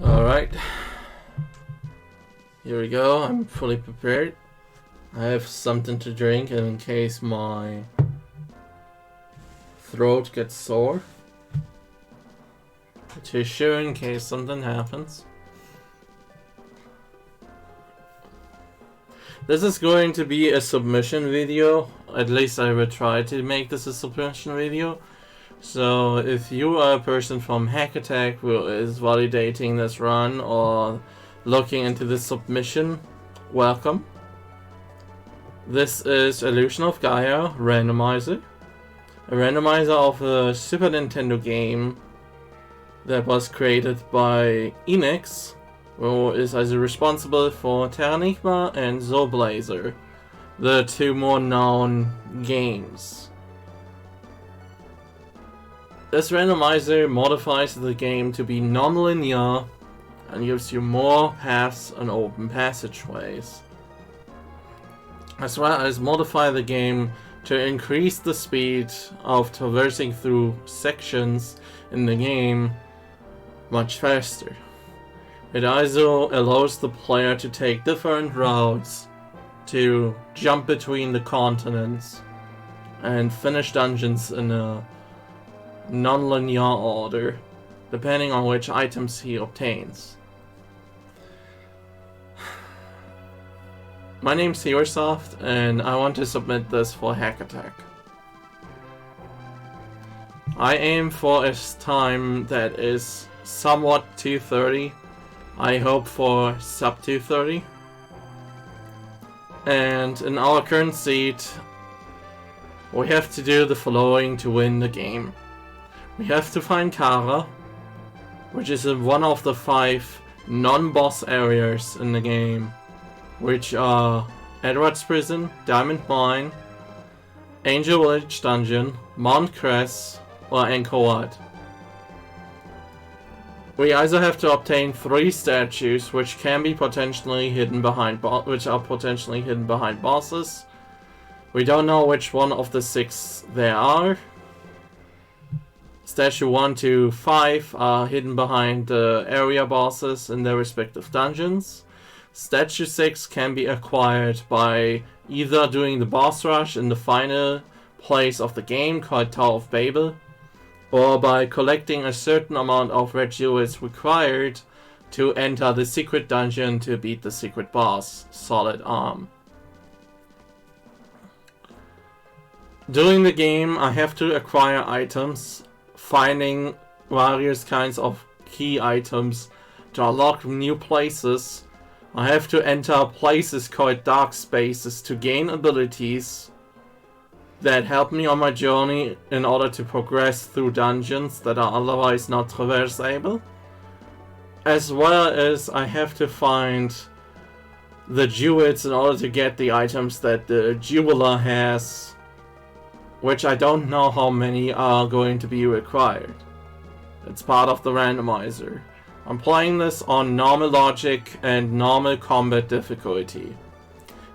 Alright, here we go. I'm fully prepared. I have something to drink in case my throat gets sore. A tissue in case something happens. This is going to be a submission video. At least I will try to make this a submission video. So if you are a person from Hack Attack who is validating this run or looking into this submission, welcome. This is Illusion of Gaia Randomizer. A randomizer of a Super Nintendo game that was created by Enix, who is also responsible for Terranigma and Zoblazer, the two more known games. This randomizer modifies the game to be non-linear and gives you more paths and open passageways, as well as modify the game to increase the speed of traversing through sections in the game much faster. It also allows the player to take different routes to jump between the continents and finish dungeons in a non-linear order, depending on which items he obtains. My name's Hiro-sofT, and I want to submit this for Hack Attack. I aim for a time that is somewhat 230. I hope for sub 230. And in our current seed, we have to do the following to win the game. We have to find Kara, which is in one of the 5 non-boss areas in the game, which are Edward's Prison, Diamond Mine, Angel Village Dungeon, Mount Cress, or Angkor Wat. We also have to obtain 3 statues, which can be potentially hidden behind bosses. We don't know which one of the 6 there are. Statue 1 to 5 are hidden behind the area bosses in their respective dungeons. Statue 6 can be acquired by either doing the boss rush in the final place of the game called Tower of Babel, or by collecting a certain amount of red jewels required to enter the secret dungeon to beat the secret boss, Solid Arm. During the game, I have to acquire items, finding various kinds of key items to unlock new places. I have to enter places called dark spaces to gain abilities that help me on my journey in order to progress through dungeons that are otherwise not traversable. As well as I have to find the jewels in order to get the items that the jeweler has, which I don't know how many are going to be required. It's part of the randomizer. I'm playing this on normal logic and normal combat difficulty,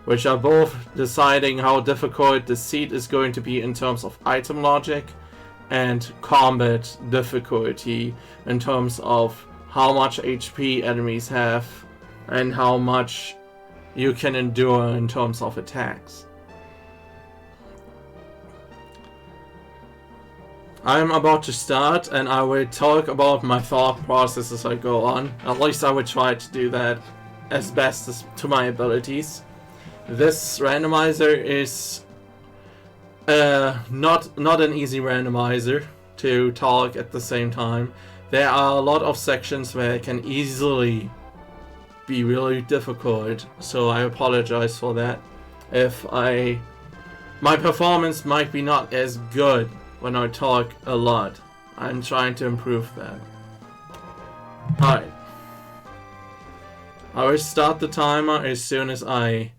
which are both deciding how difficult the seed is going to be in terms of item logic and combat difficulty in terms of how much HP enemies have and how much you can endure in terms of attacks. I'm about to start, and I will talk about my thought process as I go on. At least I will try to do that as best as to my abilities. This randomizer is not an easy randomizer to talk at the same time. There are a lot of sections where it can easily be really difficult, so I apologize for that. My performance might be not as good when I talk a lot. I'm trying to improve that. Alright. I will start the timer as soon as I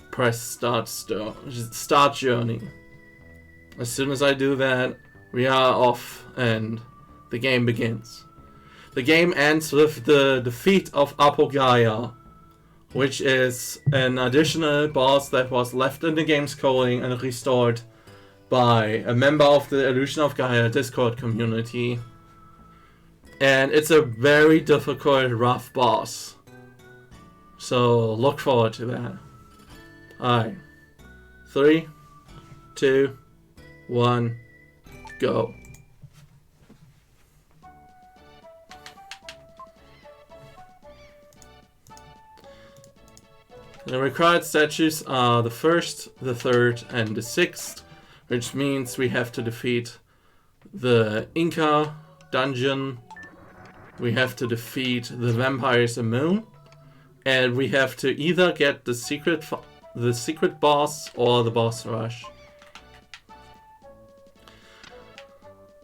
press start journey. As soon as I do that, we are off and the game begins. The game ends with the defeat of Gaia, which is an additional boss that was left in the game's coding and restored by a member of the Illusion of Gaia Discord community And it's a very difficult, rough boss. So look forward to that. Alright. 3, 2, 1, go. The required statues are the 1st, the 3rd, and the 6th, which means we have to defeat the Inca dungeon, we have to defeat the vampires and moon, and we have to either get the secret boss or the boss rush.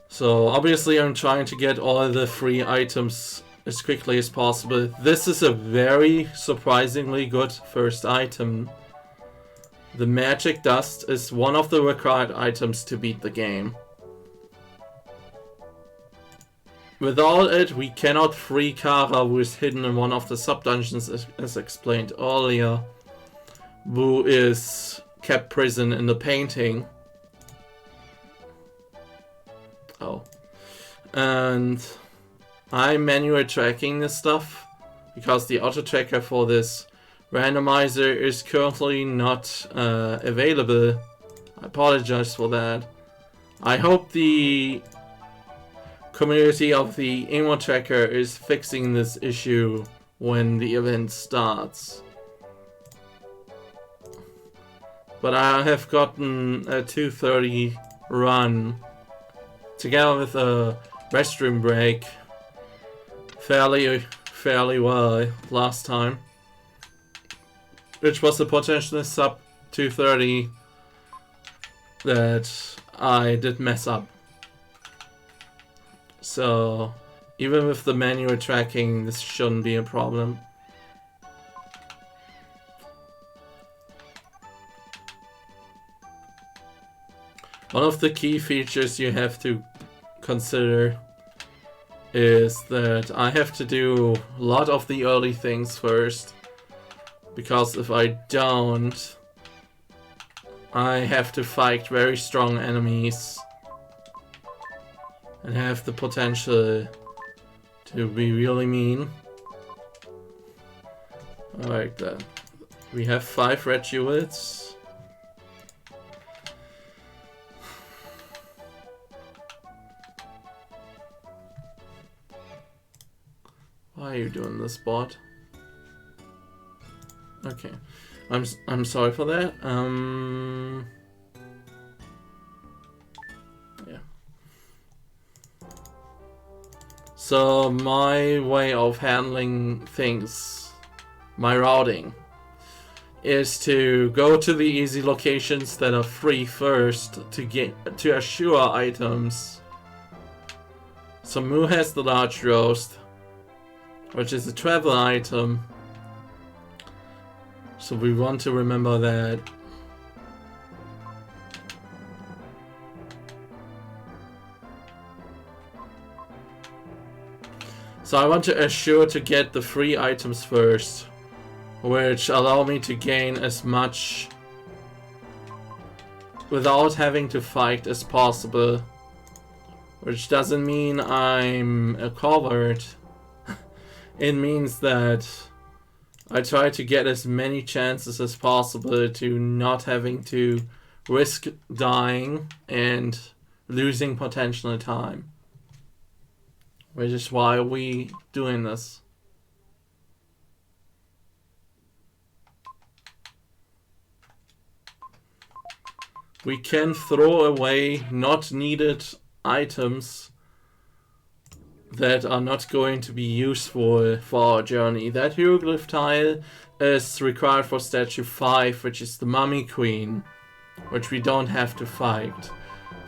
So obviously I'm trying to get all the free items as quickly as possible. This is a very surprisingly good first item. The magic dust is one of the required items to beat the game. Without it, we cannot free Kara, who is hidden in one of the sub-dungeons as explained earlier, who is kept prison in the painting. Oh. And I'm manually tracking this stuff because the auto tracker for this randomizer is currently not available. I apologize for that. I hope the community of the Emo tracker is fixing this issue when the event starts. But I have gotten a 2:30 run together with a restroom break fairly well last time, which was a potential sub 2:30 that I did mess up. So even with the manual tracking, this shouldn't be a problem. One of the key features you have to consider is that I have to do a lot of the early things first, because if I don't, I have to fight very strong enemies and have the potential to be really mean. Alright then. We have 5 red jewels. Why are you doing this, bot? Okay. I'm sorry for that. Yeah. So my way of handling things, my routing, is to go to the easy locations that are free first to assure items. So Moo has the large roast, which is a travel item. So we want to remember that. So I want to assure to get the free items first, which allow me to gain as much without having to fight as possible. Which doesn't mean I'm a coward. It means that I try to get as many chances as possible to not having to risk dying and losing potential time. Which is why we doing this. We can throw away not needed items that are not going to be useful for our journey. That hieroglyph tile is required for statue 5, which is the Mummy Queen, which we don't have to fight.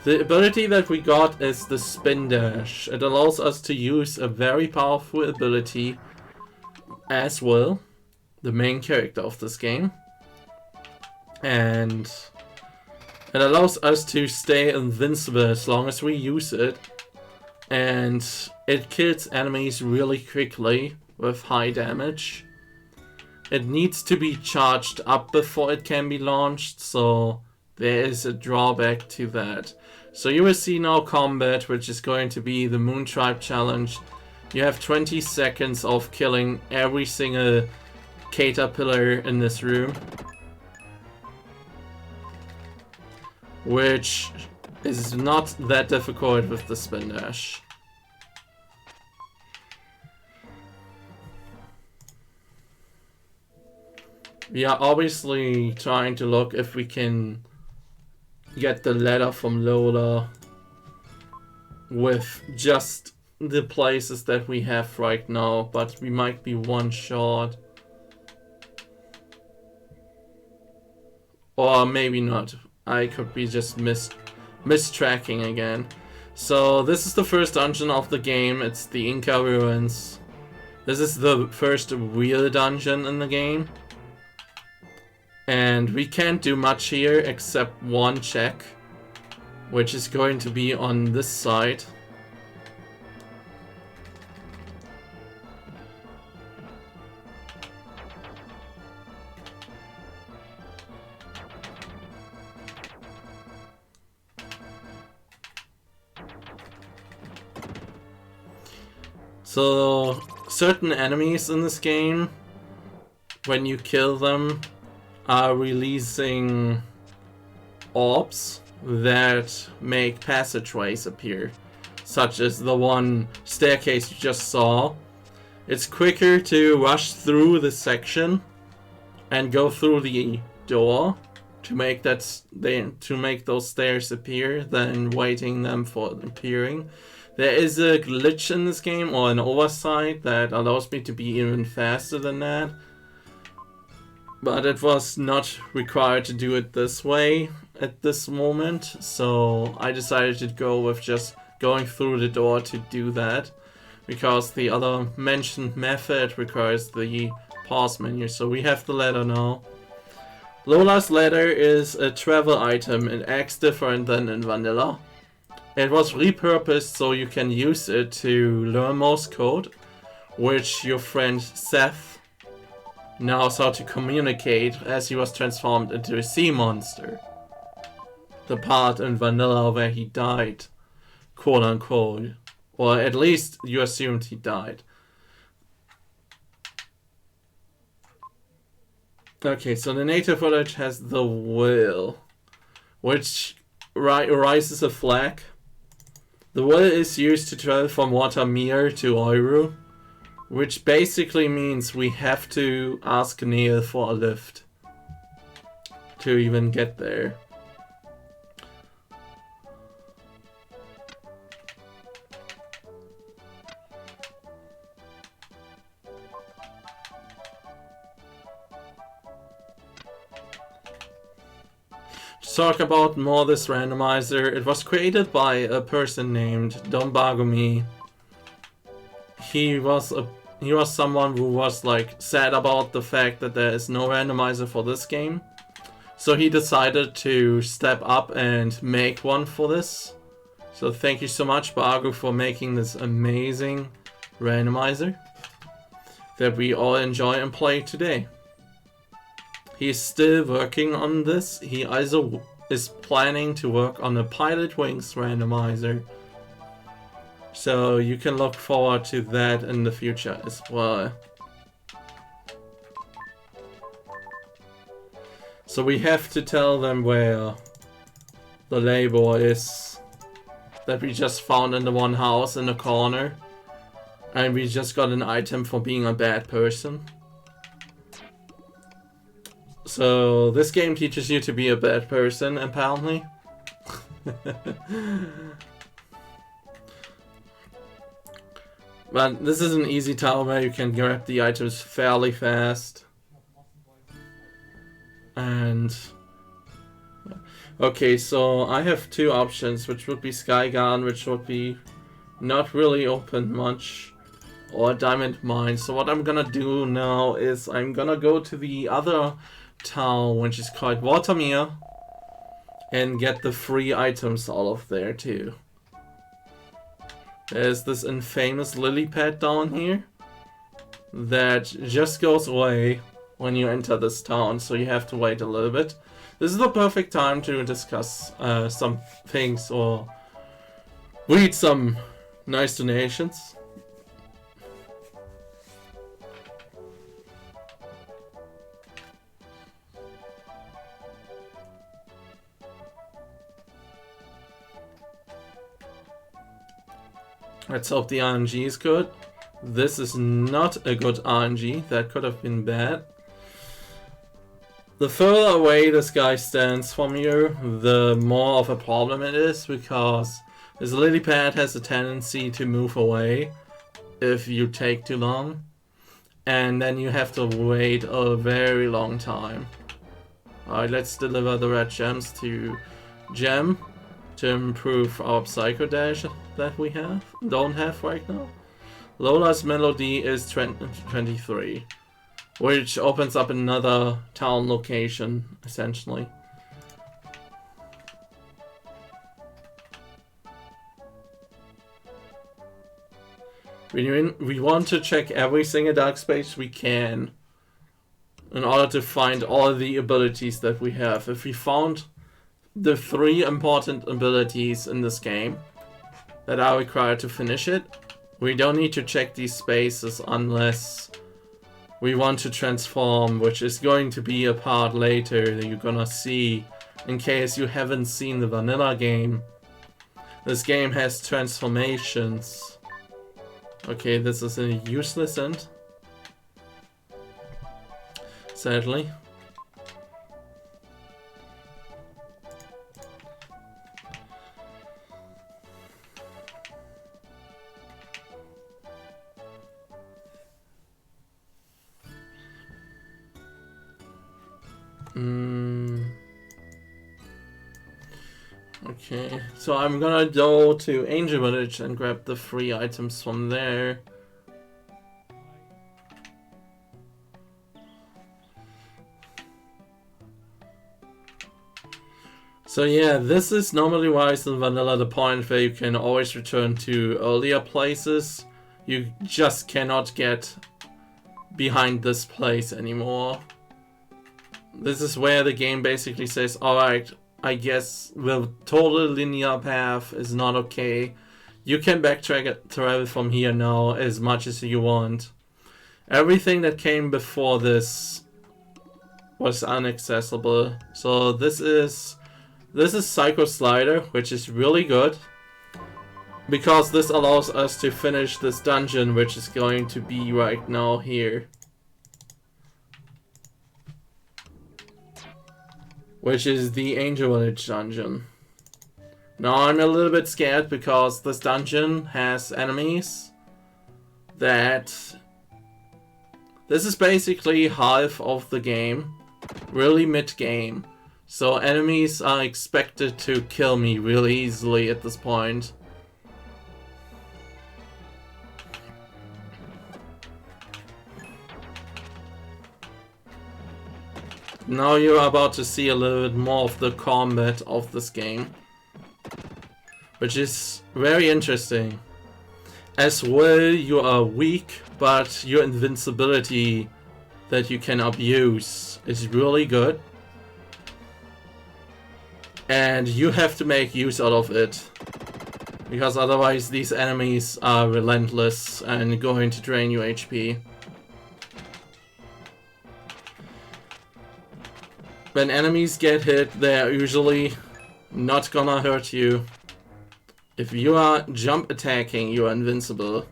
The ability that we got is the Spin Dash. It allows us to use a very powerful ability as well, the main character of this game. And it allows us to stay invincible as long as we use it. And it kills enemies really quickly with high damage. It needs to be charged up before it can be launched, so there is a drawback to that. So you will see now combat, which is going to be the Moon Tribe challenge, You have 20 seconds of killing every single caterpillar in this room. Which is not that difficult with the spin dash. We are obviously trying to look if we can get the letter from Lola with just the places that we have right now, but we might be one short. Or maybe not. I could be just mistracking again. So this is the first dungeon of the game. It's the Inca Ruins. This is the first real dungeon in the game. And we can't do much here except one check, which is going to be on this side. So, certain enemies in this game, when you kill them, are releasing orbs that make passageways appear, such as the one staircase you just saw. It's quicker to rush through this section and go through the door to make those stairs appear than waiting them for appearing. There is a glitch in this game, or an oversight, that allows me to be even faster than that. But it was not required to do it this way at this moment, so I decided to go with just going through the door to do that, because the other mentioned method requires the pause menu. So we have the letter now. Lola's letter is a travel item and acts different than in vanilla. It was repurposed so you can use it to learn Morse code, which your friend Seth knows how to communicate, as he was transformed into a sea monster. The part in vanilla where he died, quote unquote. Or at least you assumed he died. Okay, so the native village has the will, which rises a flag. The will is used to travel from Watermere to Oiru, which basically means we have to ask Neil for a lift to even get there. To talk about more this randomizer, it was created by a person named Don Bagumi. He was someone who was like sad about the fact that there is no randomizer for this game. So he decided to step up and make one for this. So thank you so much, Bagu, for making this amazing randomizer that we all enjoy and play today. He's still working on this. He also is planning to work on a Pilot Wings randomizer. So you can look forward to that in the future as well. So we have to tell them where the label is that we just found in the one house in the corner. And we just got an item for being a bad person. So this game teaches you to be a bad person, apparently. But this is an easy town where you can grab the items fairly fast. And okay, so I have two options, which would be Skygarden, which would be not really open much, or Diamond Mine. So what I'm gonna do now is I'm gonna go to the other town, which is called Watermere, and get the free items out of there too. There's this infamous lily pad down here that just goes away when you enter this town, so you have to wait a little bit. This is the perfect time to discuss some things or read some nice donations. Let's hope the RNG is good. This is not a good RNG. That could have been bad. The further away this guy stands from you, the more of a problem it is, because this lily pad has a tendency to move away if you take too long. And then you have to wait a very long time. Alright, let's deliver the red gems to Gem to improve our Psycho Dash that we don't have right now. Lola's Melody is 23, which opens up another town location, essentially. We want to check every single dark space we can in order to find all the abilities that we have. If we found the 3 important abilities in this game that are required to finish it, we don't need to check these spaces unless we want to transform, which is going to be a part later that you're gonna see in case you haven't seen the vanilla game. This game has transformations. Okay, this is a useless end. Sadly. Okay, so I'm gonna go to Angel Village and grab the 3 items from there. So yeah, this is normally wise in vanilla, the point where you can always return to earlier places. You just cannot get behind this place anymore. This is where the game basically says, alright, I guess the total linear path is not okay. You can travel from here now as much as you want. Everything that came before this was inaccessible. So this is Psycho Slider, which is really good, because this allows us to finish this dungeon, which is going to be right now here. Which is the Angel Village dungeon. Now I'm a little bit scared because this dungeon has enemies that... This is basically half of the game, really mid-game. So enemies are expected to kill me really easily at this point. Now you're about to see a little bit more of the combat of this game, which is very interesting. As well, you are weak, but your invincibility that you can abuse is really good. And you have to make use out of it, because otherwise these enemies are relentless and going to drain your HP. When enemies get hit, they're usually not gonna hurt you. If you are jump attacking, you are invincible.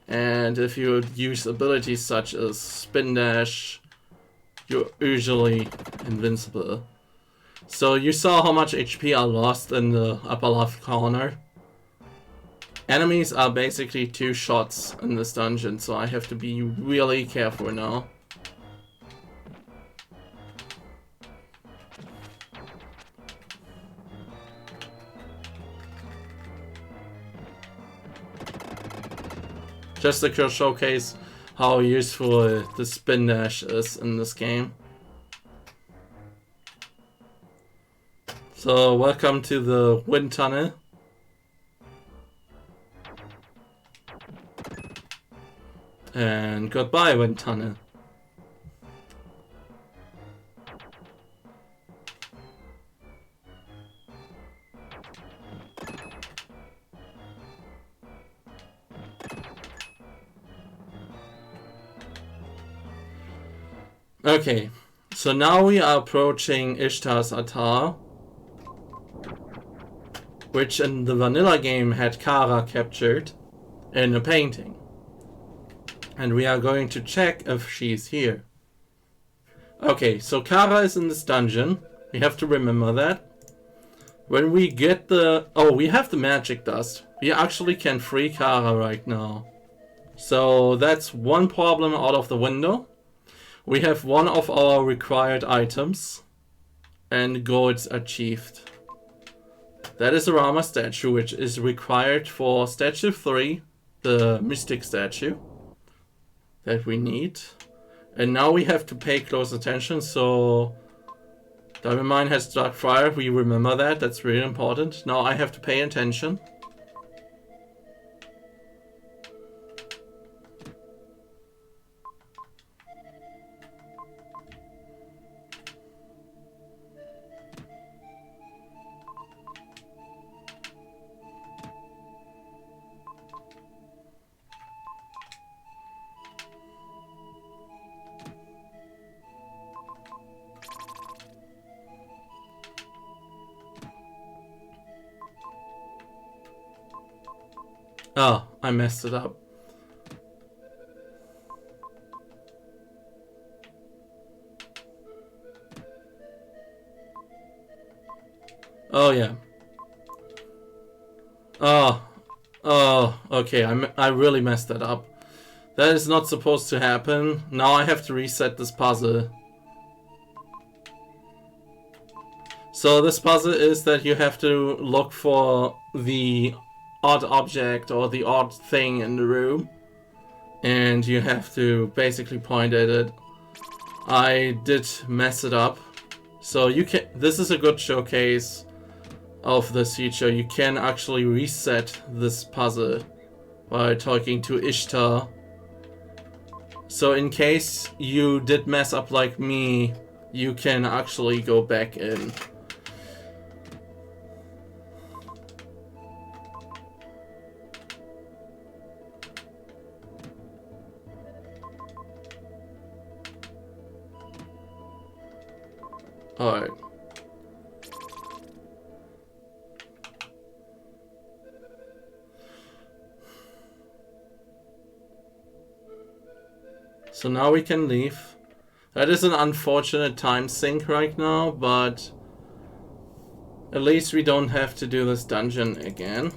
And if you use abilities such as spin dash, you're usually invincible. So you saw how much HP I lost in the upper left corner. Enemies are basically 2 shots in this dungeon, so I have to be really careful now. Just to showcase how useful the spin dash is in this game. So welcome to the wind tunnel. And goodbye, wind tunnel. Okay, so now we are approaching Ishtar's altar, which in the vanilla game had Kara captured. in a painting. And we are going to check if she's here. Okay, so Kara is in this dungeon. We have to remember that. When we get the... Oh, we have the magic dust. We actually can free Kara right now. So that's one problem out of the window. We have one of our required items. And goals achieved. That is a Rama statue, which is required for statue 3. The mystic statue. That we need. And now we have to pay close attention, so... Diamond Mine has Dark Fire, we remember that, that's really important. Now I have to pay attention. Oh, I messed it up. Oh yeah. Oh, okay, I really messed that up. That is not supposed to happen. Now I have to reset this puzzle. So this puzzle is that you have to look for the odd object or the odd thing in the room, and you have to basically point at it. I did mess it up, so you can. This is a good showcase of this feature. You can actually reset this puzzle by talking to Ishtar. So in case you did mess up like me, you can actually go back in. Alright. So now we can leave. That is an unfortunate time sink right now, but at least we don't have to do this dungeon again.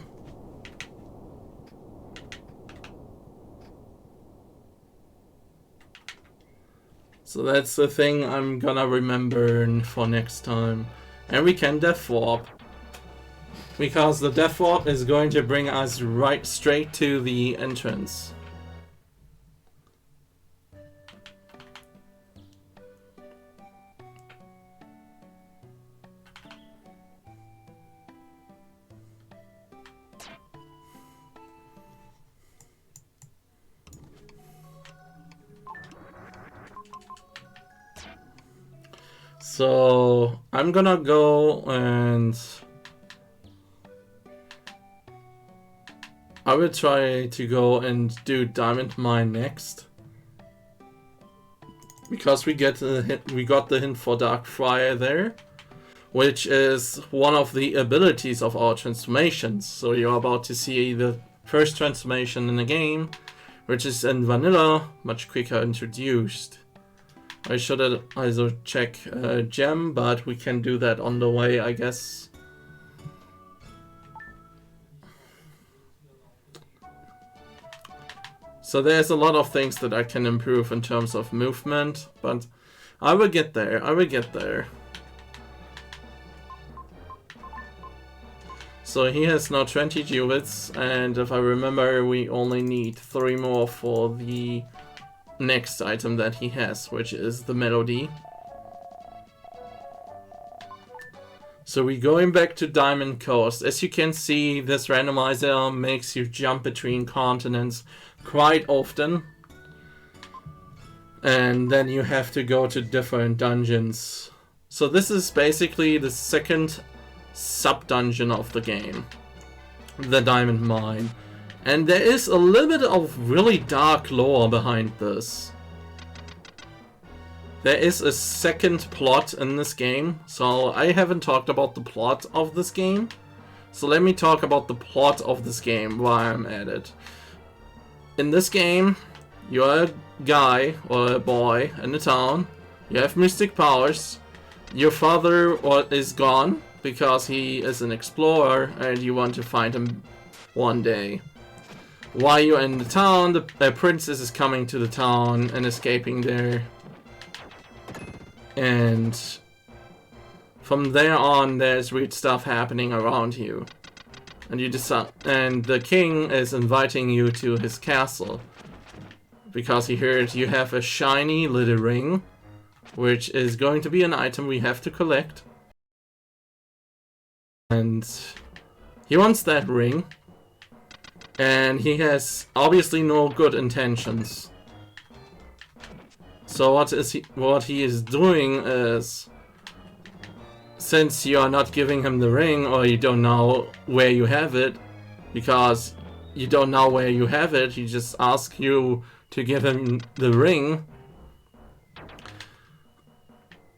So that's the thing I'm gonna remember for next time. And we can death warp. Because the death warp is going to bring us right straight to the entrance. So I'm gonna go and I will try to go and do Diamond Mine next, because we got the hint for Dark Friar there, which is one of the abilities of our transformations. So you're about to see the first transformation in the game, which is in vanilla, much quicker introduced. I should also check gem, but we can do that on the way, I guess. So there's a lot of things that I can improve in terms of movement, but I will get there, I will get there. So he has now 20 jewels, and if I remember, we only need 3 more for the next item that he has, which is the melody. So we're going back to Diamond Coast. As you can see, this randomizer makes you jump between continents quite often. And then you have to go to different dungeons. So this is basically the second sub-dungeon of the game. The Diamond Mine. And there is a little bit of really dark lore behind this. There is a second plot in this game, so I haven't talked about the plot of this game. So let me talk about the plot of this game while I'm at it. in this game, you're a guy or a boy in the town. You have mystic powers. Your father is gone because he is an explorer and you want to find him one day. While you're in the town, the princess is coming to the town and escaping there. And from there on, there's weird stuff happening around you. And you decide, and the king is inviting you to his castle because he heard you have a shiny little ring, which is going to be an item we have to collect. And he wants that ring, and he has obviously no good intentions. So what he is doing is, since you are not giving him the ring, or you don't know where you have it, because you don't know where you have it, he just asks you to give him the ring,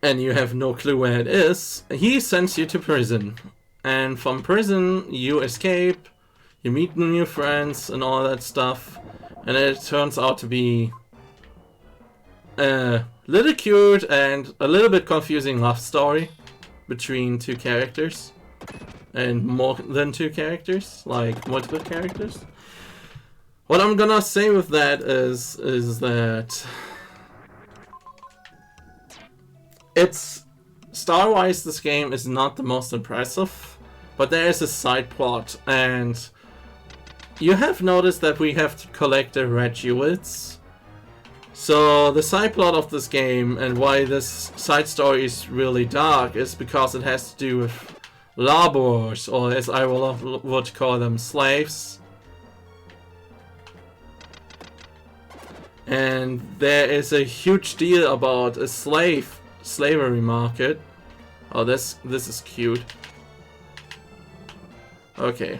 and you have no clue where it is, he sends you to prison. And from prison, you escape, you meet new friends and all that stuff, and it turns out to be a little cute and a little bit confusing love story between two characters, and more than two characters, like multiple characters. What I'm gonna say with that is that it's star-wise, this game is not the most impressive, but there is a side plot, and you have noticed that we have to collect the red jewels. So the side plot of this game, and why this side story is really dark, is because it has to do with laborers, or as I would call them, slaves. And there is a huge deal about a slavery market. Oh, this is cute. Okay.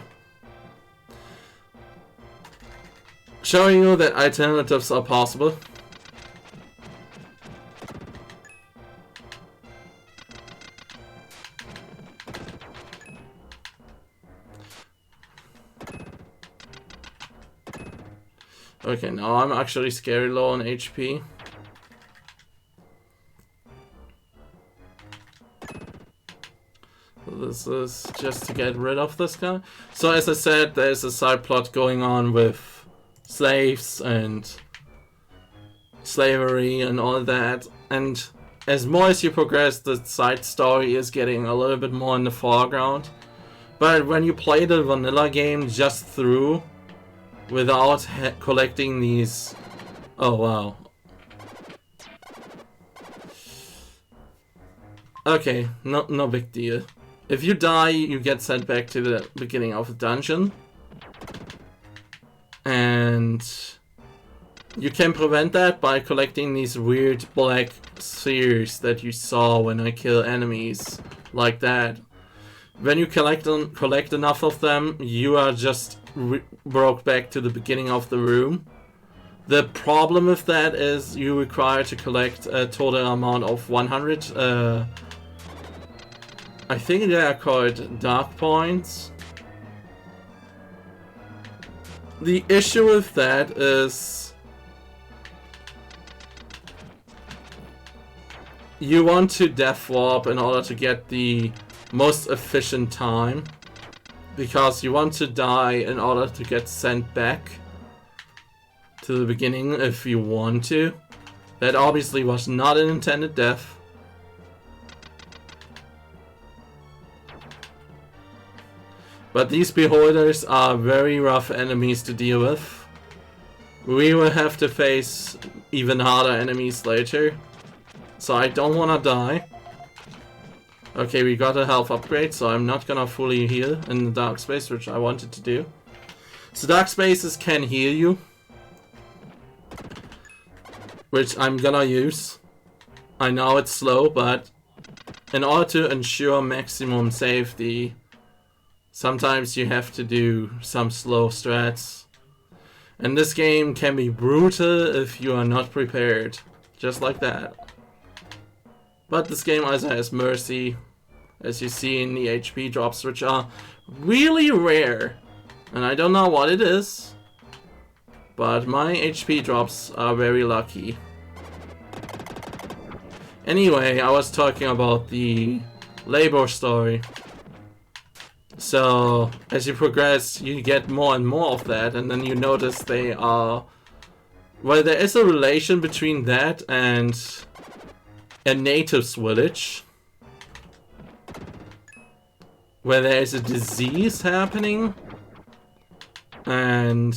Showing you that alternatives are possible. Okay, now I'm actually scary low on HP. This is just to get rid of this guy. So as I said, there's a side plot going on with slaves and slavery and all that. And as more as you progress, the side story is getting a little bit more in the foreground. But when you play the vanilla game just through, without collecting these... Oh, wow. Okay, no big deal. If you die, you get sent back to the beginning of the dungeon. And you can prevent that by collecting these weird black spheres that you saw when I kill enemies like that. When you collect enough of them, you are just brought back to the beginning of the room. The problem with that is you require to collect a total amount of 100, I think they are called dark points. The issue with that is you want to death warp in order to get the most efficient time, because you want to die in order to get sent back to the beginning if you want to. That obviously was not an intended death. But these beholders are very rough enemies to deal with. We will have to face even harder enemies later, so I don't want to die. Okay, we got a health upgrade, so I'm not gonna fully heal in the dark space, which I wanted to do. So dark spaces can heal you, which I'm gonna use. I know it's slow, but in order to ensure maximum safety, sometimes you have to do some slow strats. And this game can be brutal if you are not prepared. Just like that. But this game also has mercy, as you see in the HP drops, which are really rare. And I don't know what it is. but my HP drops are very lucky. Anyway, I was talking about the labor story. So, as you progress, you get more and more of that, and then you notice they are... Well, there is a relation between that and a natives village, where there is a disease happening, and...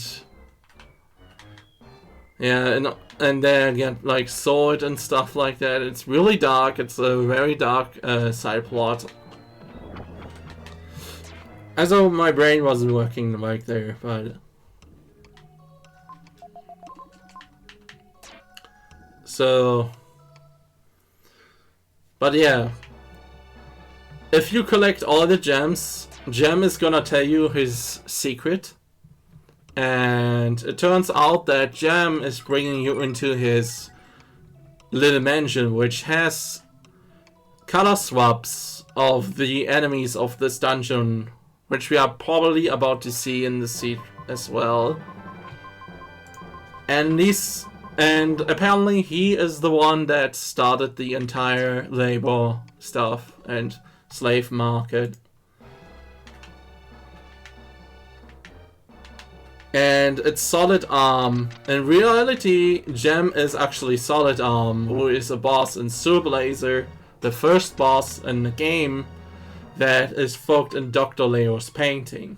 Yeah, and they get like sword and stuff like that. It's really dark. It's a very dark side plot. As though my brain wasn't working like there, but... So... But yeah. If you collect all the gems, Gem is gonna tell you his secret. And it turns out that Gem is bringing you into his little mansion, which has color swaps of the enemies of this dungeon, which we are probably about to see in the seed as well. And apparently he is the one that started the entire labor stuff and slave market. And it's Solid Arm. In reality, Gem is actually Solid Arm, who is a boss in Soul Blazer, the first boss in the game that is found in Dr. Leo's painting.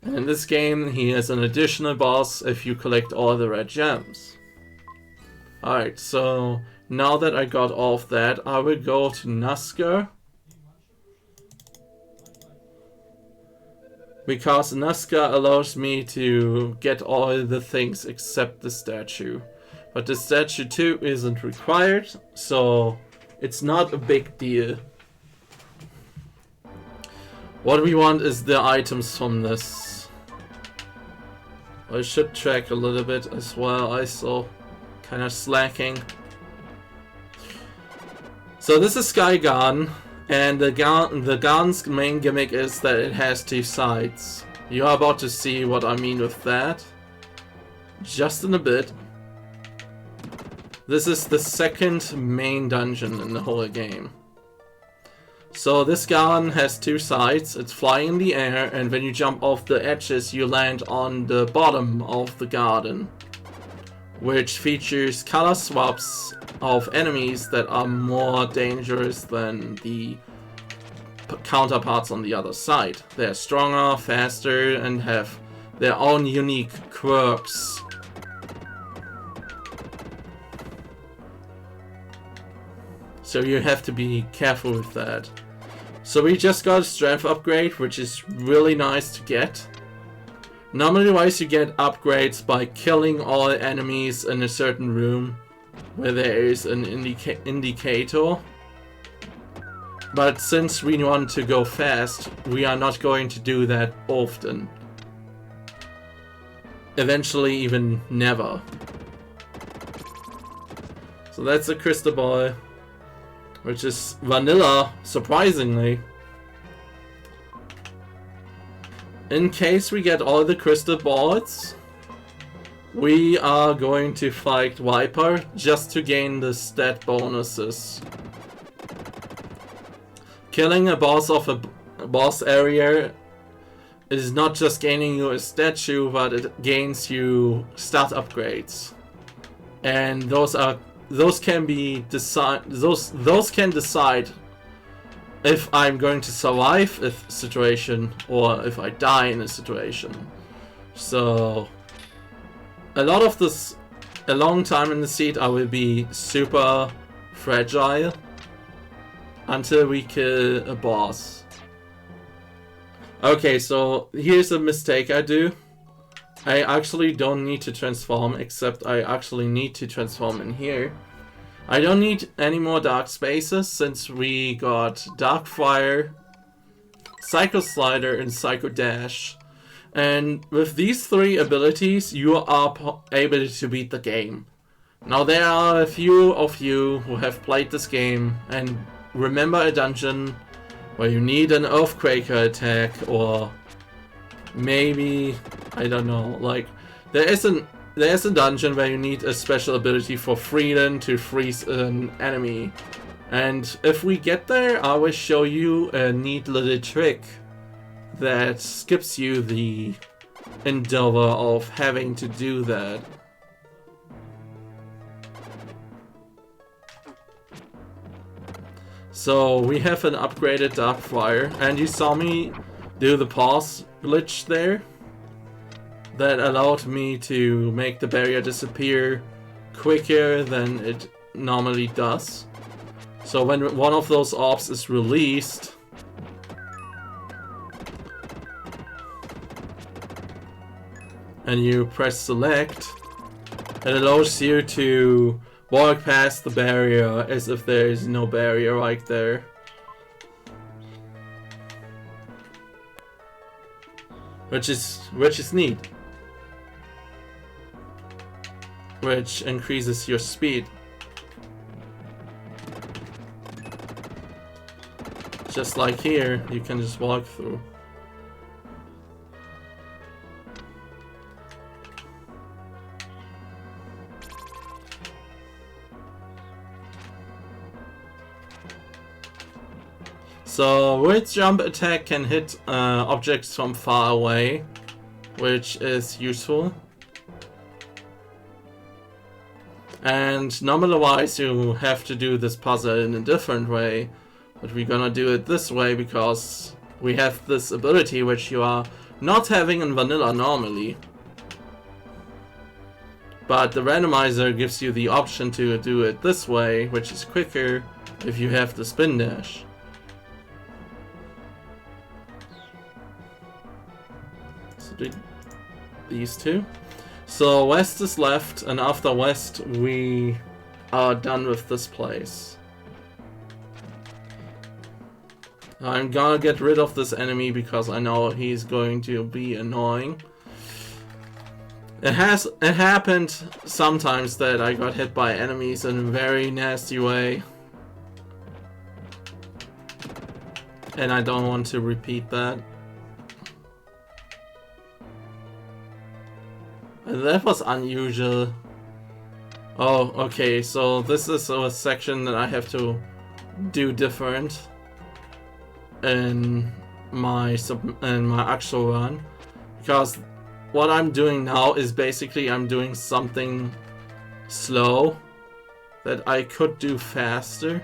And in this game, he is an additional boss if you collect all the red gems. Alright, so now that I got all of that, I will go to Nazca. Because Nazca allows me to get all the things except the statue. But the statue too isn't required, so it's not a big deal. What we want is the items from this. I should track a little bit as well, I saw kind of slacking. So this is Sky Gun. And the gun's main gimmick is that it has two sides. You are about to see what I mean with that. Just in a bit. This is the second main dungeon in the whole game. So this gun has two sides. It's flying in the air, and when you jump off the edges, you land on the bottom of the garden, which features color swaps of enemies that are more dangerous than the counterparts on the other side. They're stronger, faster, and have their own unique quirks. So you have to be careful with that. So we just got a strength upgrade, which is really nice to get. Normally wise you get upgrades by killing all enemies in a certain room where there is an indicator. But since we want to go fast, we are not going to do that often. Eventually even never. So that's a crystal ball, which is vanilla, surprisingly. In case we get all the crystal balls, we are going to fight Viper just to gain the stat bonuses. Killing a boss of a boss area is not just gaining you a statue, but it gains you stat upgrades. And those can decide if I'm going to survive a situation or if I die in a situation. So a long time in the seat I will be super fragile until we kill a boss. Okay, so here's a mistake I do. I actually don't need to transform, except I actually need to transform in here. I don't need any more dark spaces since we got Dark Fire, Psycho Slider, and Psycho Dash. And with these three abilities, you are able to beat the game. Now there are a few of you who have played this game and remember a dungeon where you need an Earthquaker attack, or maybe, I don't know, like There is a dungeon where you need a special ability for freedom to freeze an enemy. And if we get there, I will show you a neat little trick that skips you the endeavor of having to do that. So we have an upgraded Darkfire, and you saw me do the pause glitch there. That allowed me to make the barrier disappear quicker than it normally does. So when one of those orbs is released, and you press select, it allows you to walk past the barrier as if there is no barrier right there. Which is neat. Which increases your speed. Just like here, you can just walk through. So, with jump attack can hit objects from far away, which is useful. And normally-wise, you have to do this puzzle in a different way, but we're gonna do it this way because we have this ability which you are not having in vanilla normally. But the randomizer gives you the option to do it this way, which is quicker if you have the spin dash. So do these two. So west is left, and after west we are done with this place. I'm gonna get rid of this enemy because I know he's going to be annoying. It happened sometimes that I got hit by enemies in a very nasty way. And I don't want to repeat that. That was unusual. Oh, okay, so this is a section that I have to do different in my actual run, because what I'm doing now is basically I'm doing something slow that I could do faster,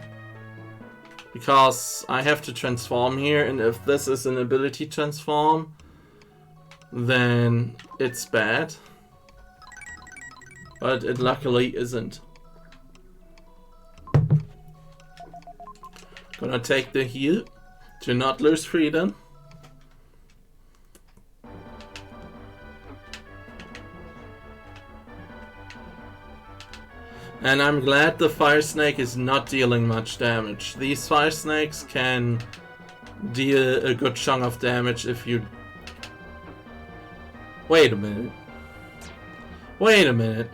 because I have to transform here, and if this is an ability transform, then it's bad. But it luckily isn't. Gonna take the heal to not lose freedom. And I'm glad the fire snake is not dealing much damage. These fire snakes can deal a good chunk of damage if you... Wait a minute. Wait a minute.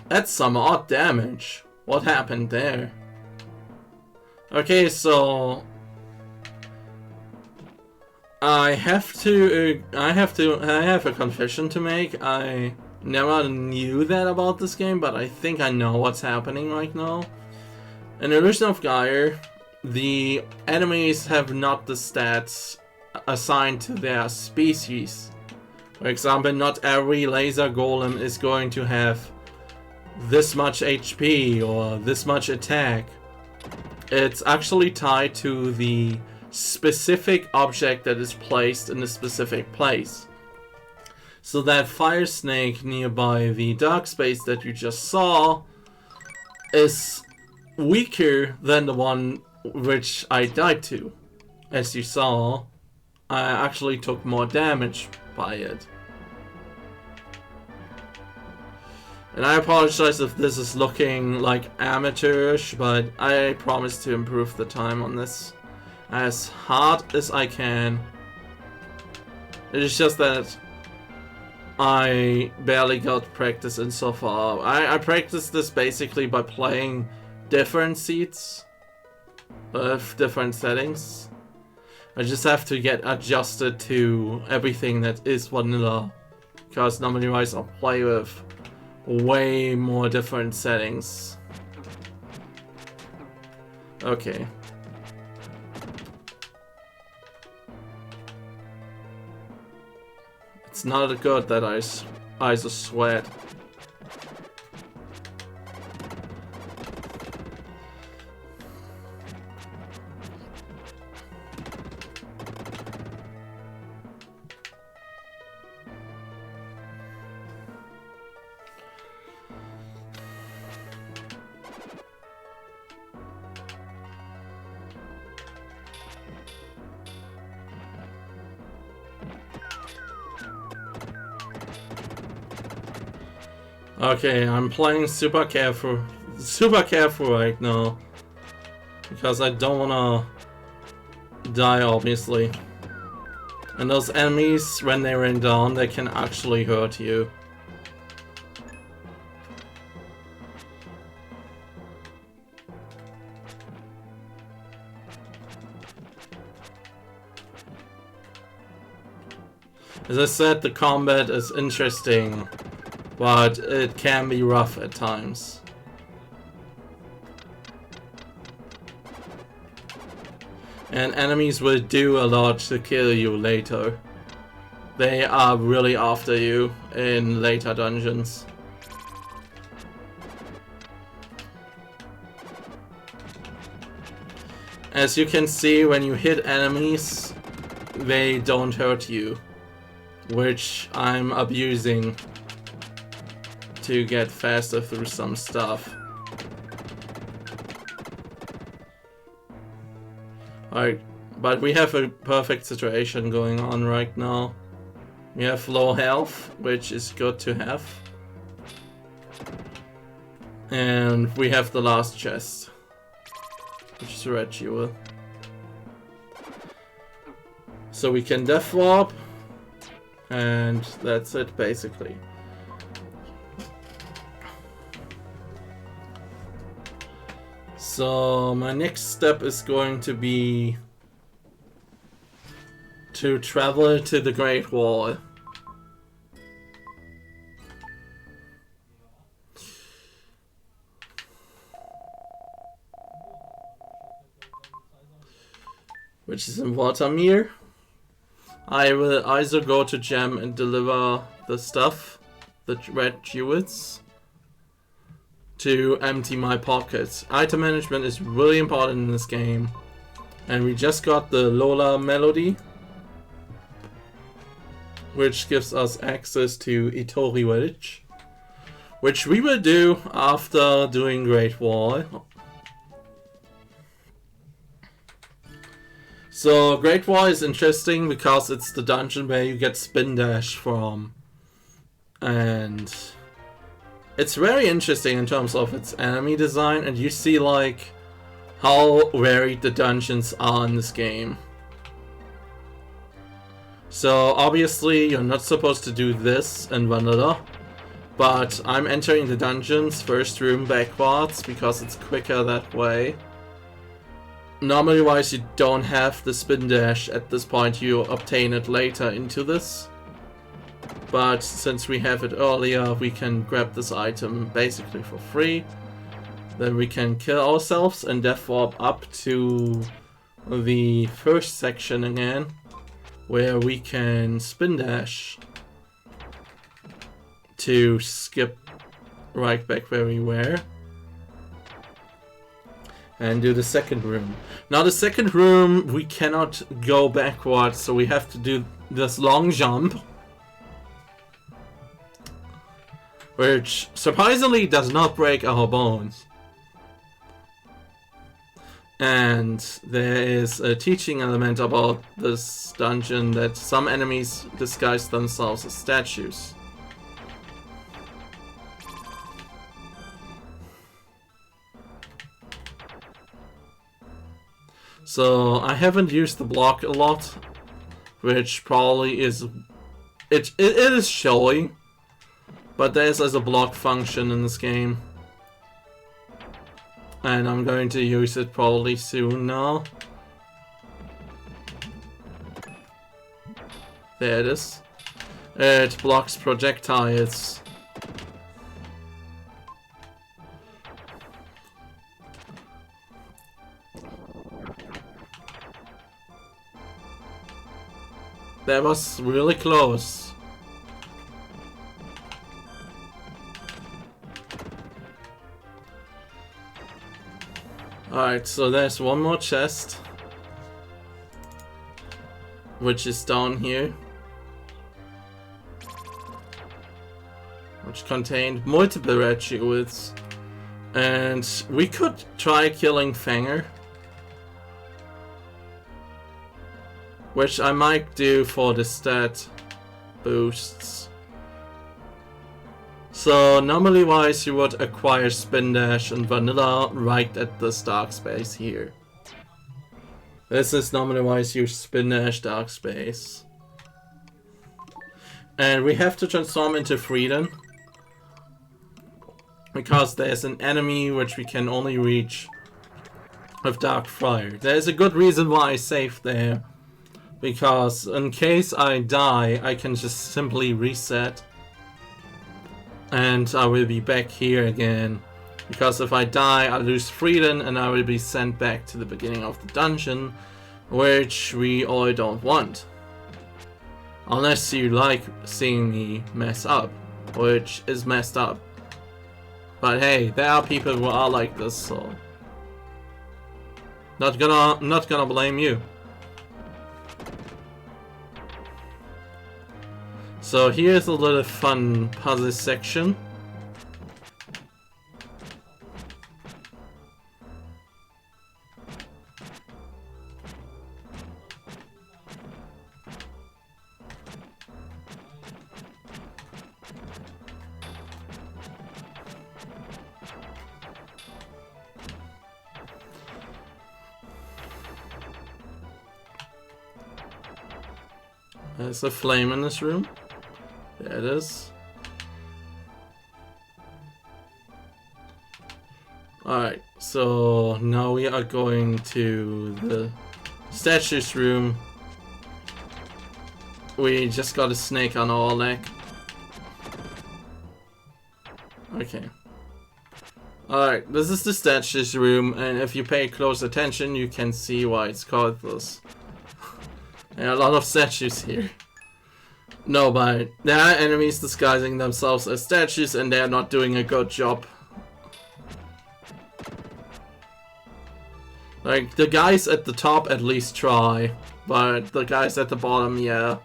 That's some odd damage. What happened there? Okay, so I have a confession to make. I never knew that about this game, but I think I know what's happening right now. In Illusion of Gaia, the enemies have not the stats assigned to their species. For example, not every laser golem is going to have this much HP or this much attack. It's actually tied to the specific object that is placed in a specific place. So that fire snake nearby the dark space that you just saw is weaker than the one which I died to. As you saw, I actually took more damage by it. And I apologize if this is looking like amateurish, but I promise to improve the time on this as hard as I can. It is just that I barely got practice in so far. I practiced this basically by playing different seats with different settings. I just have to get adjusted to everything that is vanilla. Because normally I'll play with way more different settings. Okay. It's not good that I just sweat. Okay, I'm playing super careful right now, because I don't wanna die, obviously. And those enemies, when they rain down, they can actually hurt you. As I said, the combat is interesting, but it can be rough at times. And enemies will do a lot to kill you later. They are really after you in later dungeons. As you can see, when you hit enemies, they don't hurt you, which I'm abusing to get faster through some stuff. Alright, but we have a perfect situation going on right now. We have low health, which is good to have. And we have the last chest, which is a red jewel. So we can death warp, and that's it basically. So my next step is going to be to travel to the Great Wall. Which is in Watermere. I will either go to Gem and deliver the stuff, the red jewels, to empty my pockets. Item management is really important in this game. And we just got the Lola melody, which gives us access to Itori Village, which we will do after doing Great Wall. So Great Wall is interesting because it's the dungeon where you get Spin Dash from. And it's very interesting in terms of its enemy design, and you see like how varied the dungeons are in this game. So obviously you're not supposed to do this in vanilla, but I'm entering the dungeons first room backwards because it's quicker that way. Normally wise you don't have the spin dash at this point, you obtain it later into this. But since we have it earlier, we can grab this item basically for free. Then we can kill ourselves and death warp up to the first section again, where we can spin dash to skip right back where we were and do the second room. Now the second room we cannot go backwards, so we have to do this long jump, which surprisingly does not break our bones. And there is a teaching element about this dungeon that some enemies disguise themselves as statues. So I haven't used the block a lot, which probably is it is showing, but there's a block function in this game. And I'm going to use it probably soon now. There it is. It blocks projectiles. That was really close. Alright, so there's one more chest, which is down here, which contained multiple red jewels, and we could try killing Fanger, which I might do for the stat boosts. So normally wise you would acquire Spin Dash and Vanilla right at this dark space here. This is normally wise you Spin Dash dark space. And we have to transform into Freedom, because there's an enemy which we can only reach with Dark Fire. There's a good reason why I saved there, because in case I die I can just simply reset and I will be back here again, because if I die I lose Freedom and I will be sent back to the beginning of the dungeon, which we all don't want. Unless you like seeing me mess up, which is messed up. But hey, there are people who are like this, so not gonna blame you. So here's a little fun puzzle section. There's a flame in this room. There it is. Alright, so now we are going to the statues room. We just got a snake on our leg. Okay. Alright, this is the statues room, and if you pay close attention you can see why it's called this. There are a lot of statues here. No, but there are enemies disguising themselves as statues and they're not doing a good job. Like, the guys at the top at least try, but the guys at the bottom, yeah.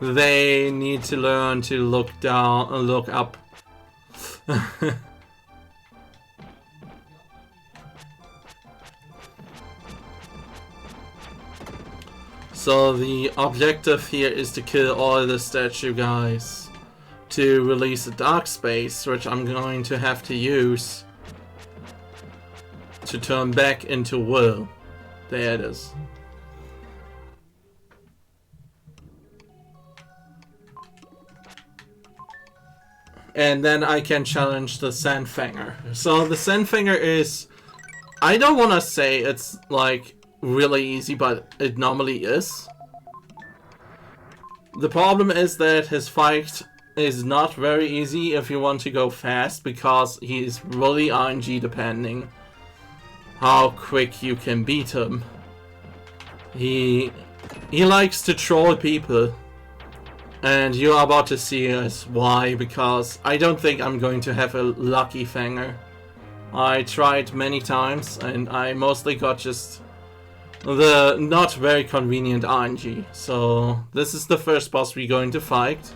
They need to learn to look down and look up. So the objective here is to kill all the statue guys to release a dark space, which I'm going to have to use to turn back into Will. There it is. And then I can challenge the Sandfanger. So the Sandfanger is, I don't want to say it's like really easy, but it normally is. The problem is that his fight is not very easy if you want to go fast, because he is really RNG depending how quick you can beat him. He likes to troll people, and you are about to see us why, because I don't think I'm going to have a lucky Fanger. I tried many times and I mostly got just the not very convenient RNG. So this is the first boss we're going to fight.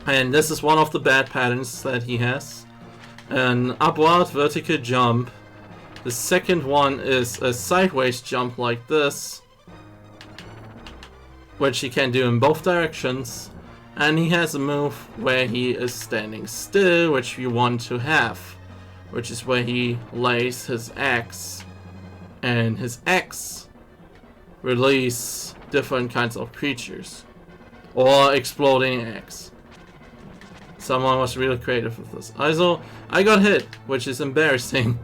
And this is one of the bad patterns that he has. An upward vertical jump. The second one is a sideways jump like this, which he can do in both directions. And he has a move where he is standing still, which you want to have, which is where he lays his axe. And his axe release different kinds of creatures. Or exploding axe. Someone was really creative with this. Also, I got hit, which is embarrassing.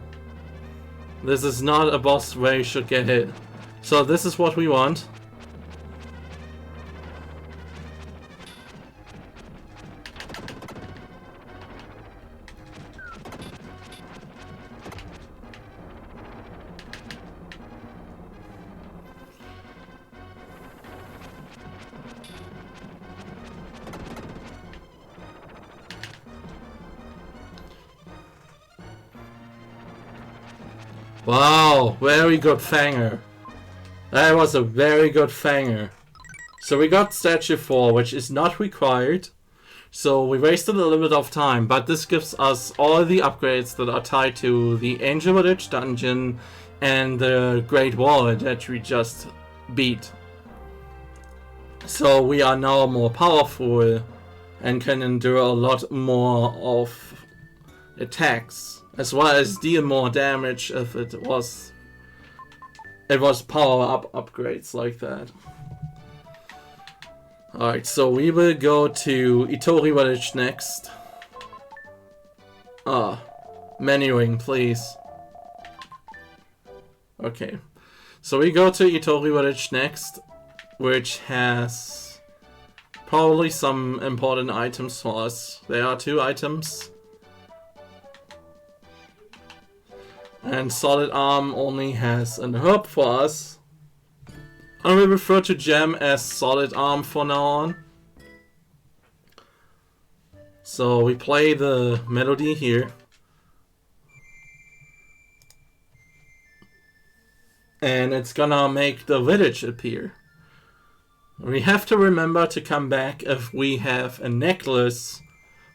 This is not a boss where you should get hit. So this is what we want. Wow, very good fanger. That was a very good fanger. So we got statue 4, which is not required. So we wasted a little bit of time, but this gives us all the upgrades that are tied to the Angel Village dungeon and the Great Wall that we just beat. So we are now more powerful and can endure a lot more of attacks, as well as deal more damage if it was power up upgrades like that. Alright, so we will go to Itori Village next. Menuing, please. Okay, so we go to Itori Village next, which has probably some important items for us. There are 2 items. And Solid Arm only has an herb for us. I will refer to Gem as Solid Arm for now on. So we play the melody here. And it's gonna make the village appear. We have to remember to come back if we have a necklace,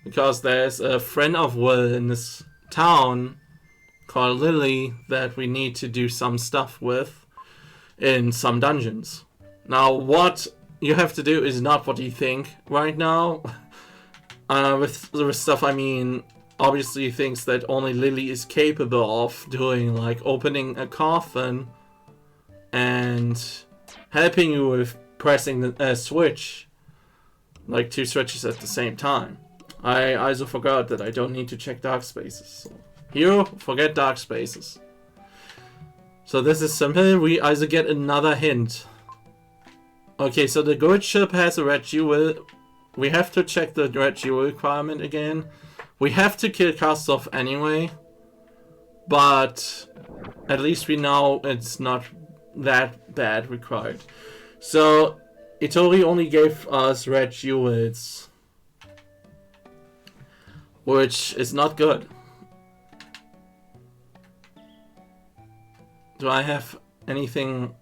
because there's a friend of Will in this town called Lily that we need to do some stuff with in some dungeons. Now, what you have to do is not what you think right now. With stuff, I mean, obviously things that only Lily is capable of doing, like opening a coffin and helping you with pressing the switch, like 2 switches at the same time. I also forgot that I don't need to check dark spaces. So. Hiro, forget dark spaces. So this is simple. We also get another hint. Okay, so the good ship has a red jewel. We have to check the red jewel requirement again. We have to kill Kastov anyway, but at least we know it's not that bad required. So Itori only gave us red jewels, which is not good. Do I have anything?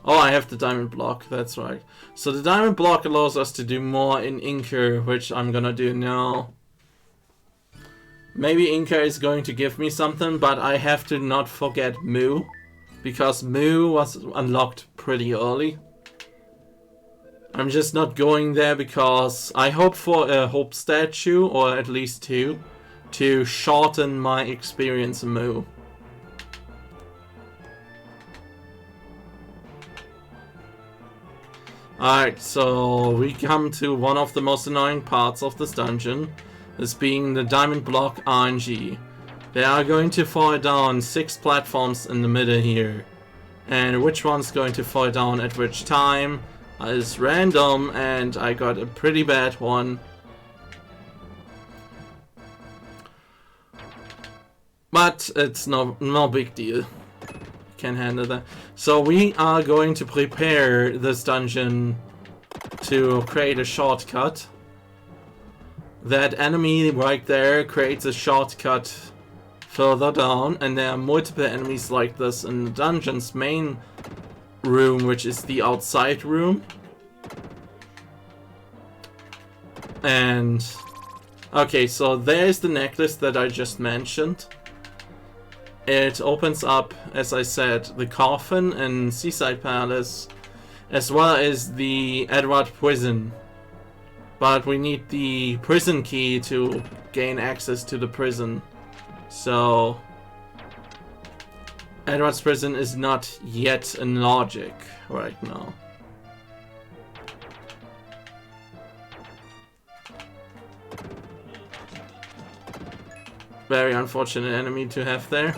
Oh, I have the diamond block, that's right. So the diamond block allows us to do more in Inker, which I'm gonna do now. Maybe Inker is going to give me something, but I have to not forget Mu, because Mu was unlocked pretty early. I'm just not going there because I hope for a hope statue, or at least 2, to shorten my experience in Mu. Alright, so we come to one of the most annoying parts of this dungeon, this being the diamond block RNG. They are going to fall down 6 platforms in the middle here. And which one's going to fall down at which time is random, and I got a pretty bad one. But it's no big deal. Can handle that. So we are going to prepare this dungeon to create a shortcut. That enemy right there creates a shortcut further down, and there are multiple enemies like this in the dungeon's main room, which is the outside room. And okay, so there's the necklace that I just mentioned. It opens up, as I said, the coffin in Seaside Palace, as well as the Edward prison. But we need the prison key to gain access to the prison. So Edward's prison is not yet in logic right now. Very unfortunate enemy to have there.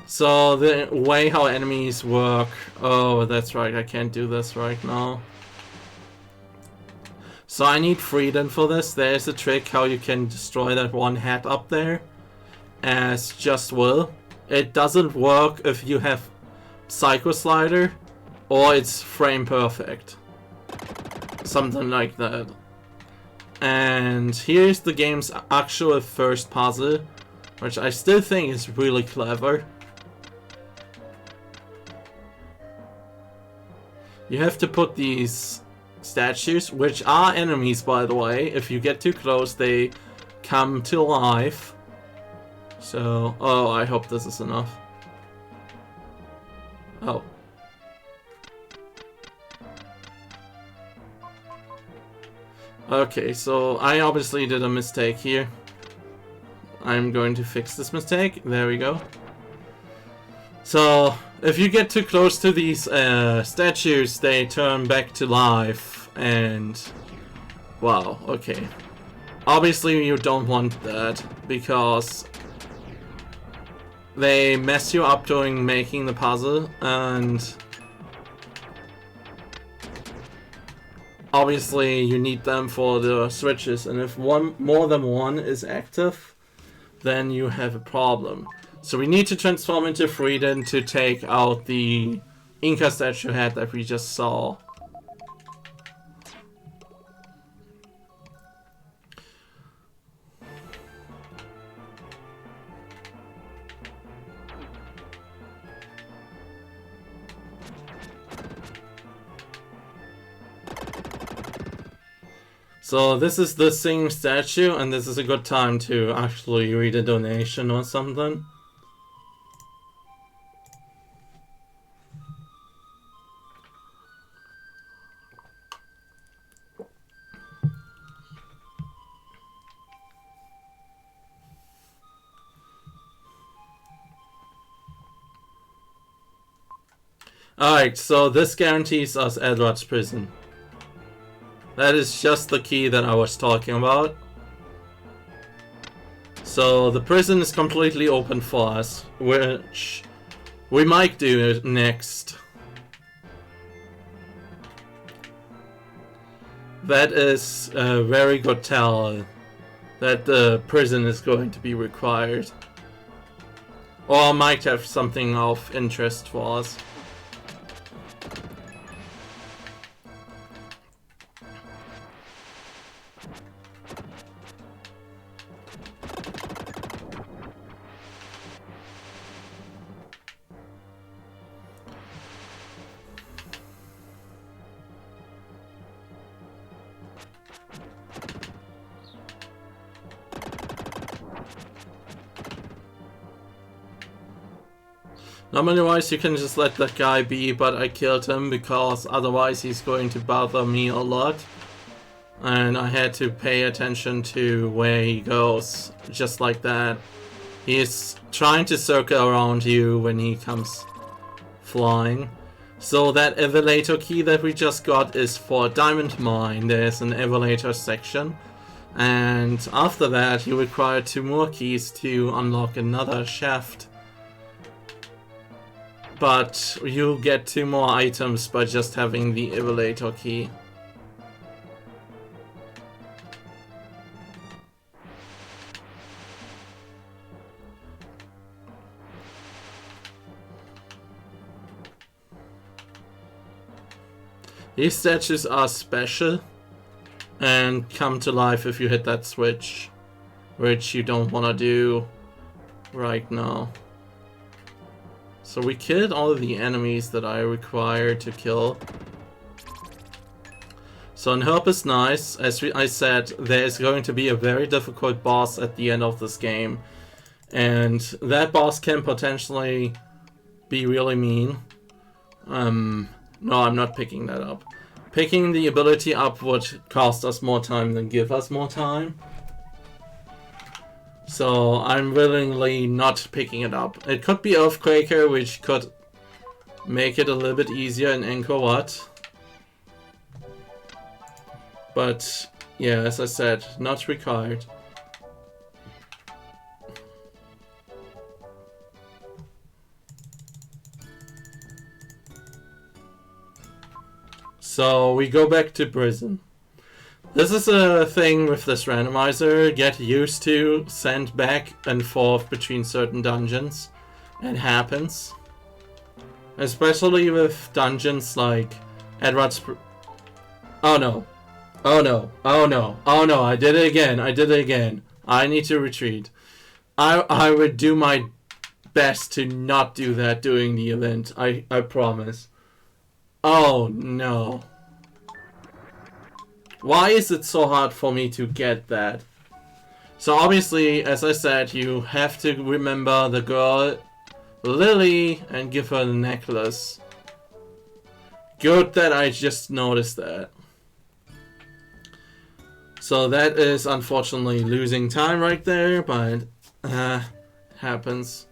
So the way how enemies work... Oh, that's right, I can't do this right now. So I need freedom for this. There's a trick how you can destroy that one head up there as just will. It doesn't work if you have Psycho Slider or it's frame perfect. Something like that. And here's the game's actual first puzzle, which I still think is really clever. You have to put these statues, which are enemies by the way. If you get too close, they come to life. So, oh, I hope this is enough. Oh. Okay, so I obviously did a mistake here. I'm going to fix this mistake. There we go. So, if you get too close to these statues, they turn back to life, and... wow, okay. Obviously you don't want that, because they mess you up during making the puzzle, and... obviously you need them for the switches, and if more than one is active, then you have a problem. So we need to transform into Freedom to take out the Inca statue head that we just saw. So this is the singing statue, and this is a good time to actually read a donation or something. Alright, so this guarantees us Edward's prison. That is just the key that I was talking about. So the prison is completely open for us, which we might do next. That is a very good tell that the prison is going to be required. Or might have something of interest for us. Normally wise you can just let that guy be, but I killed him because otherwise he's going to bother me a lot. And I had to pay attention to where he goes, just like that. He's trying to circle around you when he comes flying. So that elevator key that we just got is for Diamond Mine. There's an elevator section. And after that you require 2 more keys to unlock another shaft. But you get 2 more items by just having the elevator key. These statues are special and come to life if you hit that switch, which you don't want to do right now. So we killed all of the enemies that I required to kill. So Herb is nice. As I said, there is going to be a very difficult boss at the end of this game. And that boss can potentially be really mean. No, I'm not picking that up. Picking the ability up would cost us more time than give us more time. So I'm willingly not picking it up. It could be Earthquaker, which could make it a little bit easier in Angkor Wat. But yeah, as I said, not required. So we go back to prison. This is a thing with this randomizer. Get used to send back and forth between certain dungeons. It happens. Especially with dungeons like Edward's... Oh no. Oh no. Oh no. Oh no. I did it again. I did it again. I need to retreat. I would do my best to not do that during the event. I promise. Oh no. Why is it so hard for me to get that? So obviously, as I said, you have to remember the girl Lily and give her the necklace. Good that I just noticed that. So that is unfortunately losing time right there, but happens.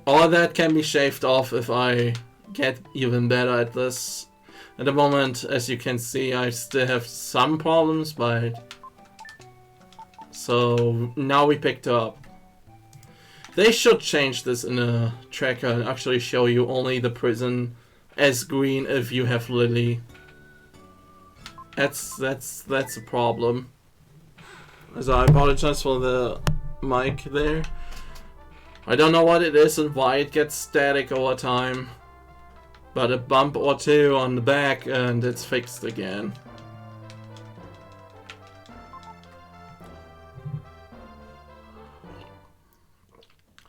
All that can be shaved off if I get even better at this. At the moment, as you can see, I still have some problems, but... So now we picked up. They should change this in a tracker and actually show you only the prison as green if you have Lily. That's a problem. So I apologize for the mic there. I don't know what it is and why it gets static over time. But a bump or two on the back and it's fixed again.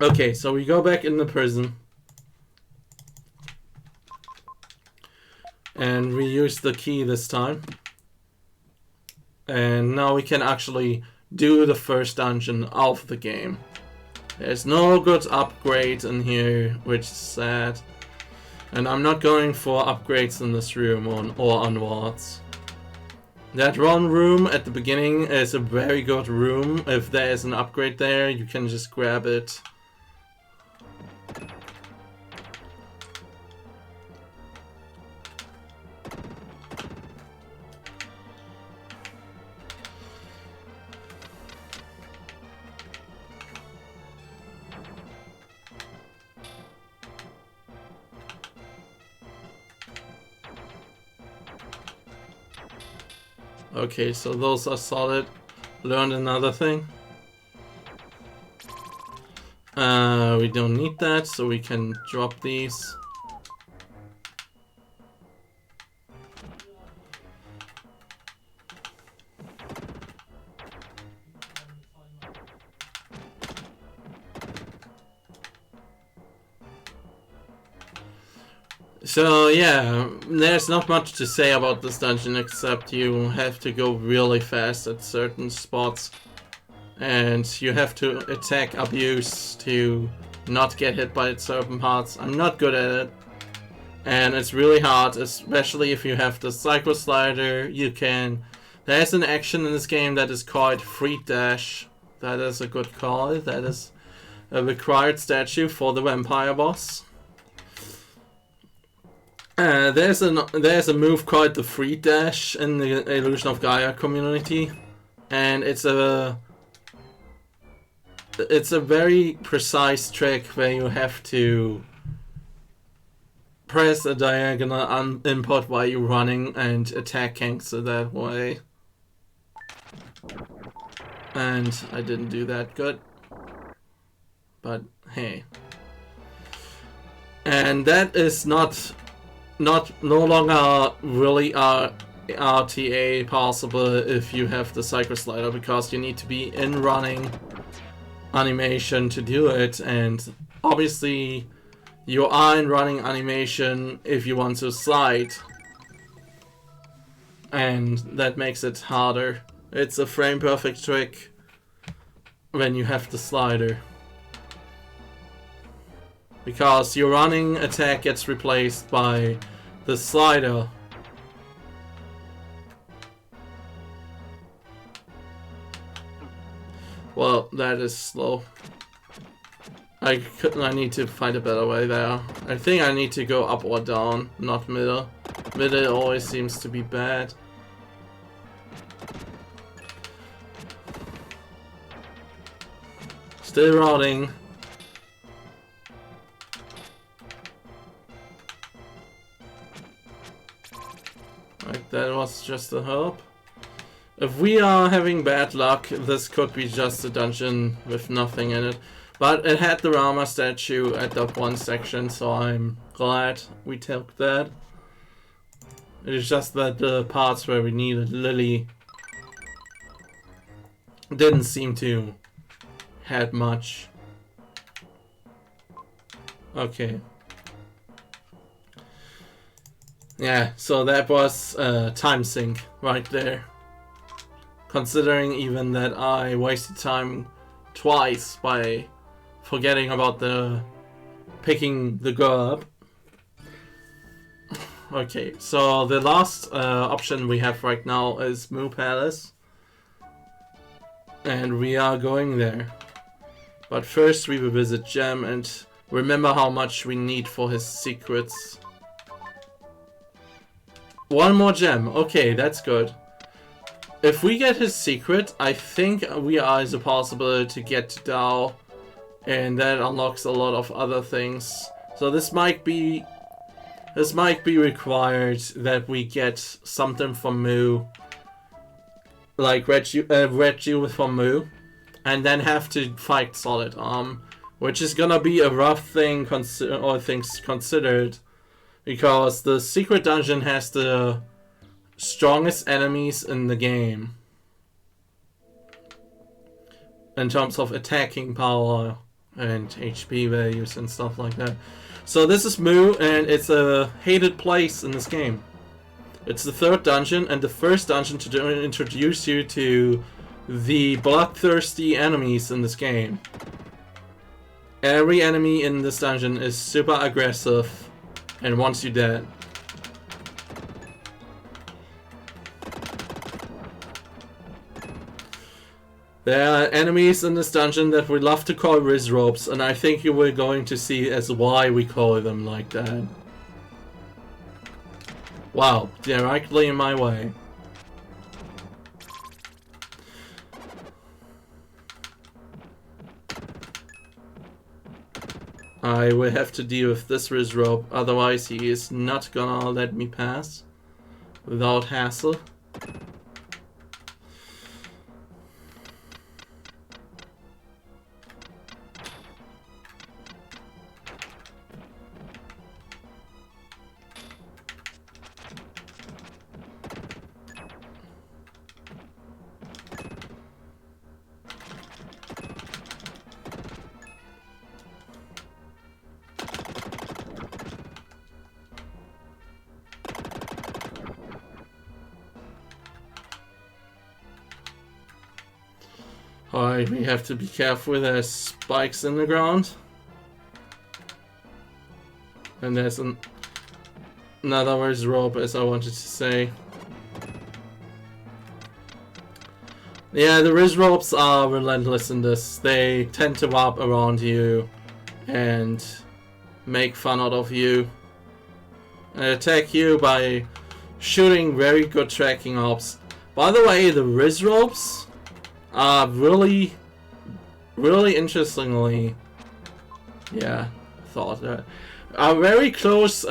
Okay, so we go back in the prison. And we use the key this time. And now we can actually do the first dungeon of the game. There's no good upgrade in here, which is sad. And I'm not going for upgrades in this room or onwards. That one room at the beginning is a very good room. If there is an upgrade there, you can just grab it. Okay, so those are solid. Learned another thing. We don't need that, so we can drop these. So yeah, there's not much to say about this dungeon except you have to go really fast at certain spots. And you have to attack abuse to not get hit by certain parts. I'm not good at it. And it's really hard, especially if you have the Psycho Slider. You can... There's an action in this game that is called Free Dash. That is a good call. That is a required statue for the vampire boss. There's a move called the Free Dash in the Illusion of Gaia community. And it's a very precise trick where you have to press a diagonal input while you're running and attack cancel that way. And I didn't do that good. But hey. And that is no longer really RTA possible if you have the Psycho Slider, because you need to be in running animation to do it, and obviously you are in running animation if you want to slide, and that makes it harder. It's a frame perfect trick when you have the slider, because your running attack gets replaced by the slider. Well, that is slow. I need to find a better way there. I think I need to go up or down, not middle. Middle always seems to be bad. Still routing. Right, that was just a help. If we are having bad luck, this could be just a dungeon with nothing in it. But it had the Rama statue at that one section, so I'm glad we took that. It is just that the parts where we needed Lily didn't seem to had much. Okay. Yeah, so that was time sink right there. Considering even that I wasted time twice by forgetting about the picking the girl up. Okay, so the last option we have right now is Moo Palace. And we are going there. But first we will visit Gem and remember how much we need for his secrets. One more gem. Okay, that's good. If we get his secret, I think we are as a possibility to get to Dao. And that unlocks a lot of other things. So this might be required that we get something from Moo. Like red jewel from Moo. And then have to fight Solid Arm. Which is gonna be a rough thing, all things considered. Because the secret dungeon has the strongest enemies in the game. In terms of attacking power and HP values and stuff like that. So this is Moo, and it's a hated place in this game. It's the third dungeon, and the first dungeon to introduce you to the bloodthirsty enemies in this game. Every enemy in this dungeon is super aggressive and wants you dead. There are enemies in this dungeon that we love to call Riz Ropes, and I think you were going to see as why we call them like that. Wow, directly in my way. I will have to deal with this Riz Rope, otherwise he is not gonna let me pass without hassle. Alright, we have to be careful, there's spikes in the ground. And there's another Riz Rope, as I wanted to say. Yeah, the Riz Ropes are relentless in this. They tend to warp around you and make fun out of you. And attack you by shooting very good tracking ops. By the way, the Riz Ropes are really interestingly, are very close,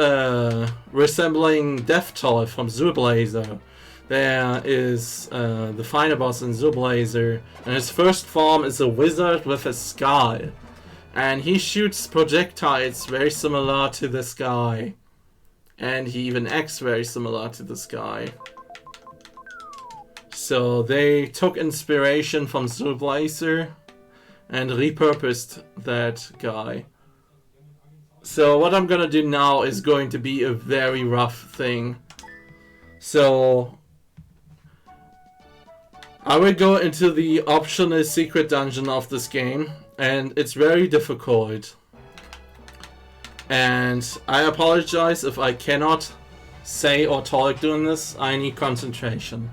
resembling Death Toll from Zooblazer. There is the final boss in Zooblazer, and his first form is a wizard with a skull. And he shoots projectiles very similar to this guy. And he even acts very similar to this guy. So they took inspiration from Zooblazer and repurposed that guy. So what I'm gonna do now is going to be a very rough thing. So I will go into the optional secret dungeon of this game, and it's very difficult. And I apologize if I cannot say or talk doing this. I need concentration.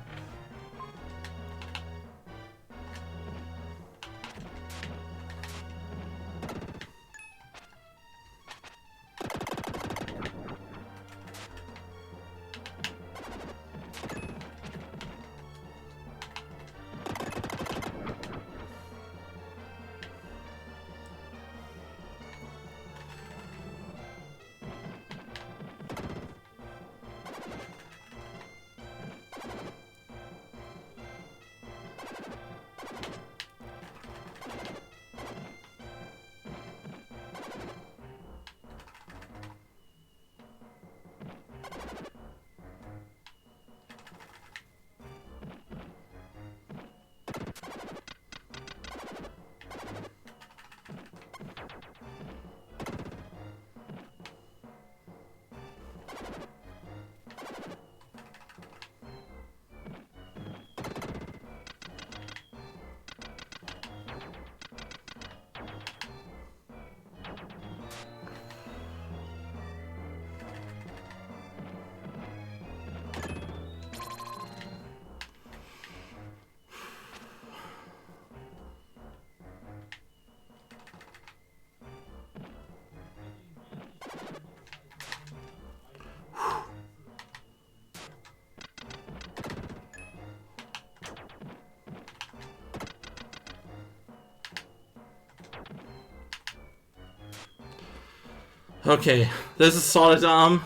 Okay, this is Solid Arm.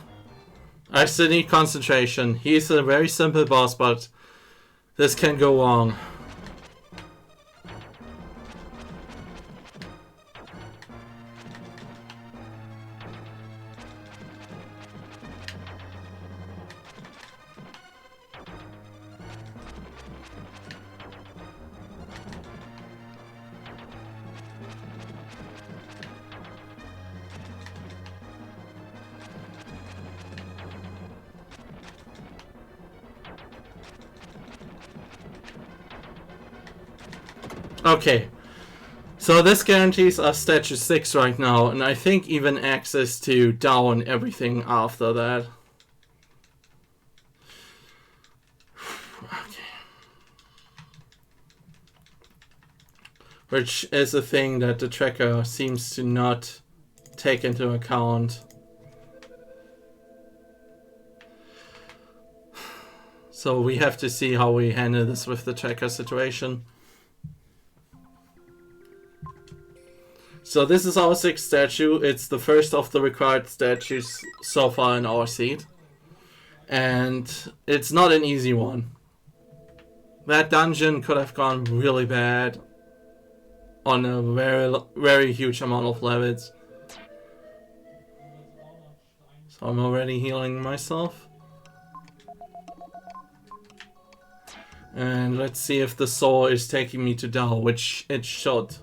I still need concentration. He's a very simple boss, but this can go wrong. Okay, so this guarantees us statue 6 right now, and I think even access to Dao and everything after that. Okay. Which is a thing that the tracker seems to not take into account. So we have to see how we handle this with the tracker situation. So this is our 6th statue. It's the first of the required statues so far in our seed. And it's not an easy one. That dungeon could have gone really bad on a very huge amount of levels. So I'm already healing myself. And let's see if the soul is taking me to Dao, which it should.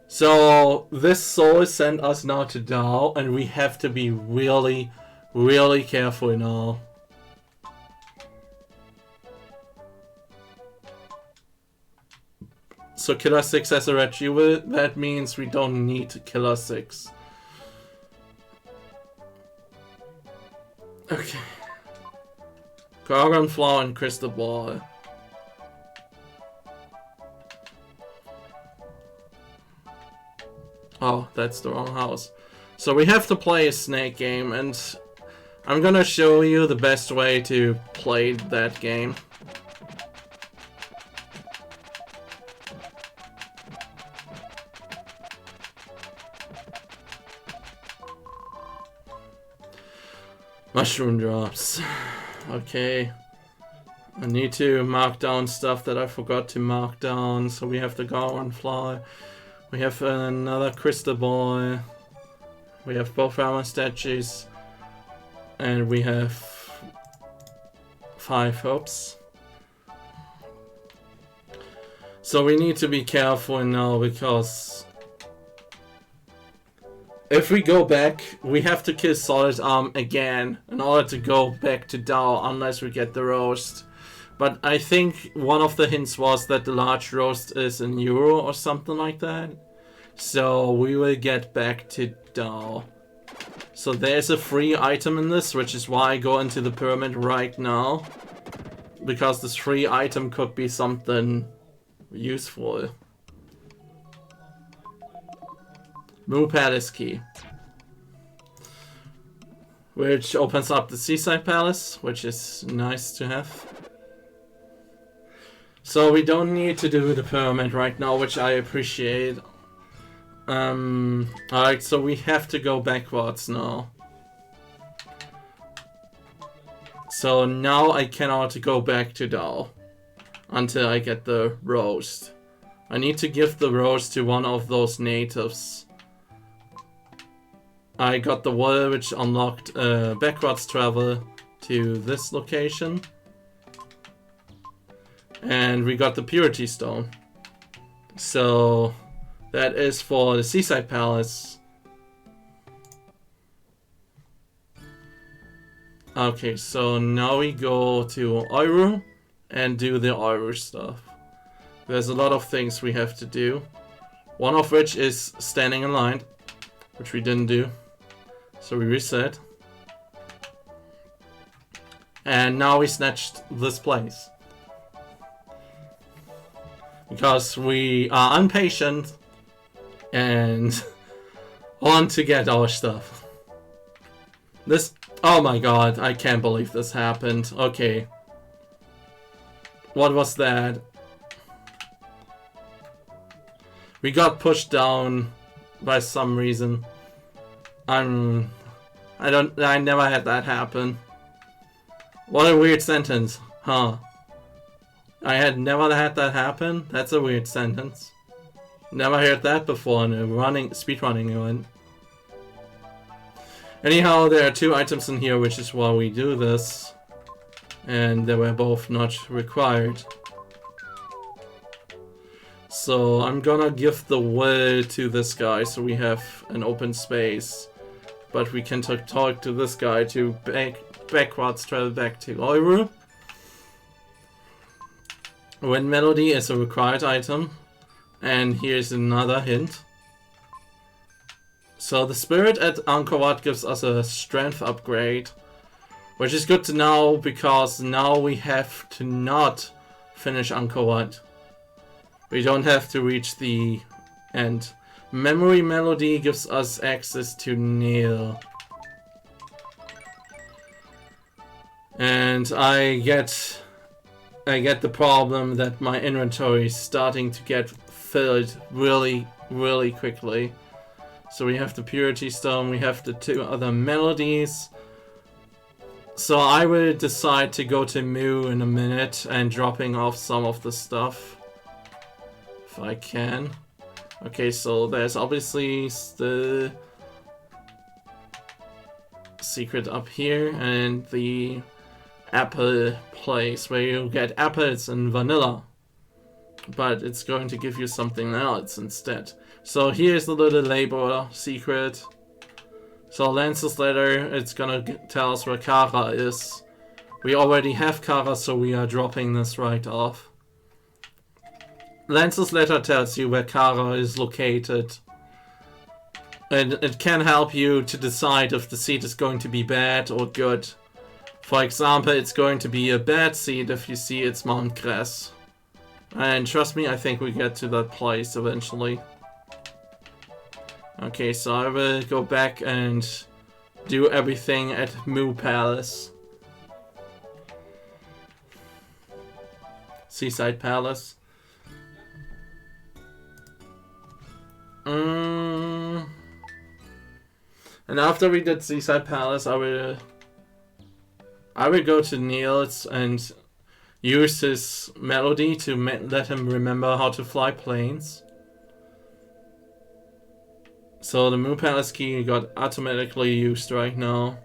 So this soul sent us now to Dao, and we have to be really, really careful now. So Killer 6 has a red jewel. That means we don't need Killer 6. Okay. Gargon Flower and Crystal Ball. Oh, that's the wrong house. So we have to play a snake game, and I'm gonna show you the best way to play that game. Mushroom drops. Okay. I need to mark down stuff that I forgot to mark down. So we have the Garden Fly. We have another Crystal Ball. We have both armor statues. And we have 5 hopes. So we need to be careful now, because if we go back, we have to kill Solid Arm again in order to go back to Dao, unless we get the roast. But I think one of the hints was that the large roast is in Euro or something like that. So we will get back to Dao. So there's a free item in this, which is why I go into the pyramid right now. Because this free item could be something useful. Moo Palace Key. Which opens up the Seaside Palace, which is nice to have. So we don't need to do the pyramid right now, which I appreciate. Alright, so we have to go backwards now. So now I cannot go back to Dao until I get the roast. I need to give the roast to one of those natives. I got the wall, which unlocked backwards travel to this location. And we got the Purity Stone. So that is for the Seaside Palace. Okay, so now we go to Oiru and do the Oiru stuff. There's a lot of things we have to do. One of which is standing in line, which we didn't do. So we reset. And now we snatched this place. Because we are impatient and want to get our stuff. This, oh my god, I can't believe this happened. Okay. What was that? We got pushed down by some reason. I never had that happen. What a weird sentence, huh? I had never had that happen? That's a weird sentence. Never heard that before in a speedrunning event. Anyhow, there are 2 items in here, which is why we do this. And they were both not required. So I'm gonna give the will to this guy so we have an open space. But we can talk to this guy to backwards travel back to Euro. Wind Melody is a required item. And here's another hint. So the spirit at Angkor Wat gives us a strength upgrade. Which is good to know because now we have to not finish Angkor Wat. We don't have to reach the end. Memory Melody gives us access to Neil. And I get the problem that my inventory is starting to get filled really quickly. So we have the Purity Stone, we have the 2 other melodies. So I will decide to go to Mu in a minute and dropping off some of the stuff. If I can. Okay, so there's obviously the secret up here and the apple place where you get apples and vanilla. But it's going to give you something else instead. So here's the little label secret. So Lance's letter, it's gonna tell us where Kara is. We already have Kara, so we are dropping this right off. Lance's letter tells you where Kara is located. And it can help you to decide if the seed is going to be bad or good. For example, it's going to be a bad seed if you see it's Mount Cress. And trust me, I think we get to that place eventually. Okay, so I will go back and do everything at Mu Palace. Seaside Palace. And after we did Seaside Palace, I will go to Niels and use his melody to let him remember how to fly planes. So the Moon Palace key got automatically used right now.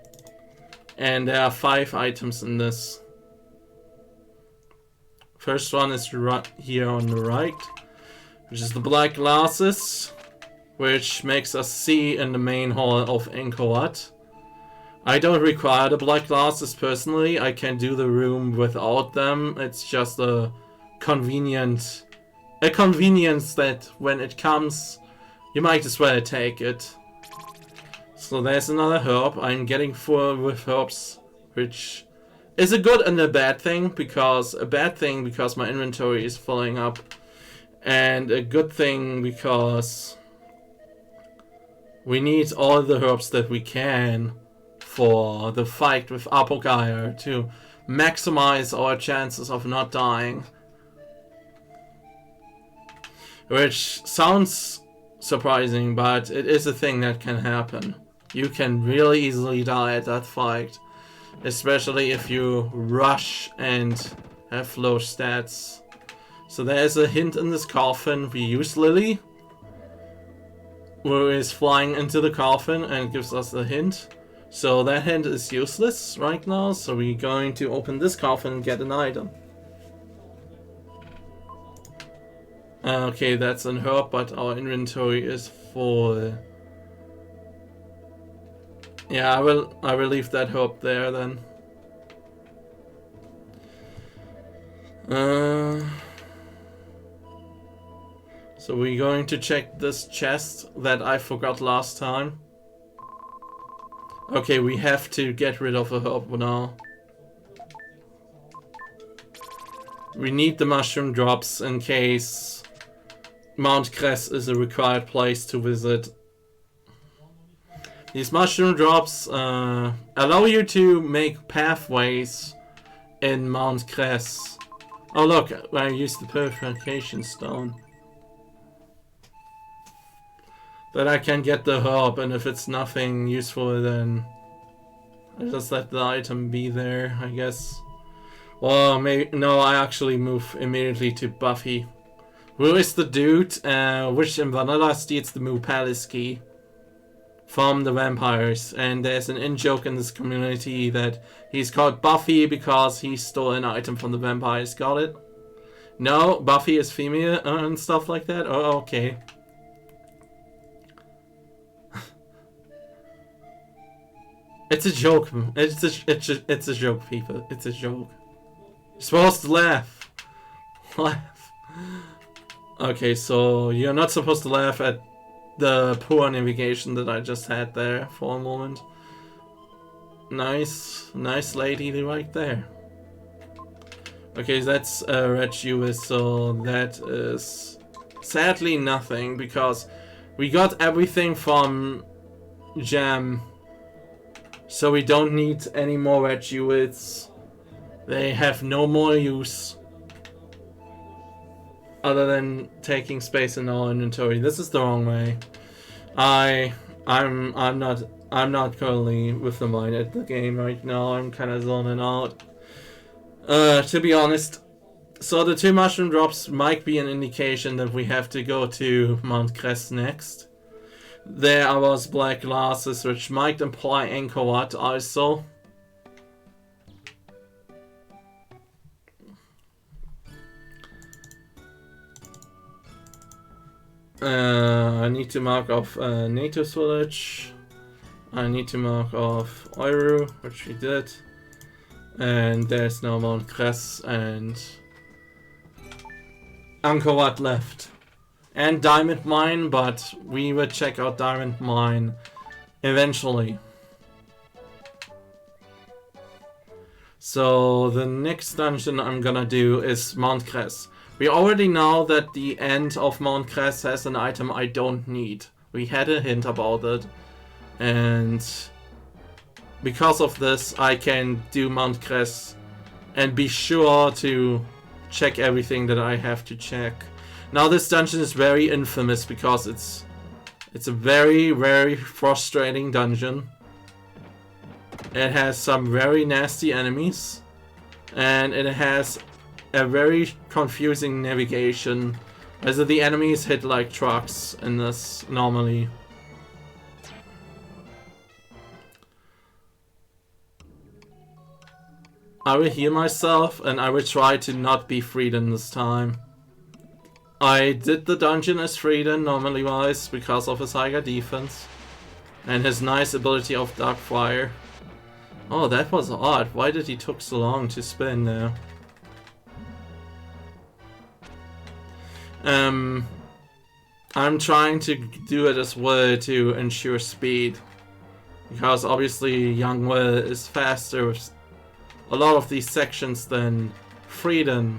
And there are 5 items in this. First one is right here on the right, which is the black glasses, which makes us see in the main hall of Angkor Wat. I don't require the black glasses personally. I can do the room without them. It's just a convenience that when it comes, you might as well take it. So there's another herb. I'm getting full with herbs, which is a good and a bad thing, because my inventory is filling up, and a good thing because we need all the herbs that we can for the fight with Apo Gaia to maximize our chances of not dying. Which sounds surprising, but it is a thing that can happen. You can really easily die at that fight, especially if you rush and have low stats. So there's a hint in this coffin. We use Lily, who is flying into the coffin and gives us a hint. So that hint is useless right now, so we're going to open this coffin and get an item. Okay, that's an herb, but our inventory is full. Yeah, I will leave that herb there then. So we're going to check this chest that I forgot last time. Okay, we have to get rid of a herb now. We need the mushroom drops in case Mount Cress is a required place to visit. These mushroom drops allow you to make pathways in Mount Cress. Oh look, I used the purification stone. that I can get the herb, and if it's nothing useful, then I just let the item be there, I guess. Well, maybe no. I actually move immediately to Buffy, who is the dude which in Vanilla steals the Moo Palace key from the vampires, and there's an in-joke in this community that he's called Buffy because he stole an item from the vampires. Got it? No, Buffy is female and stuff like that? Oh, okay. It's a joke. It's a joke, people. It's a joke. You're supposed to laugh. Laugh. Okay, so you're not supposed to laugh at the poor navigation that I just had there for a moment. Nice lady right there. Okay, that's red Jewess, so that is sadly nothing because we got everything from Jam, so we don't need any more red Jewels. They have no more use other than taking space in our inventory. This is the wrong way. I'm not currently with the mind at the game right now. I'm kind of zoning out. To be honest, so the 2 mushroom drops might be an indication that we have to go to Mount Crest next. There are those black glasses, which might imply Angkor Wat also. I need to mark off Nato's village. I need to mark off Oiru, which we did. And there's no Mount Crest and Angkor Wat left. And Diamond Mine, but we will check out Diamond Mine eventually. So the next dungeon I'm gonna do is Mount Crest. We already know that the end of Mount Crest has an item I don't need. We had a hint about it. And because of this, I can do Mount Crest and be sure to check everything that I have to check. Now this dungeon is very infamous because it's a very, very frustrating dungeon. It has some very nasty enemies, and it has a very confusing navigation, as the enemies hit like trucks in this normally. I will heal myself, and I will try to not be Frieden this time. I did the dungeon as Frieden normally wise because of his higher defense and his nice ability of Dark Fire. Oh, that was odd. Why did he took so long to spin there? I'm trying to do it as well to ensure speed, because obviously Young Will is faster with a lot of these sections than Frieden,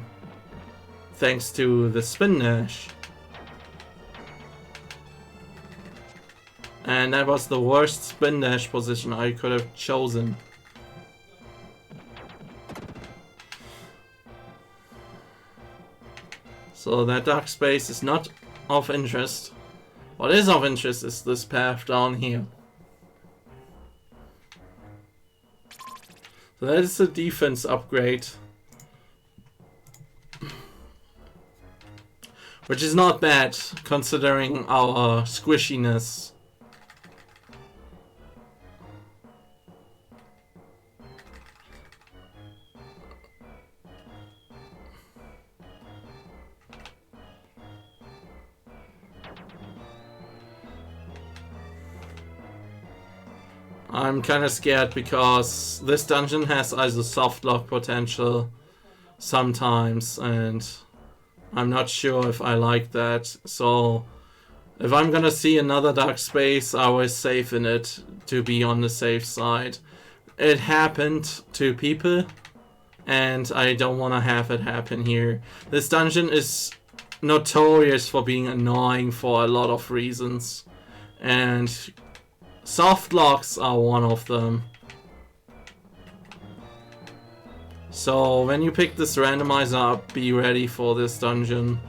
thanks to the spin dash. And that was the worst spin dash position I could have chosen. So that dark space is not of interest. What is of interest is this path down here. So that is a defense upgrade. Which is not bad, considering our squishiness. I'm kinda scared because this dungeon has also soft lock potential sometimes, and I'm not sure if I like that. So if I'm gonna see another dark space, I will save in it to be on the safe side. It happened to people, and I don't want to have it happen here. This dungeon is notorious for being annoying for a lot of reasons, and soft locks are one of them. So when you pick this randomizer up, be ready for this dungeon.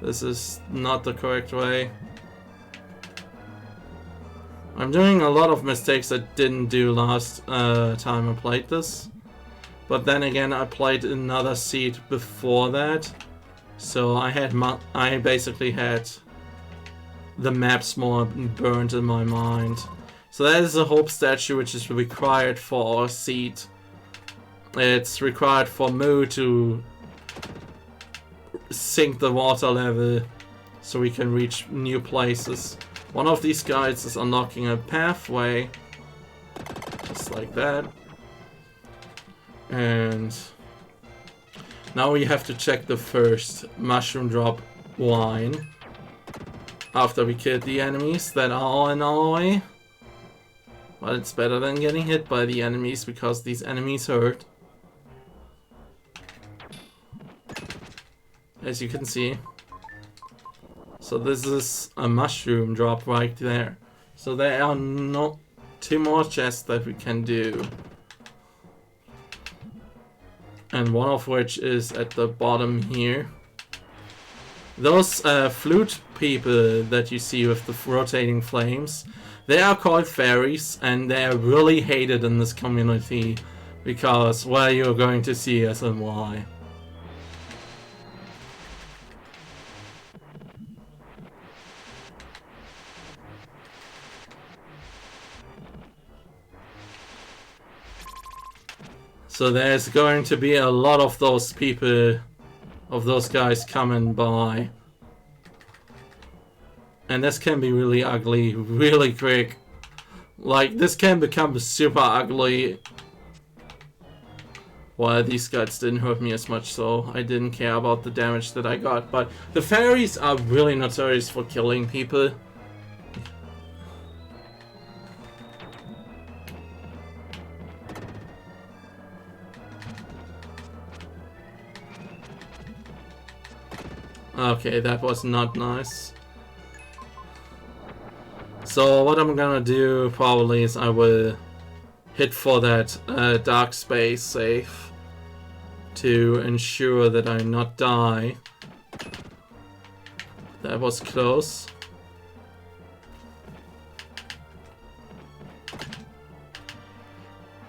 This is not the correct way. I'm doing a lot of mistakes I didn't do last time I played this. But then again, I played another seed before that. So I basically had the maps more burned in my mind. So that is a hope statue which is required for our seed. It's required for Moo to sink the water level so we can reach new places. One of these guys is unlocking a pathway, just like that. And now we have to check the first mushroom drop line after we killed the enemies that are all in our way. But it's better than getting hit by the enemies because these enemies hurt. As you can see. So this is a mushroom drop right there. So there are no 2 more chests that we can do. And one of which is at the bottom here. Those flute people that you see with the rotating flames, they are called fairies, and they are really hated in this community because, well, you're going to see us and why. So there's going to be a lot of those people, of those guys coming by. And this can be really ugly, really quick. Like, this can become super ugly. Well, these guys didn't hurt me as much, so I didn't care about the damage that I got. But the fairies are really notorious for killing people. Okay, that was not nice. So what I'm gonna do probably is I will hit for that dark space safe to ensure that I not die. That was close.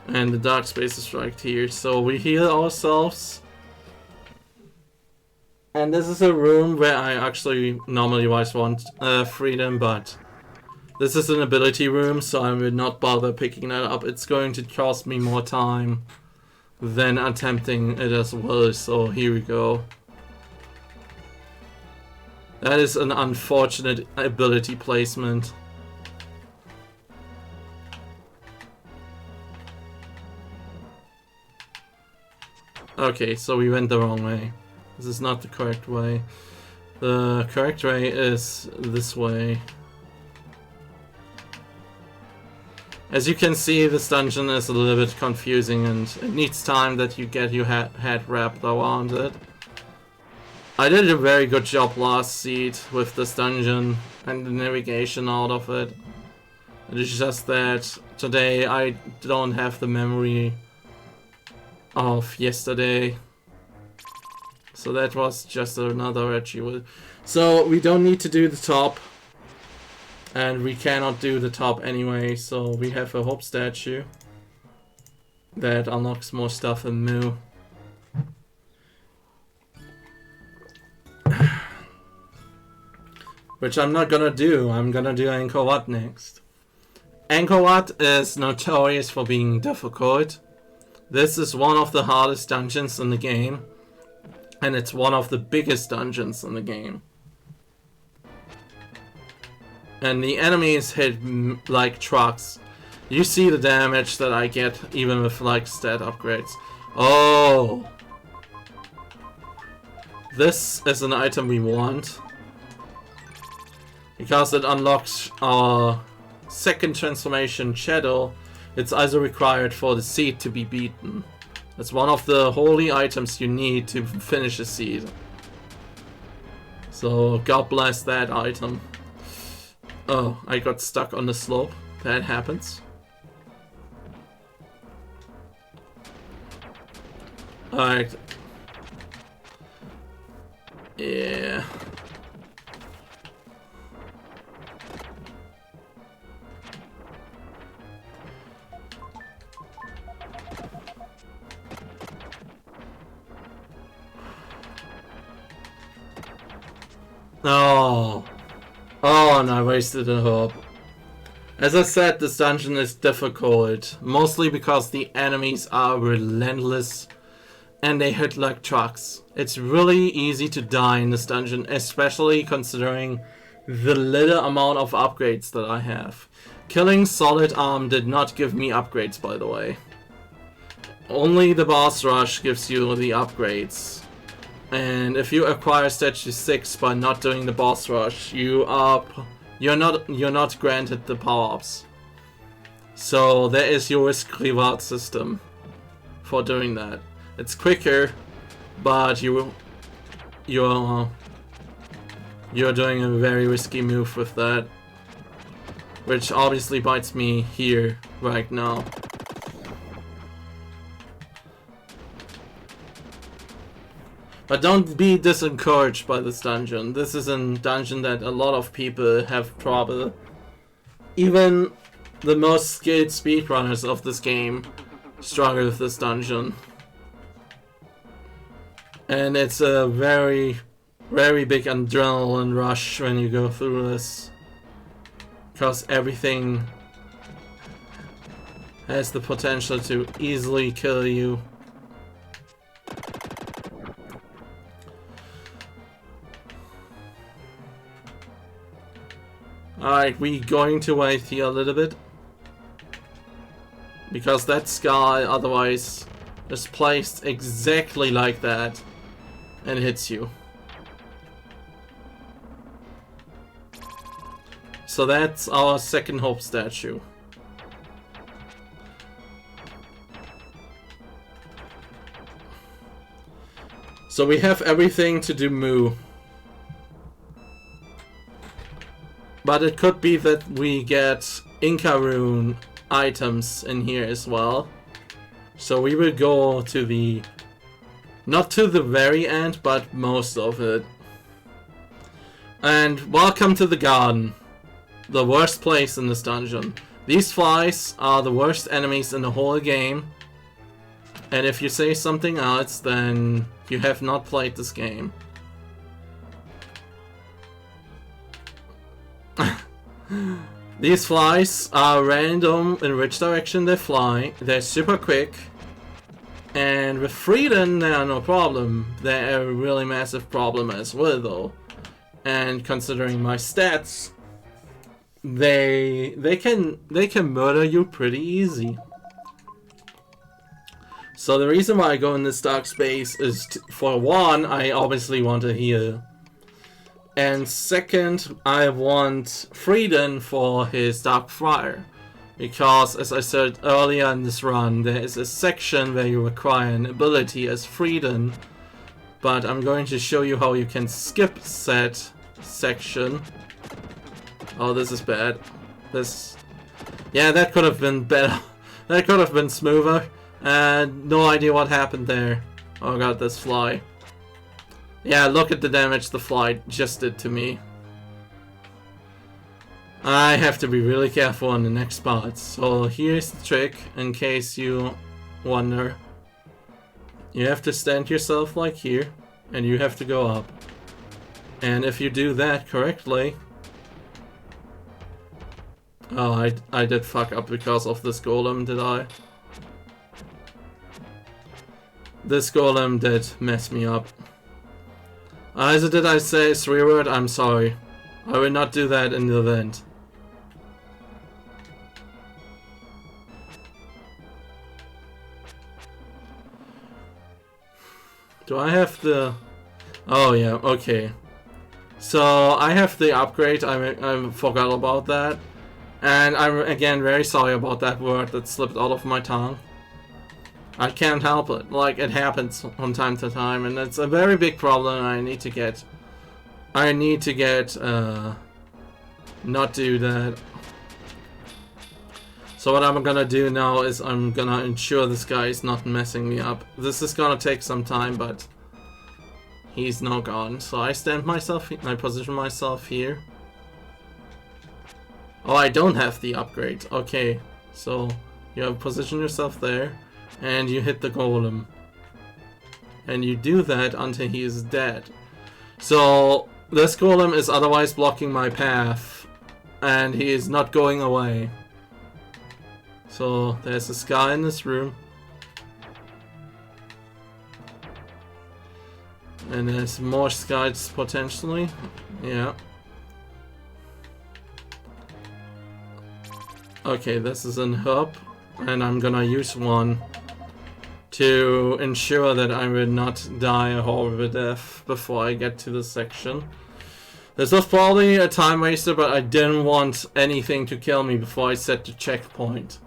And the dark space is right here, so we heal ourselves. And this is a room where I actually normally always want freedom, but this is an ability room, so I will not bother picking that up. It's going to cost me more time than attempting it as well, so here we go. That is an unfortunate ability placement. Okay, so we went the wrong way. This is not the correct way. The correct way is this way. As you can see, this dungeon is a little bit confusing and it needs time that you get your head wrapped around it. I did a very good job last seed with this dungeon and the navigation out of it. It is just that today I don't have the memory of yesterday. So that was just another ritual. So we don't need to do the top. And we cannot do the top anyway, so we have a hope statue that unlocks more stuff in Moo. Which I'm not gonna do. I'm gonna do Angkor Wat next. Angkor Wat is notorious for being difficult. This is one of the hardest dungeons in the game. And it's one of the biggest dungeons in the game. And the enemies hit like trucks. You see the damage that I get even with like stat upgrades. Oh! This is an item we want. Because it unlocks our second transformation, Shadow. It's also required for the seed to be beaten. It's one of the holy items you need to finish a seed. So God bless that item. Oh, I got stuck on the slope. That happens. Alright. Yeah. Oh. Oh, and I wasted a herb. As I said, this dungeon is difficult, mostly because the enemies are relentless and they hit like trucks. It's really easy to die in this dungeon, especially considering the little amount of upgrades that I have. Killing Solid Arm did not give me upgrades, by the way. Only the boss rush gives you the upgrades. And if you acquire statue 6 by not doing the boss rush, you're not granted the power-ups. So there is your risk reward system for doing that. It's quicker, but you're doing a very risky move with that, which obviously bites me here right now. But don't be disencouraged by this dungeon. This is a dungeon that a lot of people have trouble. Even the most skilled speedrunners of this game struggle with this dungeon. And it's a very, very big adrenaline rush when you go through this. Because everything has the potential to easily kill you. Alright, we going to wait here a little bit. Because that sky otherwise is placed exactly like that and hits you. So that's our second hope statue. So we have everything to do Moo. But it could be that we get Inca Rune items in here as well. So we will go to the... not to the very end, but most of it. And welcome to the garden. The worst place in this dungeon. These flies are the worst enemies in the whole game. And if you say something else, then you have not played this game. These flies are random in which direction they fly. They're super quick. And with freedom, they are no problem. They're a really massive problem as well, though. And considering my stats, they can murder you pretty easy. So the reason why I go in this dark space is, for one, I obviously want to heal. And second, I want Freedom for his Dark Friar. Because, as I said earlier in this run, there is a section where you require an ability as Freedom. But I'm going to show you how you can skip that section. Oh, this is bad. Yeah, that could have been better. That could have been smoother. And no idea what happened there. Oh god, this fly. Yeah, look at the damage the fly just did to me. I have to be really careful on the next part. So here's the trick, in case you wonder. You have to stand yourself like here, and you have to go up. And if you do that correctly... Oh, I did fuck up because of this golem, did I? This golem did mess me up. As did I say 3-word, I'm sorry. I will not do that in the event. Do I have the... Oh yeah, okay. So I have the upgrade, I forgot about that. And I'm again very sorry about that word that slipped out of my tongue. I can't help it. Like, it happens from time to time, and it's a very big problem. I need to get, not do that. So what I'm gonna do now is I'm gonna ensure this guy is not messing me up. This is gonna take some time, but he's now gone. So I position myself here. Oh, I don't have the upgrade. Okay, so you position yourself there. And you hit the golem. And you do that until he is dead. So, This golem is otherwise blocking my path, and he is not going away. So there's this guy in this room. And there's more skies potentially. Yeah. Okay, this is an herb, and I'm gonna use one to ensure that I will not die a horrible death before I get to this section. This was probably a time waster, but I didn't want anything to kill me before I set the checkpoint.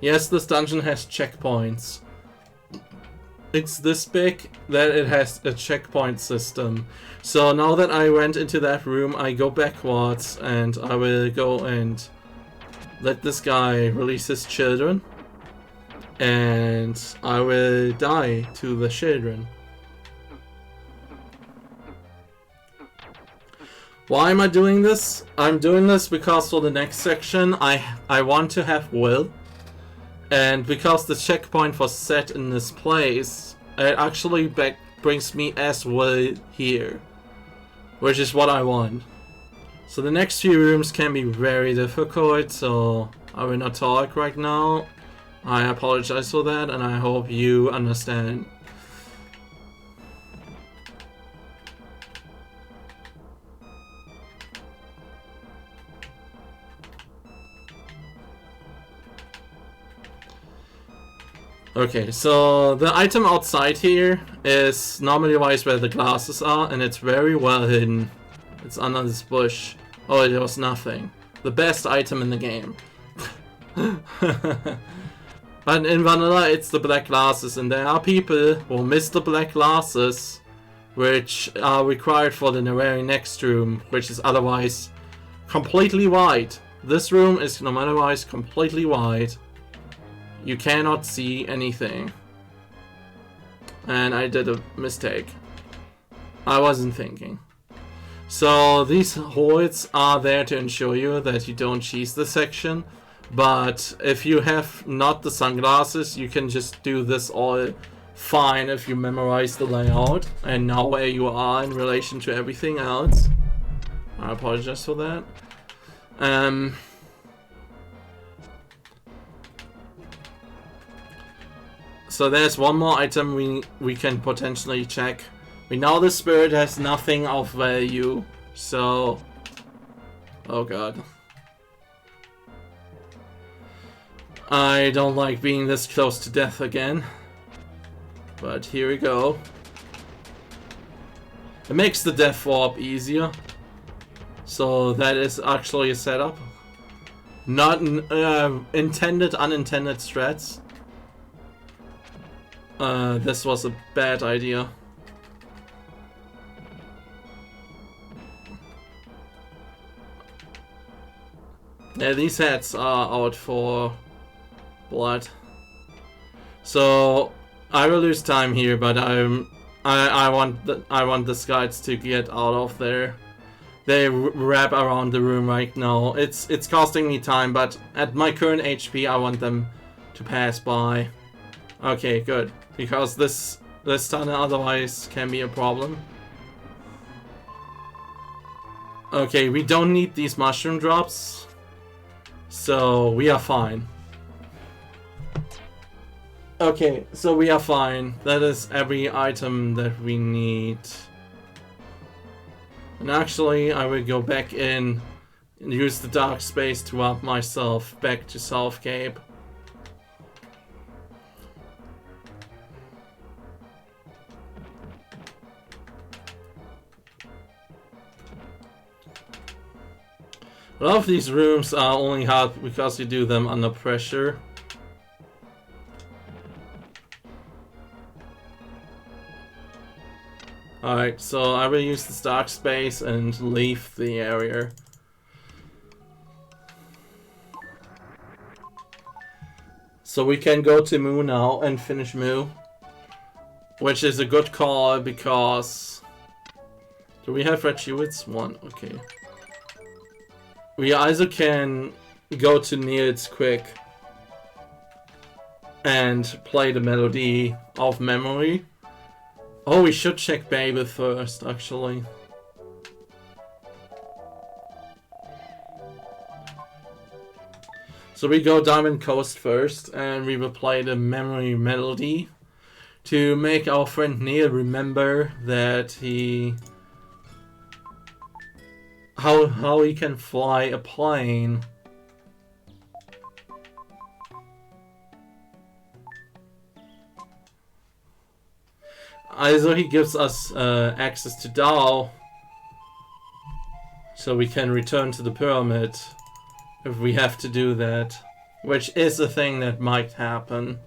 Yes, this dungeon has checkpoints. It's this big that it has a checkpoint system. So now that I went into that room, I go backwards and I will go and let this guy release his children. And I will die to the children. Why am I doing this? I'm doing this because for the next section I want to have will. And because the checkpoint was set in this place, it actually brings me as will here. Which is what I want. So the next few rooms can be very difficult, so I will not talk right now. I apologize for that, and I hope you understand. Okay, so the item outside here is normally wise where the glasses are, and it's very well hidden. It's under this bush. Oh, there was nothing. The best item in the game. But in vanilla, it's the black glasses, and there are people who miss the black glasses, which are required for the very next room, which is otherwise completely white. This room is no matter what, completely white. You cannot see anything. And I did a mistake. I wasn't thinking. So these holes are there to ensure you that you don't cheese the section. But if you have not the sunglasses, you can just do this all fine if you memorize the layout and know where you are in relation to everything else. I apologize for that. So there's one more item we can potentially check. We know the spirit has nothing of value, so... Oh god. I don't like being this close to death again. But here we go. It makes the death warp easier. So that is actually a setup. Not intended, unintended strats. This was a bad idea. Yeah, these heads are out for blood. So I will lose time here, but I want the guys to get out of there. They wrap around the room right now. It's costing me time, but at my current HP, I want them to pass by. Okay, good. Because this tunnel otherwise can be a problem. Okay, we don't need these mushroom drops. So we are fine. Okay, so we are fine. That is every item that we need. And actually, I will go back in and use the dark space to up myself back to South Cape. A lot of these rooms are only hard because you do them under pressure. Alright, so I will use this dark space and leave the area. So we can go to Moo now and finish Moo. Which is a good call because... Do we have red shields? One, okay. We also can go to Niels quick and play the melody of memory. Oh, we should check Babel first, actually. So we go Diamond Coast first, and we will play the memory melody to make our friend Neil remember that how he can fly a plane. Also he gives us access to Dao, so we can return to the pyramid if we have to do that, which is a thing that might happen.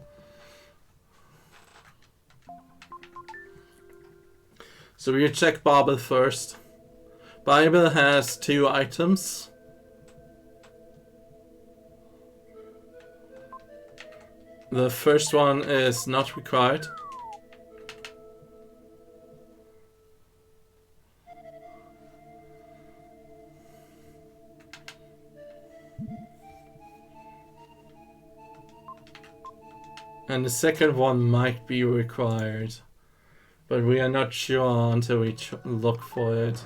So we check Babel first. Babel has 2 items. The first one is not required. And the second one might be required, but we are not sure until we look for it.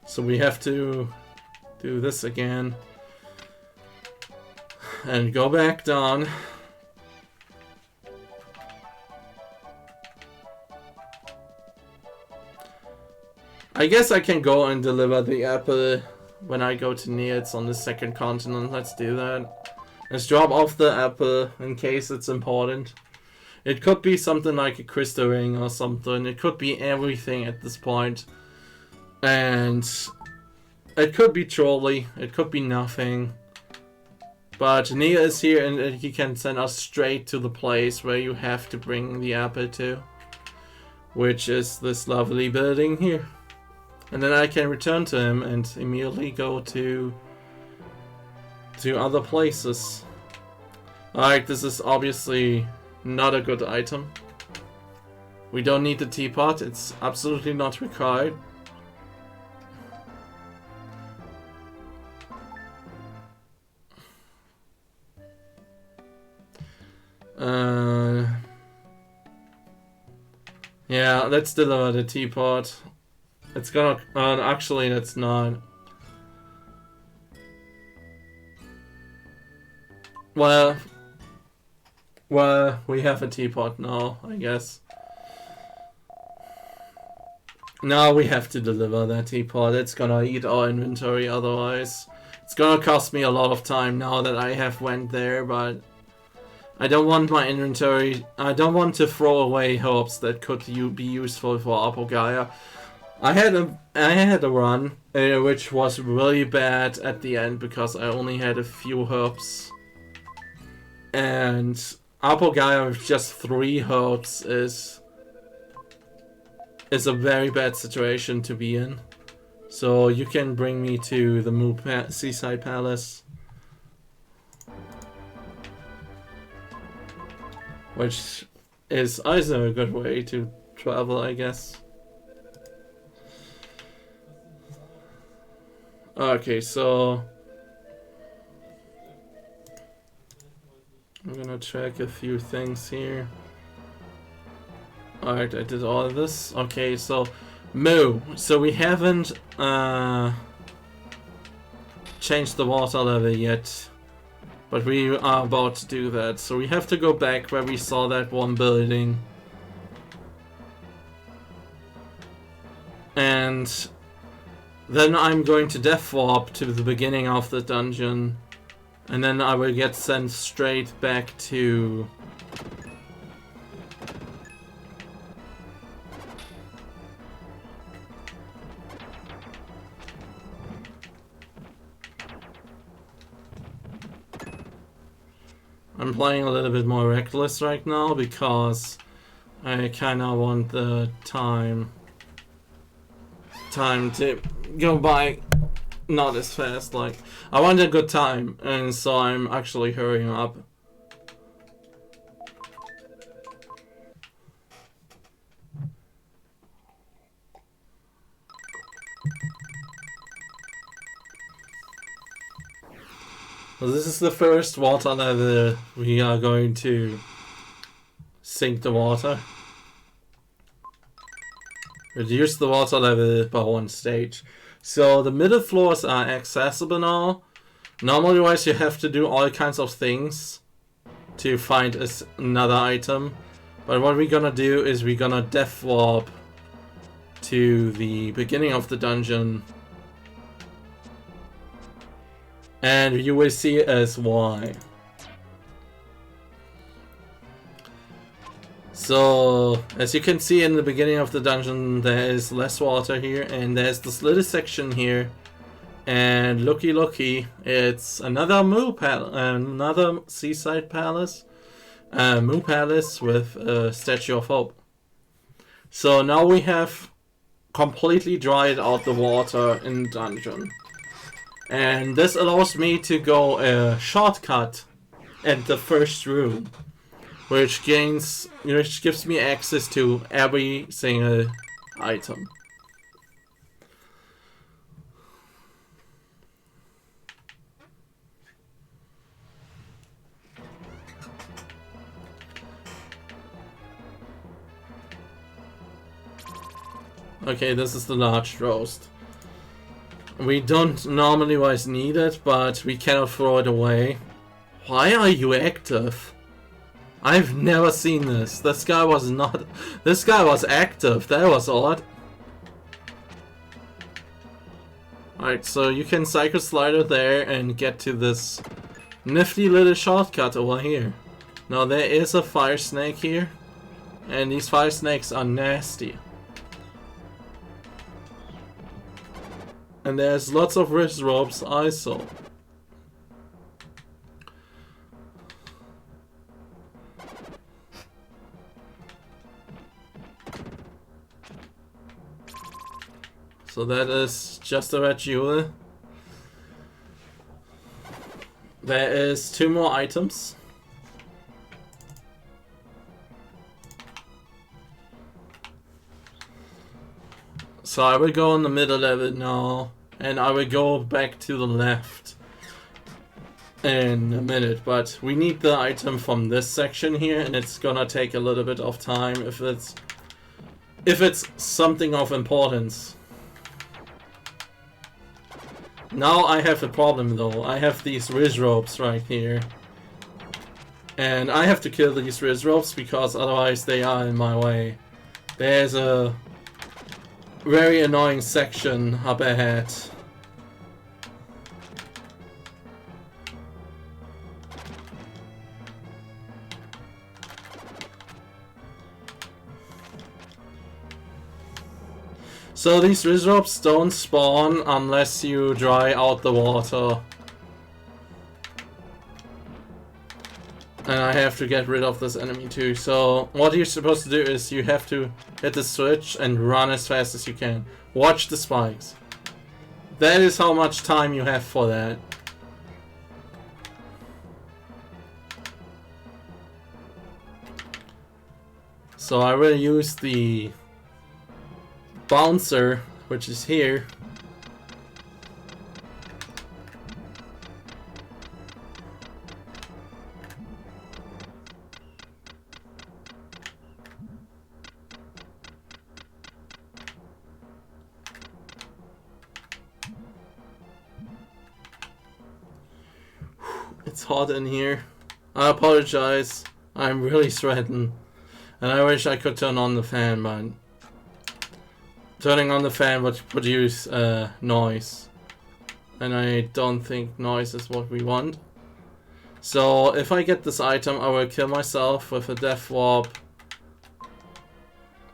So we have to do this again and go back down. I guess I can go and deliver the apple when I go to Niels on the second continent. Let's do that. Let's drop off the apple in case it's important. It could be something like a crystal ring or something. It could be everything at this point. And it could be trolley. It could be nothing. But Neil is here and he can send us straight to the place where you have to bring the apple to. Which is this lovely building here. And then I can return to him and immediately go to other places. Alright, this is obviously not a good item. We don't need the teapot, it's absolutely not required. Yeah, let's deliver the teapot. It's gonna... actually, that's not... Well, we have a teapot now, I guess. Now we have to deliver that teapot. It's gonna eat our inventory otherwise. It's gonna cost me a lot of time now that I have went there, but... I don't want my inventory... I don't want to throw away herbs that could be useful for Apo Gaia. I had a run which was really bad at the end because I only had a few herbs, and Apo Gaia with just 3 herbs is a very bad situation to be in. So you can bring me to the Seaside Palace, which is also a good way to travel, I guess. Okay, so I'm gonna check a few things here. Alright, I did all of this. Okay, so Moo. So we haven't changed the water level yet, but we are about to do that. So we have to go back where we saw that one building. And then I'm going to death warp to the beginning of the dungeon, and then I will get sent straight back to... I'm playing a little bit more reckless right now because I kinda want the time to go by not as fast. Like, I want a good time, and so I'm actually hurrying up. So this is the first water level. We are going to sink the water. Reduce the water level by 1 stage. So the middle floors are accessible now. Normally wise you have to do all kinds of things to find another item. But what we're gonna do is we're gonna death warp to the beginning of the dungeon. And you will see as why. So, as you can see in the beginning of the dungeon, there is less water here, and there's this little section here. And looky, it's another another seaside palace. Moo Palace with a Statue of Hope. So now we have completely dried out the water in the dungeon. And this allows me to go a shortcut at the first room, which gives me access to every single item. Okay, this is the large roast. We don't normally need it, but we cannot throw it away. Why are you active? I've never seen this. This guy was active. That was odd. Alright, so you can cycle slider there and get to this nifty little shortcut over here. Now there is a fire snake here, and these fire snakes are nasty. And there's lots of wrist ropes also. So that is just a red jewel. There is 2 more items. So I will go in the middle level now, and I will go back to the left in a minute, but we need the item from this section here, and it's gonna take a little bit of time if it's something of importance. Now I have a problem though. I have these Riz ropes right here, and I have to kill these Riz ropes because otherwise they are in my way. There's a very annoying section up ahead. So these Riz ropes don't spawn unless you dry out the water. And I have to get rid of this enemy too. So what you're supposed to do is you have to hit the switch and run as fast as you can. Watch the spikes. That is how much time you have for that. So I will use the bouncer, which is here. It's hot in here. I apologize. I'm really sweating. And I wish I could turn on the fan, but turning on the fan would produce noise. And I don't think noise is what we want. So if I get this item, I will kill myself with a death warp.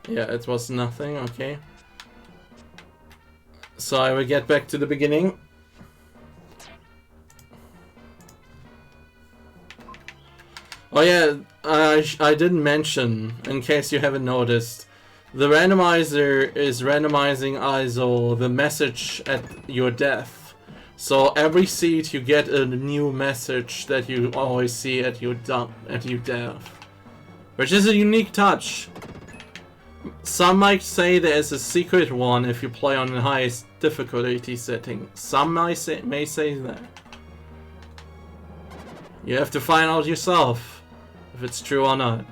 Yeah, it was nothing, okay. So I will get back to the beginning. Oh yeah, I didn't mention, in case you haven't noticed, the randomizer is randomizing also the message at your death. So every seed you get a new message that you always see at your death, which is a unique touch. Some might say there's a secret one if you play on the highest difficulty setting. Some may say that. You have to find out yourself if it's true or not.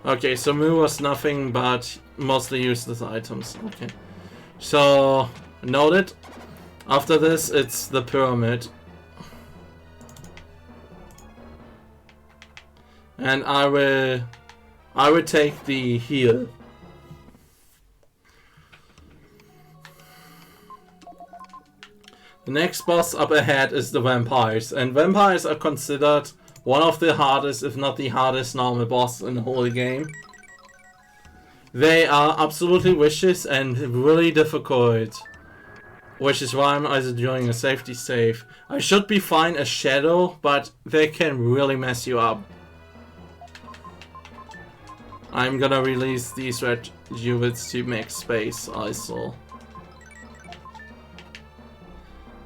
Okay, so Moo was nothing but mostly useless items. Okay. So, noted. After this, it's the pyramid. And I will take the heal. The next boss up ahead is the vampires, and vampires are considered one of the hardest, if not the hardest, normal boss in the whole game. They are absolutely vicious and really difficult, which is why I'm also doing a safety save. I should be fine as Shadow, but they can really mess you up. I'm gonna release these red jewels to make space also.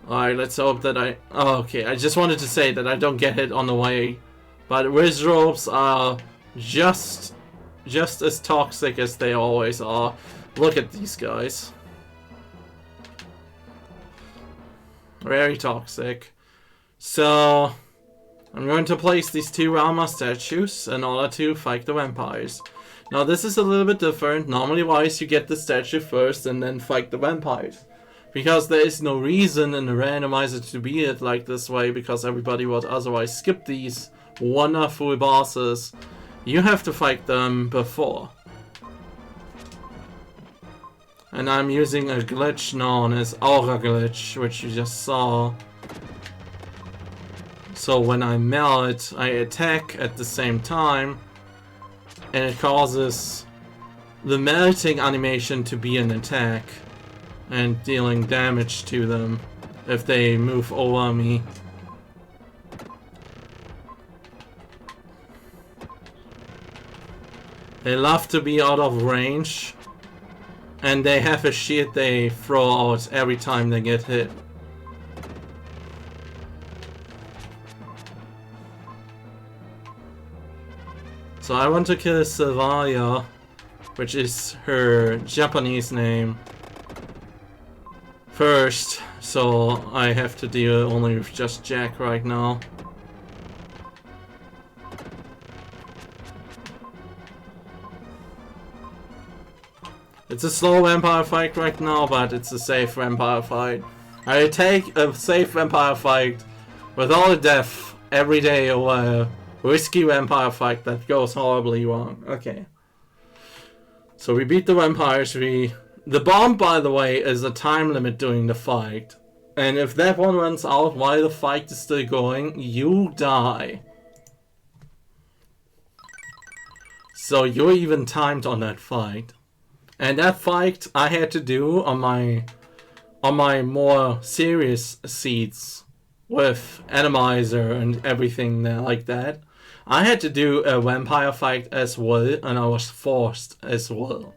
Alright, let's hope that oh, okay, I just wanted to say that I don't get hit on the way. But Wiz Robes are just as toxic as they always are. Look at these guys. Very toxic. So, I'm going to place these two Rama statues in order to fight the vampires. Now this is a little bit different. Normally wise you get the statue first and then fight the vampires. Because there is no reason in the randomizer to be it like this way, because everybody would otherwise skip these wonderful bosses. You have to fight them before. And I'm using a glitch known as Aura Glitch, which you just saw. So when I melt, I attack at the same time, and it causes the melting animation to be an attack. And dealing damage to them if they move over me. They love to be out of range. And they have a shield they throw out every time they get hit. So I want to kill Sylvia, which is her Japanese name, first, so I have to deal only with just Jack right now. It's a slow vampire fight right now, but it's a safe vampire fight. I take a safe vampire fight with all the death every day, or a risky vampire fight that goes horribly wrong. Okay. So we beat the vampires, The bomb, by the way, is a time limit during the fight. And if that one runs out while the fight is still going, you die. So you're even timed on that fight. And that fight I had to do on my more serious seeds with Randomizer and everything like that. I had to do a vampire fight as well, and I was forced as well.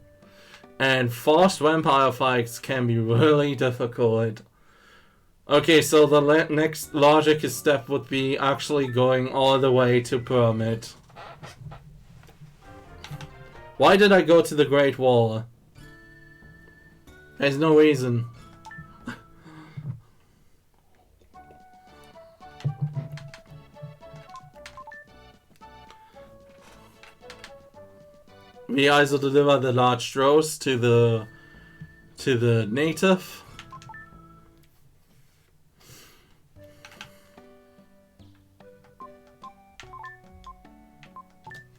And forced vampire fights can be really difficult. Okay, so the next logical step would be actually going all the way to Pyramid. Why did I go to the Great Wall? There's no reason. We also deliver the large drows to the native.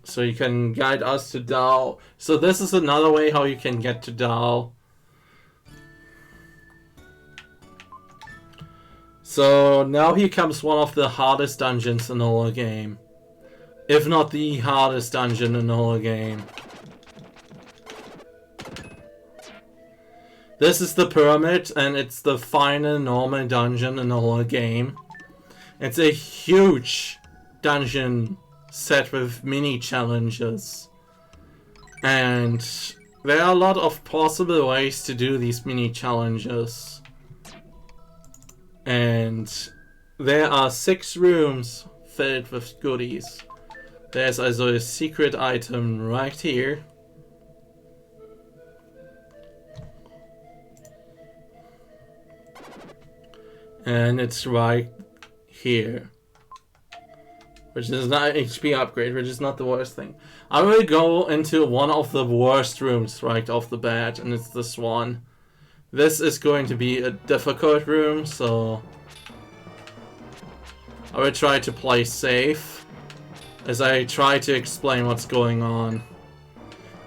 So you can guide us to Dao. So this is another way how you can get to Dao. So now here comes one of the hardest dungeons in the whole game. If not the hardest dungeon in the whole game. This is the pyramid, and it's the final normal dungeon in the whole game. It's a huge dungeon set with mini challenges. And there are a lot of possible ways to do these mini challenges. And there are 6 rooms filled with goodies. There's also a secret item right here. And it's right here. which is not HP upgrade, which is not the worst thing. I will go into one of the worst rooms right off the bat, and it's this one. This is going to be a difficult room, so I will try to play safe as I try to explain what's going on.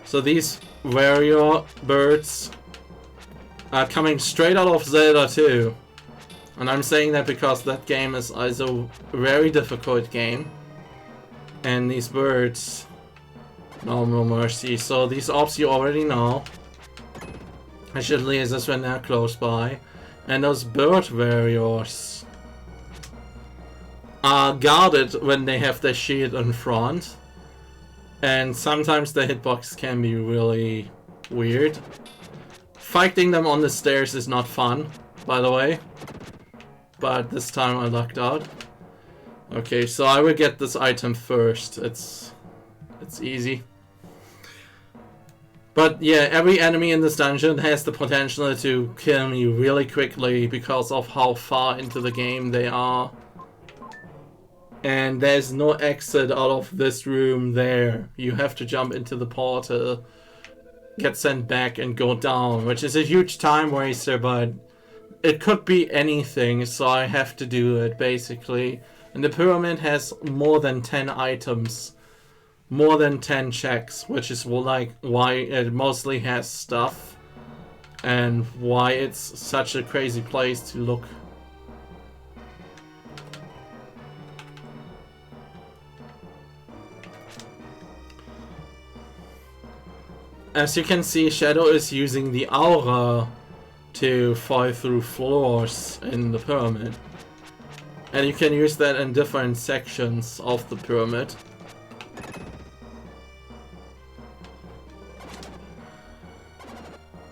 So these warrior birds are coming straight out of Zelda 2. And I'm saying that because that game is also a very difficult game. And these birds, no mercy. So these orbs you already know. I should lasers when they're close by. And those bird warriors are guarded when they have their shield in front. And sometimes the hitbox can be really weird. Fighting them on the stairs is not fun, by the way. But this time I lucked out. Okay, so I will get this item first. It's easy. But yeah, every enemy in this dungeon has the potential to kill me really quickly because of how far into the game they are. And there's no exit out of this room there. You have to jump into the portal, get sent back and go down, which is a huge time waster, but it could be anything, so I have to do it basically. And the pyramid has more than 10 items, more than 10 checks, which is like why it mostly has stuff and why it's such a crazy place to look. As you can see, Shadow is using the aura to fall through floors in the pyramid. And you can use that in different sections of the pyramid.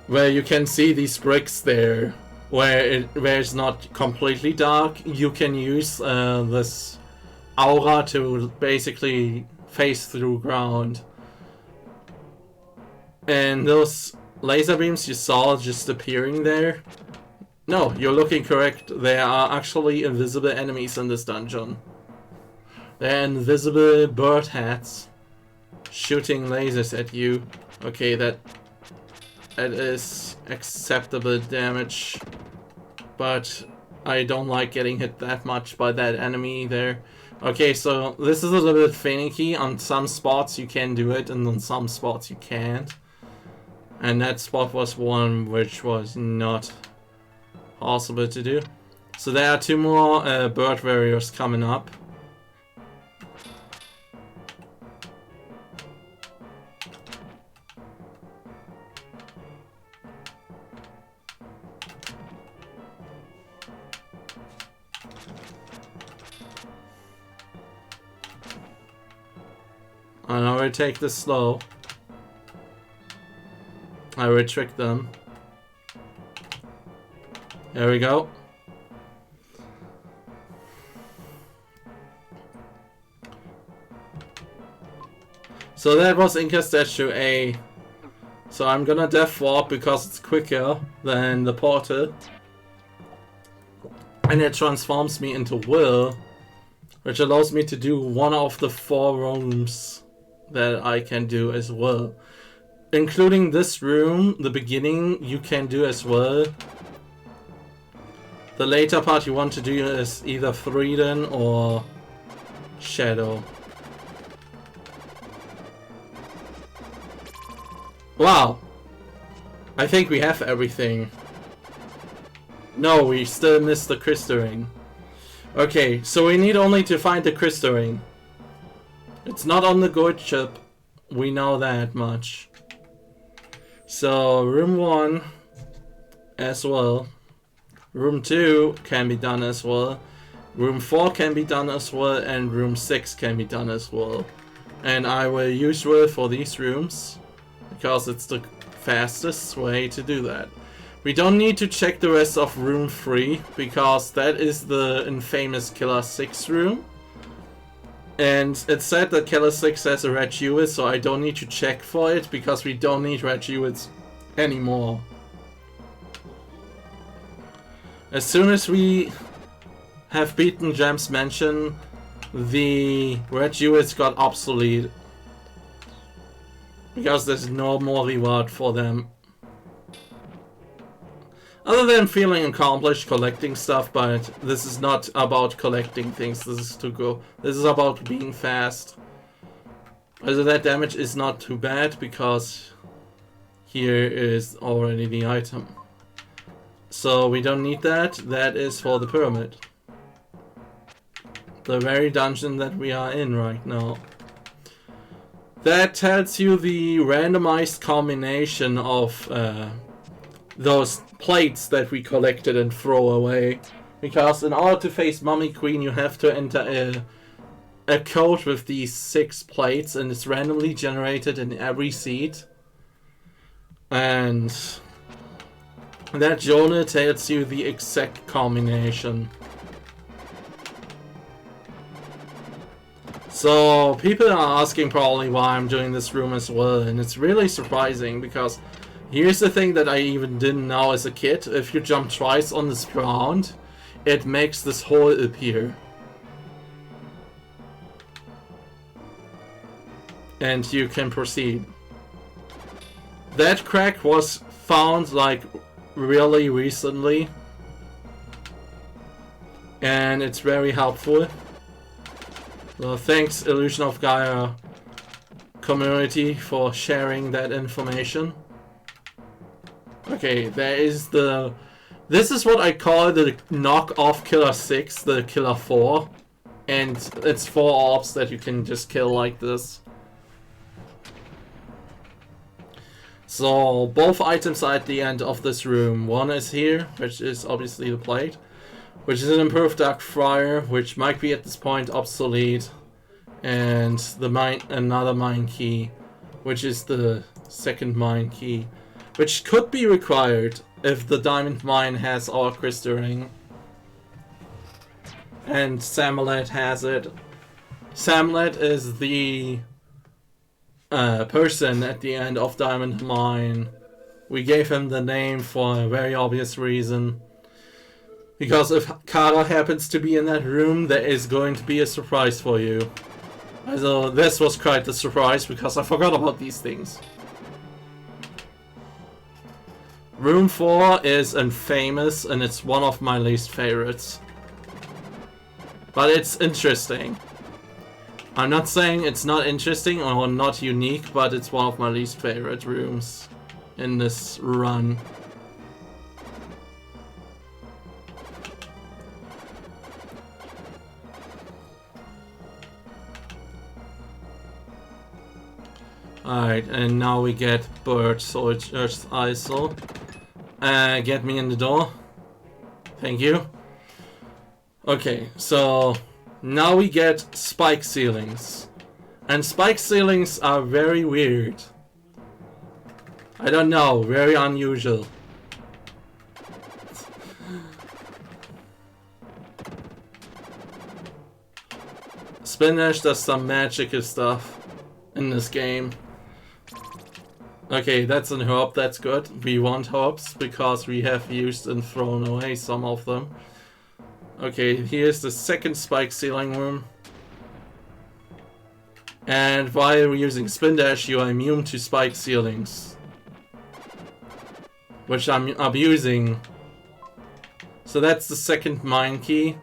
Where you can see these bricks there, where it's not completely dark, you can use this aura to basically phase through ground. And those laser beams you saw just appearing there, no, you're looking correct. There are actually invisible enemies in this dungeon. They're invisible bird hats shooting lasers at you. Okay, that is acceptable damage, but I don't like getting hit that much by that enemy there. Okay, so this is a little bit finicky. On some spots you can do it, and on some spots you can't. And that spot was one which was not possible to do. So there are two more bird warriors coming up. And I will take this slow. I will trick them. There we go. So that was Inca Statue A. So I'm gonna Death Warp because it's quicker than the portal. And it transforms me into Will, which allows me to do one of the 4 rooms that I can do as well. Including this room, the beginning, you can do as well. The later part you want to do is either Frieden or Shadow. Wow! I think we have everything. No, we still missed the crystal ring. Okay, so we need only to find the crystal ring. It's not on the gold chip. We know that much. So, room 1 as well. Room 2 can be done as well. Room 4 can be done as well. And room 6 can be done as well. And I will use Will for these rooms, because it's the fastest way to do that. We don't need to check the rest of room 3, because that is the infamous Killer 6 room. And it said that Killer 6 has a red jewel, so I don't need to check for it, because we don't need red jewels anymore. As soon as we have beaten Gem's Mansion, the red jewels got obsolete. Because there's no more reward for them. Other than feeling accomplished collecting stuff, but this is not about collecting things, this is about being fast. Also that damage is not too bad because here is already the item. So we don't need that, that is for the pyramid. The very dungeon that we are in right now. That tells you the randomized combination of those plates that we collected and throw away. Because in order to face Mummy Queen you have to enter a code with these 6 plates, and it's randomly generated in every seat. And that journal tells you the exact combination. So people are asking probably why I'm doing this room as well, and it's really surprising because here's the thing that I even didn't know as a kid. If you jump twice on this ground, it makes this hole appear. And you can proceed. That crack was found like really recently, and it's very helpful. So thanks Illusion of Gaia community for sharing that information. Okay, there is the... This is what I call the knockoff Killer 6, the Killer 4. And it's 4 orbs that you can just kill like this. So both items are at the end of this room. One is here, which is obviously the plate. Which is an improved Dark Friar, which might be at this point obsolete. And the another mine key, which is the second mine key. Which could be required if the diamond mine has our crystal ring. And Samlet has it. Samlet is the person at the end of Diamond Mine. We gave him the name for a very obvious reason. Because if Kara happens to be in that room, there is going to be a surprise for you. So this was quite a surprise because I forgot about these things. Room 4 is infamous and it's one of my least favorites. But it's interesting. I'm not saying it's not interesting or not unique, but it's one of my least favorite rooms in this run. Alright, and now we get Bird Soldier's ISO. Get me in the door. Thank you. Okay, so now we get spike ceilings. And spike ceilings are very weird. I don't know, very unusual. Spinach does some magical stuff in this game. Okay, that's an herb, that's good. We want herbs because we have used and thrown away some of them. Okay, here's the second spike ceiling room. And while using Spin Dash, you are immune to spike ceilings. Which I'm abusing. So that's the second mine key.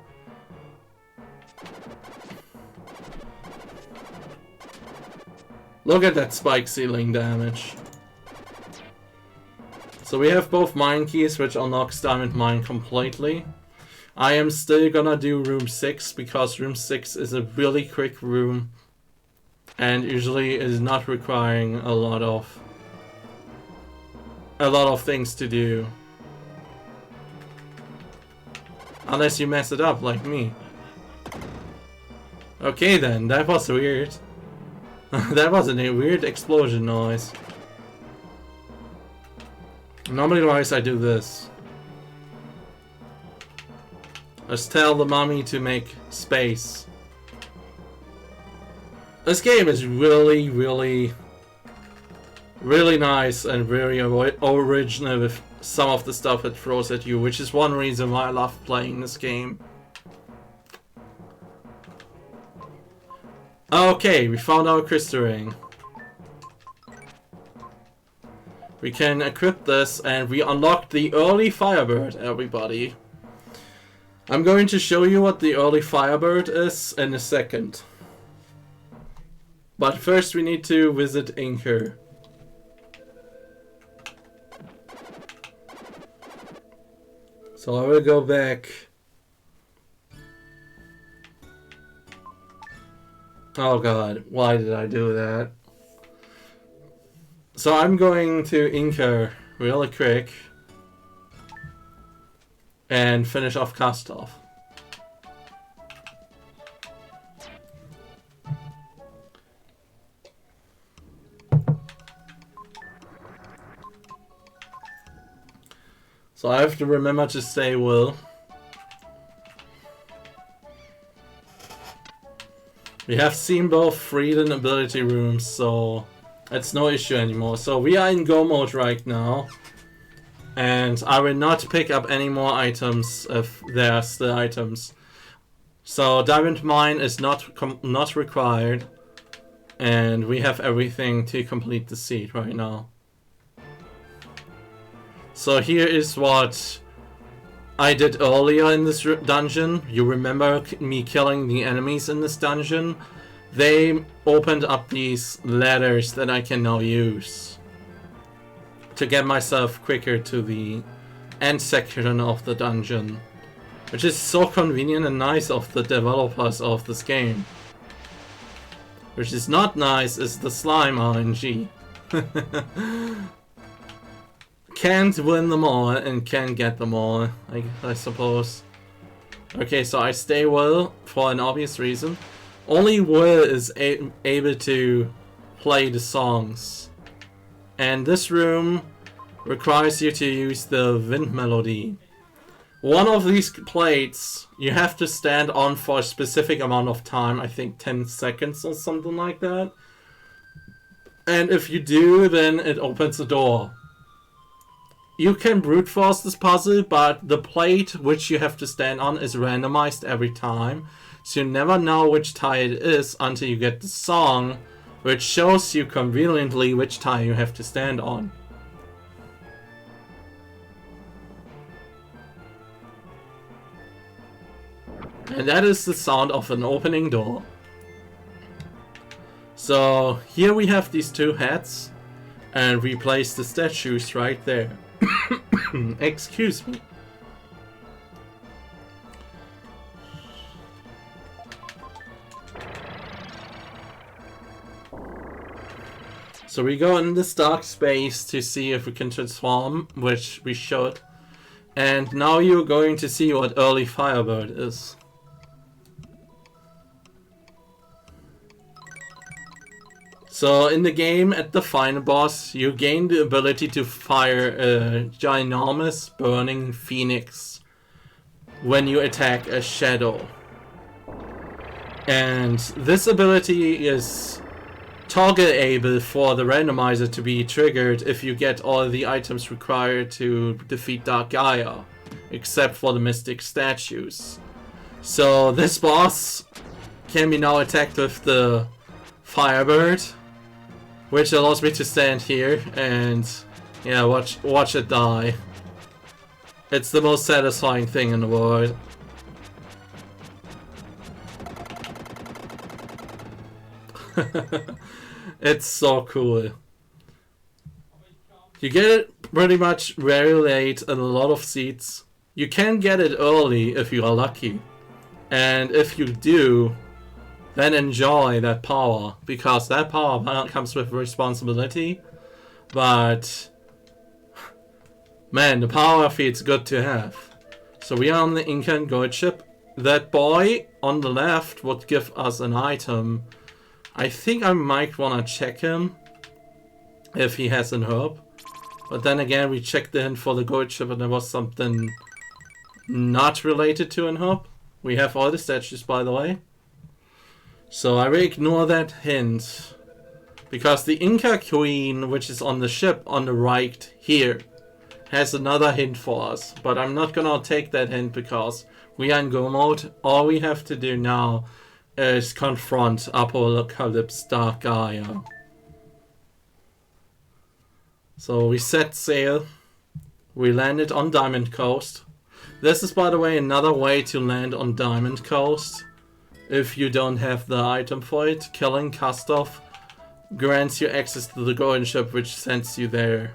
Look at that spike ceiling damage. So we have both mine keys, which unlocks Diamond Mine completely. I am still gonna do room 6 because room 6 is a really quick room and usually is not requiring a lot of things to do. Unless you mess it up like me. Okay then, that was weird. That wasn't a weird explosion noise. Normally I do this. Let's tell the mummy to make space. This game is really, really, really nice and very original with some of the stuff it throws at you, which is one reason why I love playing this game. Okay, we found our crystal ring. We can equip this and we unlocked the early Firebird, everybody. I'm going to show you what the early Firebird is in a second. But first we need to visit Inker. So I will go back. Oh god, why did I do that? So I'm going to Inker really quick and finish off Kastov. So I have to remember to stay well. We have seen both freed and ability rooms, so it's no issue anymore. So we are in go mode right now. And I will not pick up any more items if there are still items. So Diamond Mine is not required. And we have everything to complete the seed right now. So here is what I did earlier in this dungeon. You remember me killing the enemies in this dungeon? They opened up these ladders that I can now use to get myself quicker to the end section of the dungeon. Which is so convenient and nice of the developers of this game. Which is not nice is the slime RNG. Can't win them all and can get them all, I suppose. Okay, so I stay Will for an obvious reason. Only Will is able to play the songs. And this room requires you to use the wind melody. One of these plates you have to stand on for a specific amount of time, I think 10 seconds or something like that. And if you do, then it opens the door. You can brute force this puzzle, but the plate which you have to stand on is randomized every time. So you never know which tile it is until you get the song, which shows you conveniently which tile you have to stand on. And that is the sound of an opening door. So here we have these two heads, and we place the statues right there. Excuse me. So we go in this dark space to see if we can transform, which we should. And now you're going to see what early Firebird is. So in the game, at the final boss, you gain the ability to fire a ginormous burning phoenix when you attack a shadow. And this ability is toggleable for the randomizer to be triggered if you get all the items required to defeat Dark Gaia, except for the mystic statues. So this boss can be now attacked with the Firebird, which allows me to stand here and, yeah, watch it die. It's the most satisfying thing in the world. It's so cool. You get it pretty much very late in a lot of seats. You can get it early if you are lucky. And if you do, then enjoy that power, because that power comes with responsibility. But man, the power feels good to have. So we are on the Incan gold ship. That boy on the left would give us an item. I think I might wanna check him if he has an herb. But then again, we checked in for the gold ship and there was something not related to an herb. We have all the statues, by the way. So I will ignore that hint, because the Inca Queen, which is on the ship on the right here, has another hint for us. But I'm not gonna take that hint because we are in go mode. All we have to do now is confront Apocalypse Dark Gaia. So we set sail. We landed on Diamond Coast. This is, by the way, another way to land on Diamond Coast. If you don't have the item for it, killing Kastov grants you access to the golden ship, which sends you there.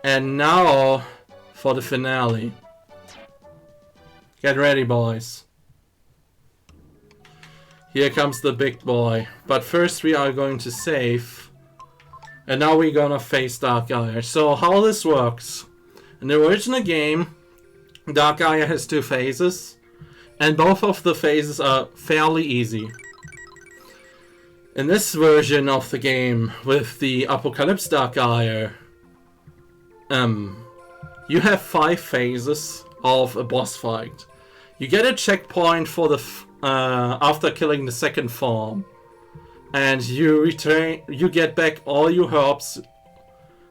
And now for the finale. Get ready, boys. Here comes the big boy. But first we are going to save. And now we're gonna face Dark Gaia. So how this works. In the original game, Dark Gaia has 2 phases. And both of the phases are fairly easy. In this version of the game, with the Apocalypse Dark Gaia, you have 5 phases of a boss fight. You get a checkpoint for the after killing the second form, and you get back all your herbs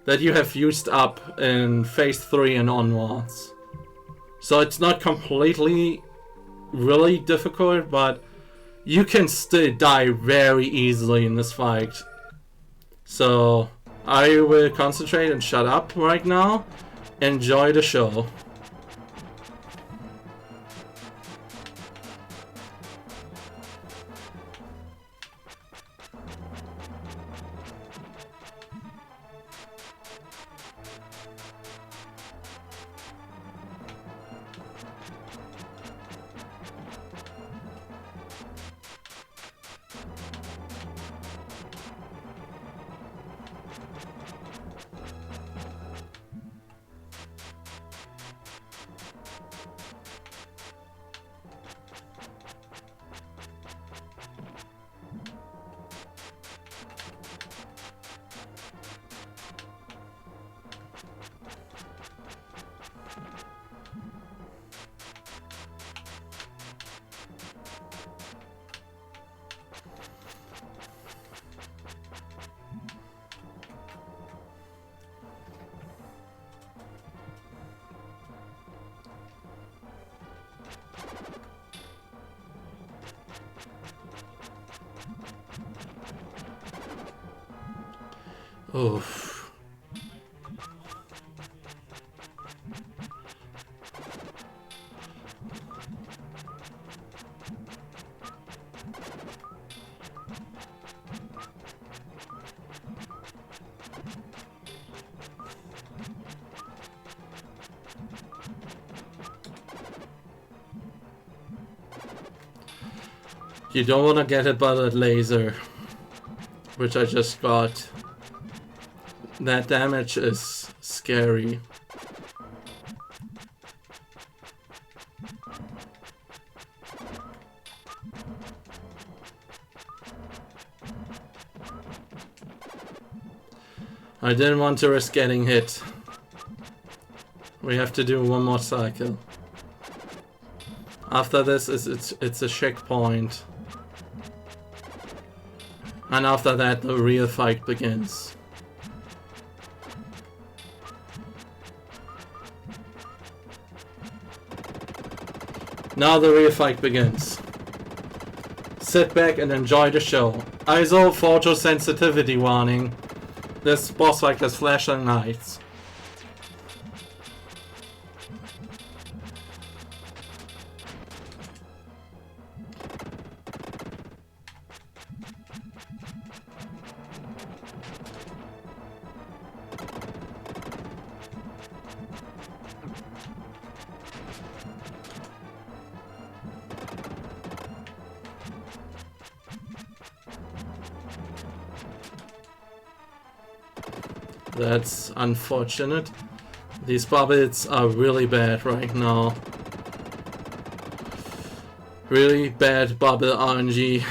that you have used up in phase 3 and onwards. So it's not completely really difficult, but you can still die very easily in this fight. So I will concentrate and shut up right now. Enjoy the show. Oof. You don't want to get hit by that laser, which I just got. That damage is scary. I didn't want to risk getting hit. We have to do one more cycle. After this, it's a checkpoint. And after that, the real fight begins. Now the real fight begins. Sit back and enjoy the show. ISO photosensitivity warning. This boss fight has flashing lights. That's unfortunate. These bubbles are really bad right now. Really bad bubble RNG.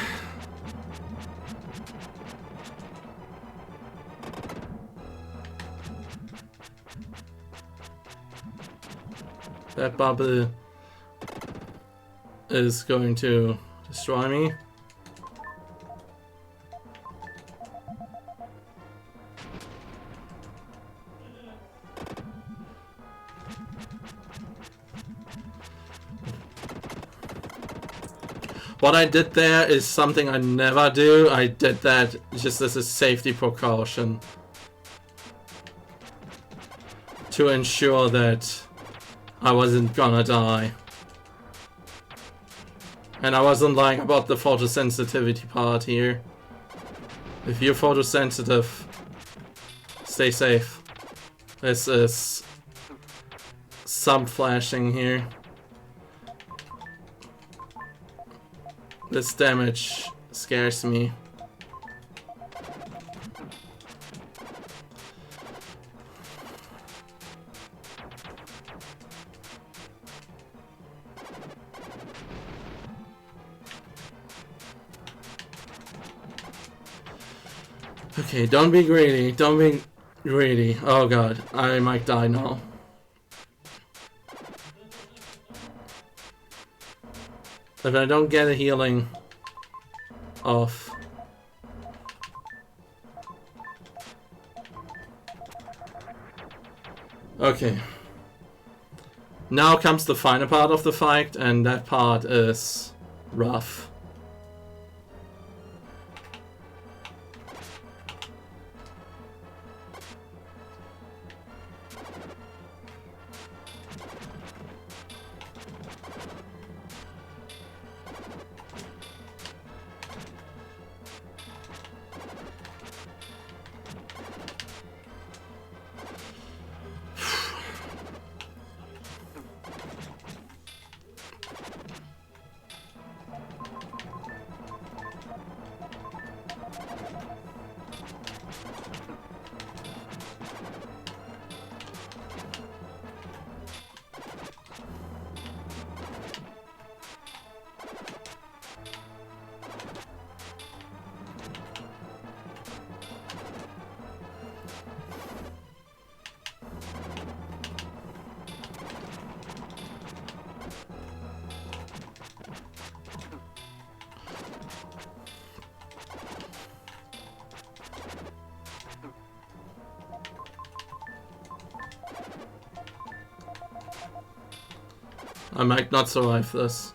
That bubble is going to destroy me. What I did there is something I never do. I did that just as a safety precaution. To ensure that I wasn't gonna die. And I wasn't lying about the photosensitivity part here. If you're photosensitive, stay safe. This is some flashing here. This damage scares me. Okay, don't be greedy. Don't be greedy. Oh god, I might die now. If I don't get a healing off. Okay. Now comes the final part of the fight, and that part is rough. I might not survive this.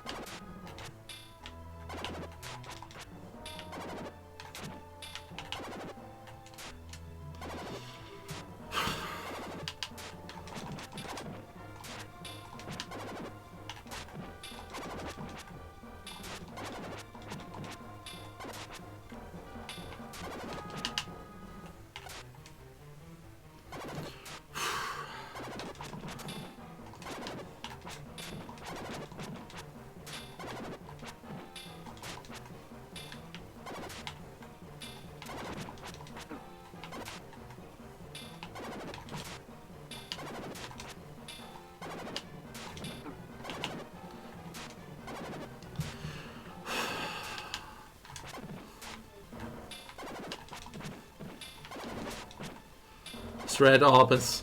Red orb is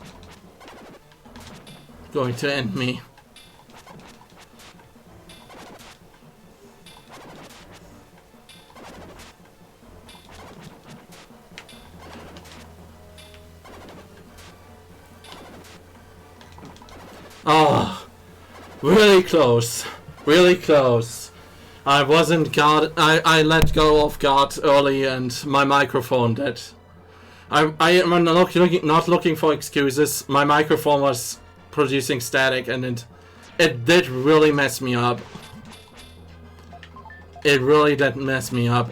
going to end me. Oh, really close. Really close. I wasn't guard. I let go of guard early and my microphone did. I am not looking for excuses. My microphone was producing static and it did really mess me up. It really did mess me up.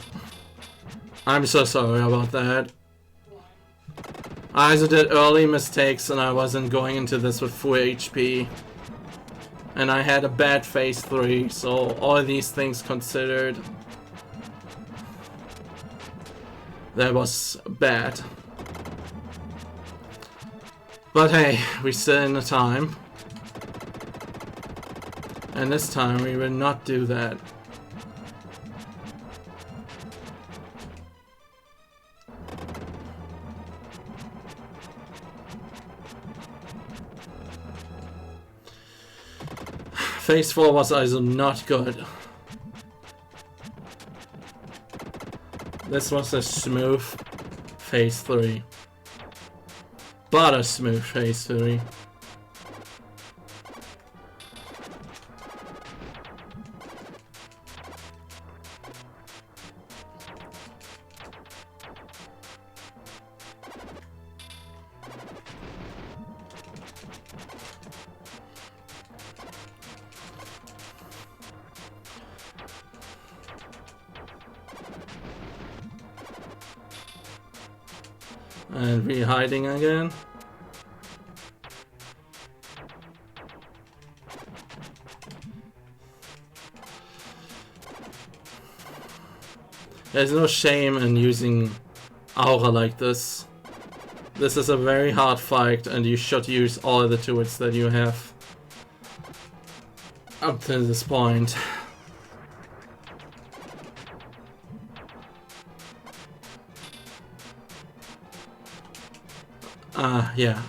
I'm so sorry about that. I also did early mistakes and I wasn't going into this with full HP. And I had a bad phase 3, so all these things considered, that was bad. But hey, we're still in the time. And this time we will not do that. Phase 4 was also not good. This was a smooth phase 3. But a smooth phase 3. And we're hiding again. There's no shame in using aura like this. This is a very hard fight and you should use all the tools that you have up to this point. Yeah.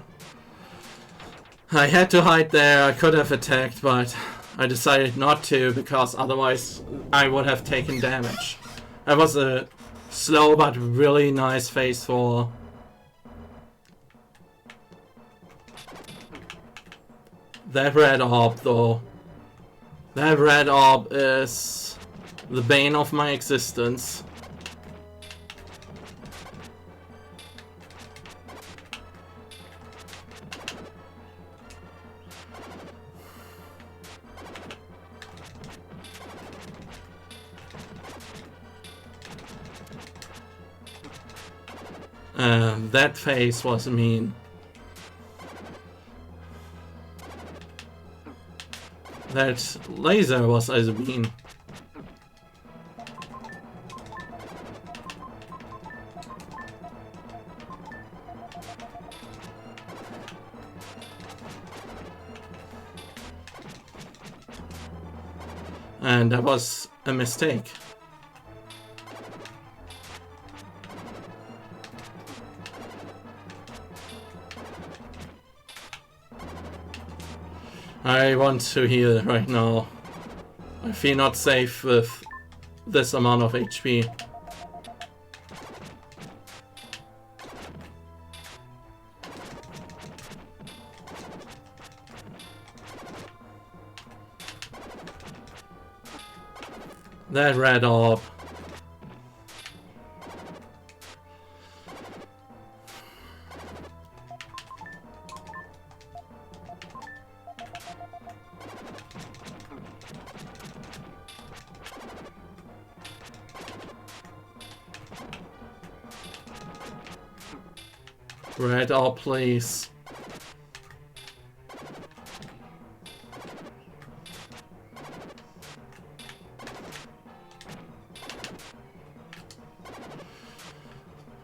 I had to hide there, I could have attacked, but I decided not to because otherwise I would have taken damage. That was a slow but really nice phase 4. That red orb though. That red orb is the bane of my existence. That phase was mean. That laser was as mean. And that was a mistake. I want to heal right now. I feel not safe with this amount of HP. That red orb. Red orb, please.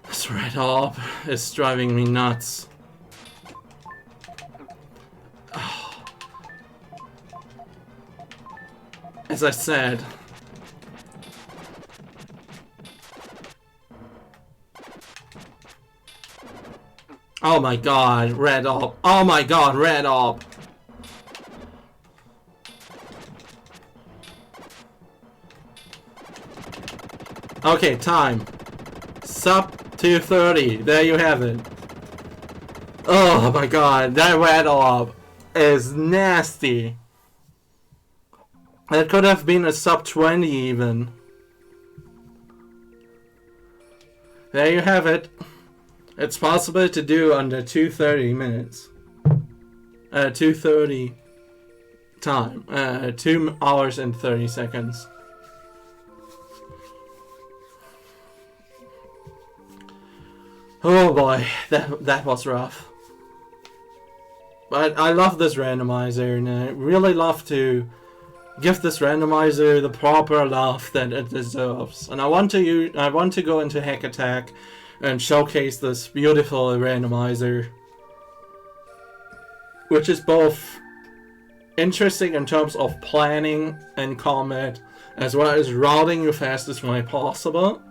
This red orb is driving me nuts. Oh. As I said, oh my god, red orb. Oh my god, red orb. Okay, time. Sub 230. There you have it. Oh my god, that red orb is nasty. That could have been a sub 20 even. There you have it. It's possible to do under 230 minutes. 230 time. 2 hours and 30 seconds. Oh boy, that was rough. But I love this randomizer and I really love to give this randomizer the proper love that it deserves. And I want to go into Hack Attack and showcase this beautiful randomizer, which is both interesting in terms of planning and combat, as well as routing your fastest way possible,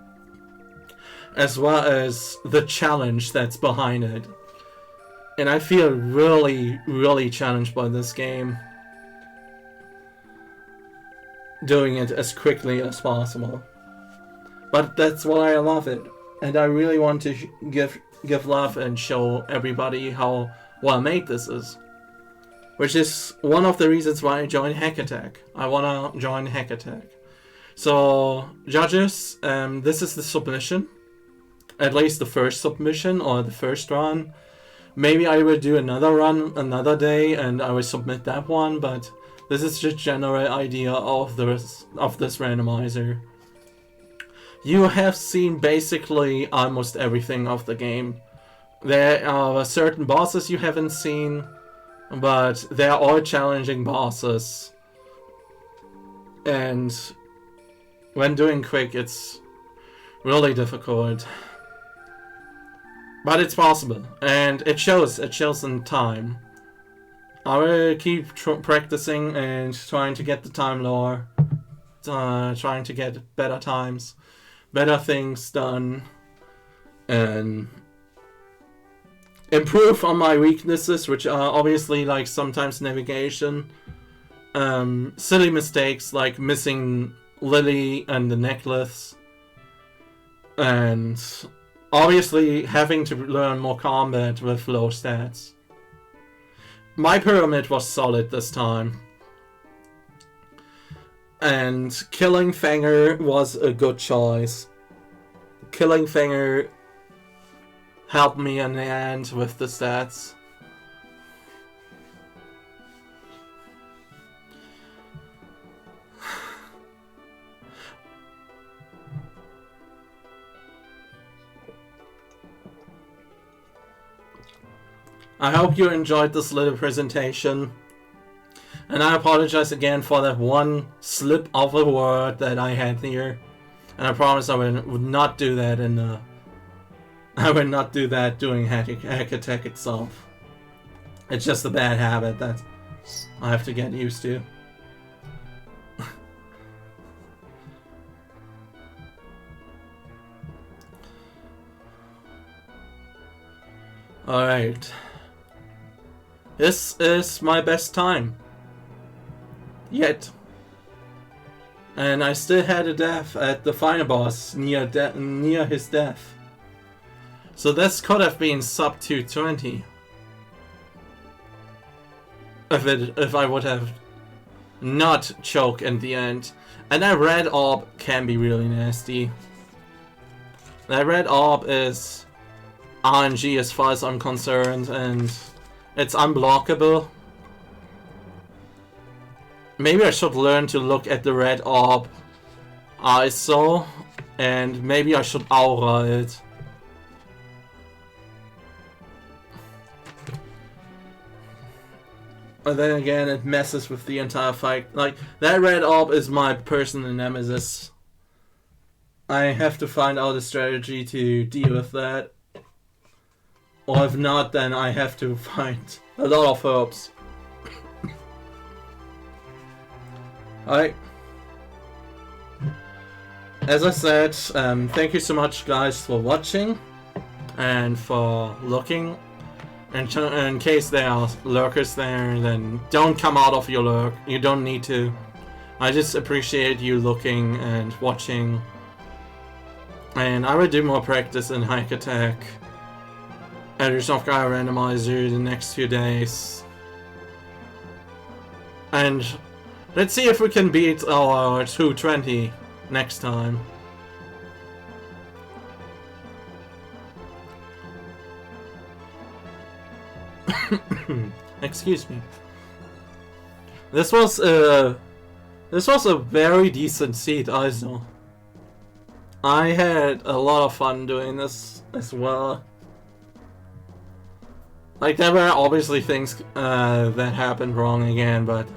as well as the challenge that's behind it. And I feel really, really challenged by this game, doing it as quickly as possible. But that's why I love it. And I really want to give love and show everybody how well made this is. Which is one of the reasons why I joined Hack Attack. I want to join Hack Attack. So, judges, this is the submission. At least the first submission or the first run. Maybe I will do another run another day and I will submit that one, but this is just general idea of this randomizer. You have seen basically almost everything of the game. There are certain bosses you haven't seen, but they're all challenging bosses. And when doing quick, it's really difficult. But it's possible, and it shows in time. I will keep practicing and trying to get the time lower. Trying to get better times, better things done, and improve on my weaknesses, which are obviously like sometimes navigation, silly mistakes like missing Lily and the necklace, and obviously having to learn more combat with low stats. My pyramid was solid this time. And killing Fanger was a good choice. Killing Fanger helped me in the end with the stats. I hope you enjoyed this little presentation. And I apologize again for that one slip of a word that I had here. And I promise I would not do that I would not do that doing Hack Attack itself. It's just a bad habit that I have to get used to. Alright. This is my best time. Yet. And I still had a death at the final boss near his death. So this could have been sub 220. If I would have not choked in the end. And that red orb can be really nasty. That red orb is RNG as far as I'm concerned, and it's unblockable. Maybe I should learn to look at the red orb ISO, and maybe I should aura it. But then again, it messes with the entire fight. Like, that red orb is my personal nemesis. I have to find out a strategy to deal with that. Or if not, then I have to find a lot of herbs. Alright. As I said, thank you so much guys for watching and for looking. And in case there are lurkers there, then don't come out of your lurk. You don't need to. I just appreciate you looking and watching. And I will do more practice in Hike Attack. Hiro-sofT Gaia Randomizer the next few days. And let's see if we can beat our 220 next time. Excuse me. This was a very decent seed, also. I had a lot of fun doing this as well. Like, there were obviously things that happened wrong again, but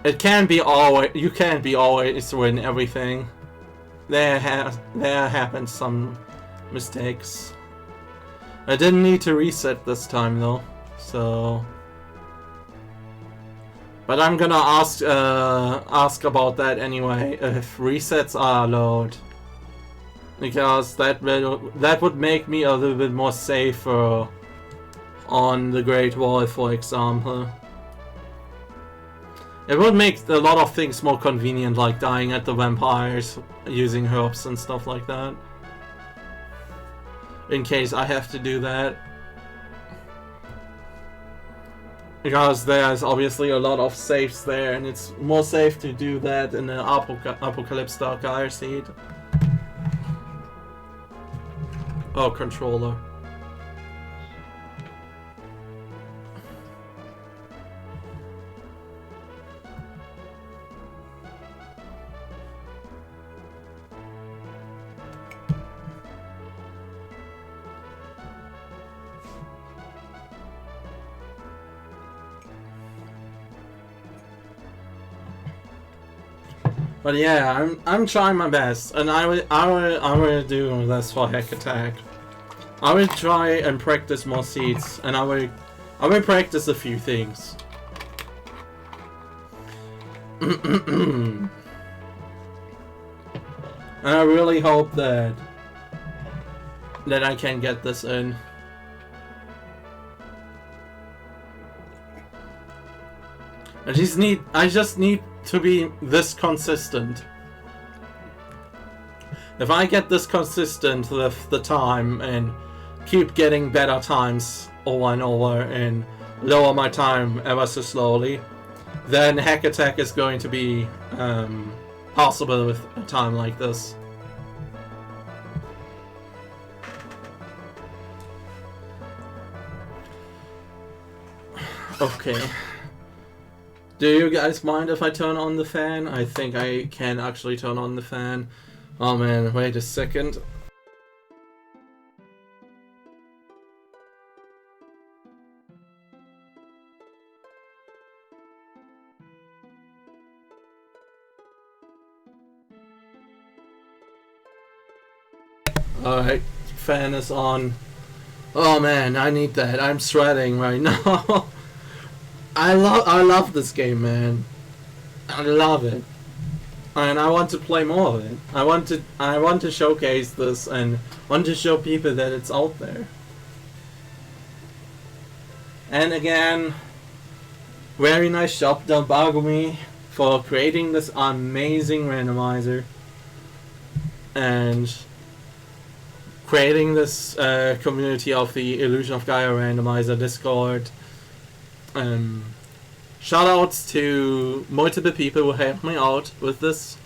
it can't be always. You can't be always win everything. There happened some mistakes. I didn't need to reset this time though, so. But I'm gonna ask about that anyway if resets are allowed, because that would make me a little bit more safer on the Great Wall, for example. It would make a lot of things more convenient, like dying at the vampires, using herbs and stuff like that. In case I have to do that. Because there's obviously a lot of safes there, and it's more safe to do that in the Apocalypse Dark Gaia seed. Oh, controller. But yeah, I'm trying my best, and I will do this for Hack Attack. I will try and practice more seeds, and I will practice a few things. And I really hope that I can get this in. I just need to be this consistent. If I get this consistent with the time and keep getting better times over and over and lower my time ever so slowly, then Hack Attack is going to be possible with a time like this. Okay. Do you guys mind if I turn on the fan? I think I can actually turn on the fan. Oh man, wait a second. Alright, fan is on. Oh man, I need that. I'm sweating right now. I love this game, man. I love it. And I want to play more of it. I want to showcase this and want to show people that it's out there. And again, very nice job done Bagumi for creating this amazing randomizer and creating this community of the Illusion of Gaia randomizer Discord. Shoutouts to multiple people who helped me out with this.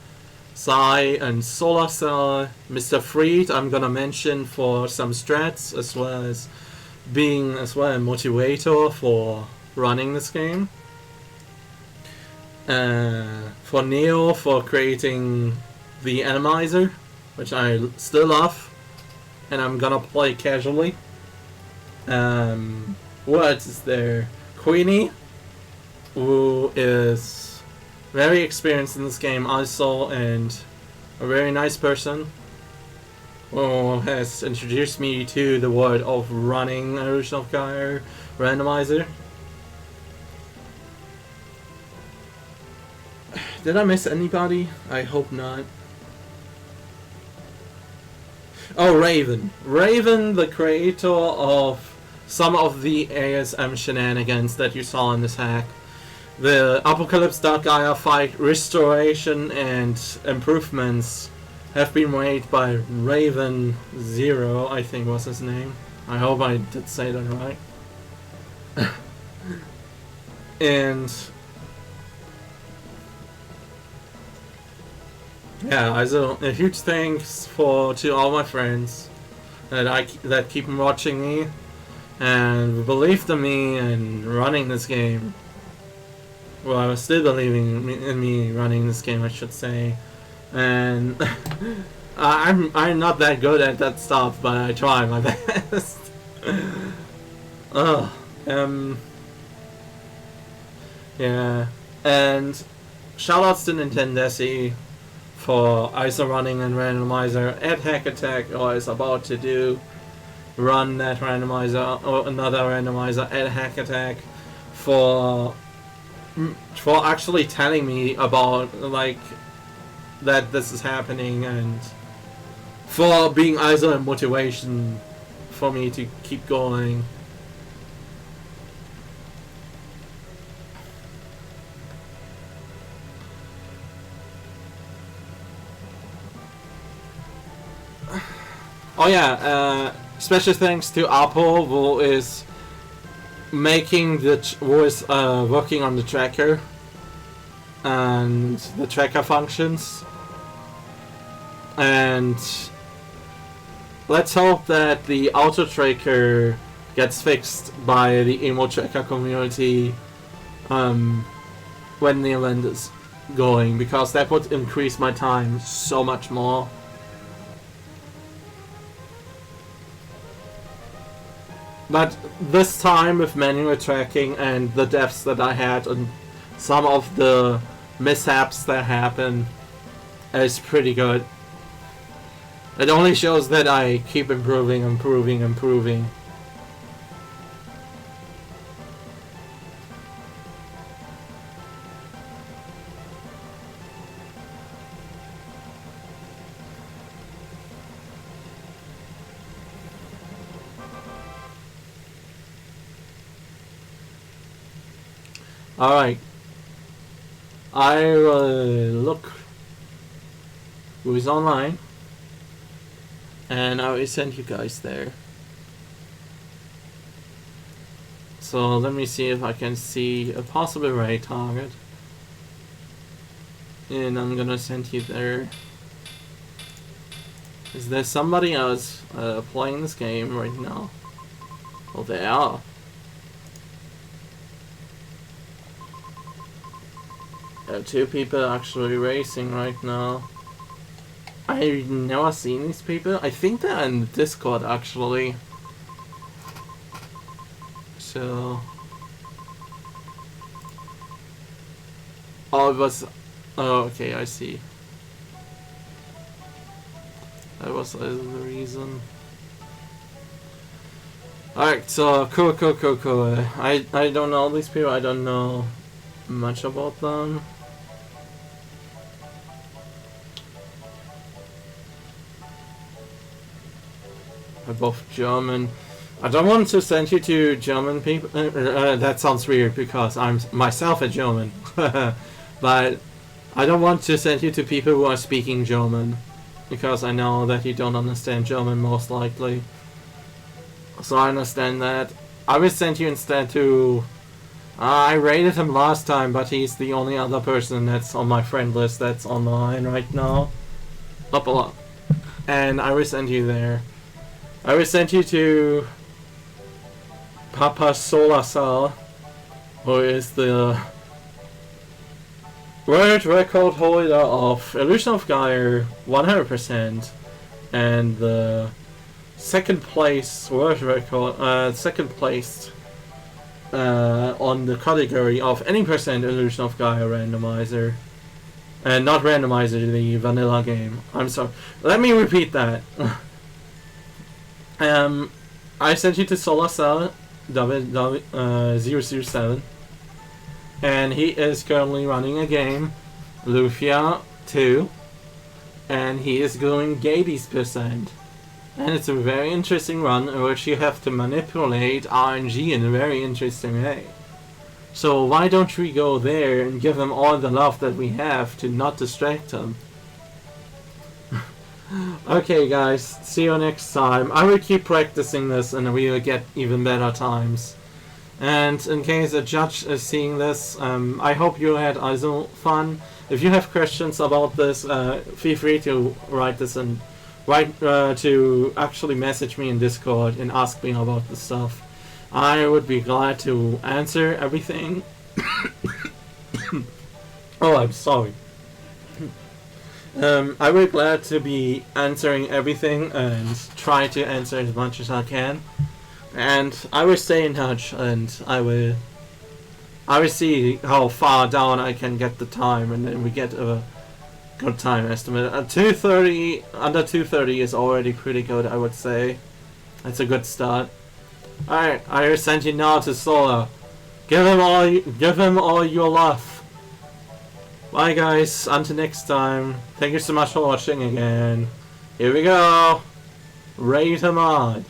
Sai and Solar Cell, Mr. Freed I'm gonna mention for some strats, as well as being a motivator for running this game. For Neo for creating the Randomizer, which I still love, and I'm gonna play casually. What is there? Queenie, who is very experienced in this game also, and a very nice person, who has introduced me to the world of running Illusion of Gaia randomizer. Did I miss anybody? I hope not. Oh, Raven. Raven, the creator of some of the ASM shenanigans that you saw in this hack. The Apocalypse.Gaia fight restoration and improvements have been made by Raven Zero, I think was his name. I hope I did say that right. And yeah, also a huge thanks to all my friends that keep watching me and believed in me and running this game. Well, I was still believing in me running this game, I should say. And I'm not that good at that stuff, but I try my best. Yeah, and shoutouts to Nintendesi for ISO running and randomizer at Hack Attack, or is about to run that randomizer or another randomizer at Hack Attack, for actually telling me about like that this is happening, and for being also a motivation for me to keep going. Oh yeah, special thanks to Apo, who is making working on the tracker and the tracker functions, and let's hope that the auto tracker gets fixed by the emo tracker community when the event is going, because that would increase my time so much more. But this time, with manual tracking and the deaths that I had and some of the mishaps that happened, is pretty good. It only shows that I keep improving. Alright. I will look who is online. And I will send you guys there. So let me see if I can see a possible raid target. And I'm gonna send you there. Is there somebody else playing this game right now? Oh, they are. There are 2 people actually racing right now. I've never seen these people. I think they're in Discord actually. So... Oh, it was... Oh, okay, I see. That was the reason. Alright, so cool. I don't know these people. I don't know much about them. They're both German. I don't want to send you to German people. That sounds weird because I'm myself a German. But I don't want to send you to people who are speaking German. Because I know that you don't understand German most likely. So I understand that. I will send you instead to... I rated him last time, but he's the only other person that's on my friend list that's online right now. Up a lot. And I will send you there. I will send you to Papa Solasal, who is the world record holder of Illusion of Gaia 100%, and the second place world record, second place on the category of any percent Illusion of Gaia randomizer. And not randomizer, the vanilla game. I'm sorry. Let me repeat that. I sent you to Solarcell 007, and he is currently running a game, Lufia 2, and he is going 80%. And it's a very interesting run in which you have to manipulate RNG in a very interesting way. So why don't we go there and give him all the love that we have to not distract him? Okay guys, see you next time. I will keep practicing this and we will get even better times. And in case a judge is seeing this, I hope you had also fun. If you have questions about this, feel free to write this and to actually message me in Discord and ask me about this stuff. I would be glad to answer everything. Oh, I'm sorry. I would be glad to be answering everything and try to answer as much as I can. And I will stay in touch, and I will see how far down I can get the time, and then we get a good time estimate. 2:30, under 2:30 is already pretty good, I would say. That's a good start. Alright, I will send you now to Solar. Give him all your love. Bye guys, until next time. Thank you so much for watching again. Here we go. Raid him on.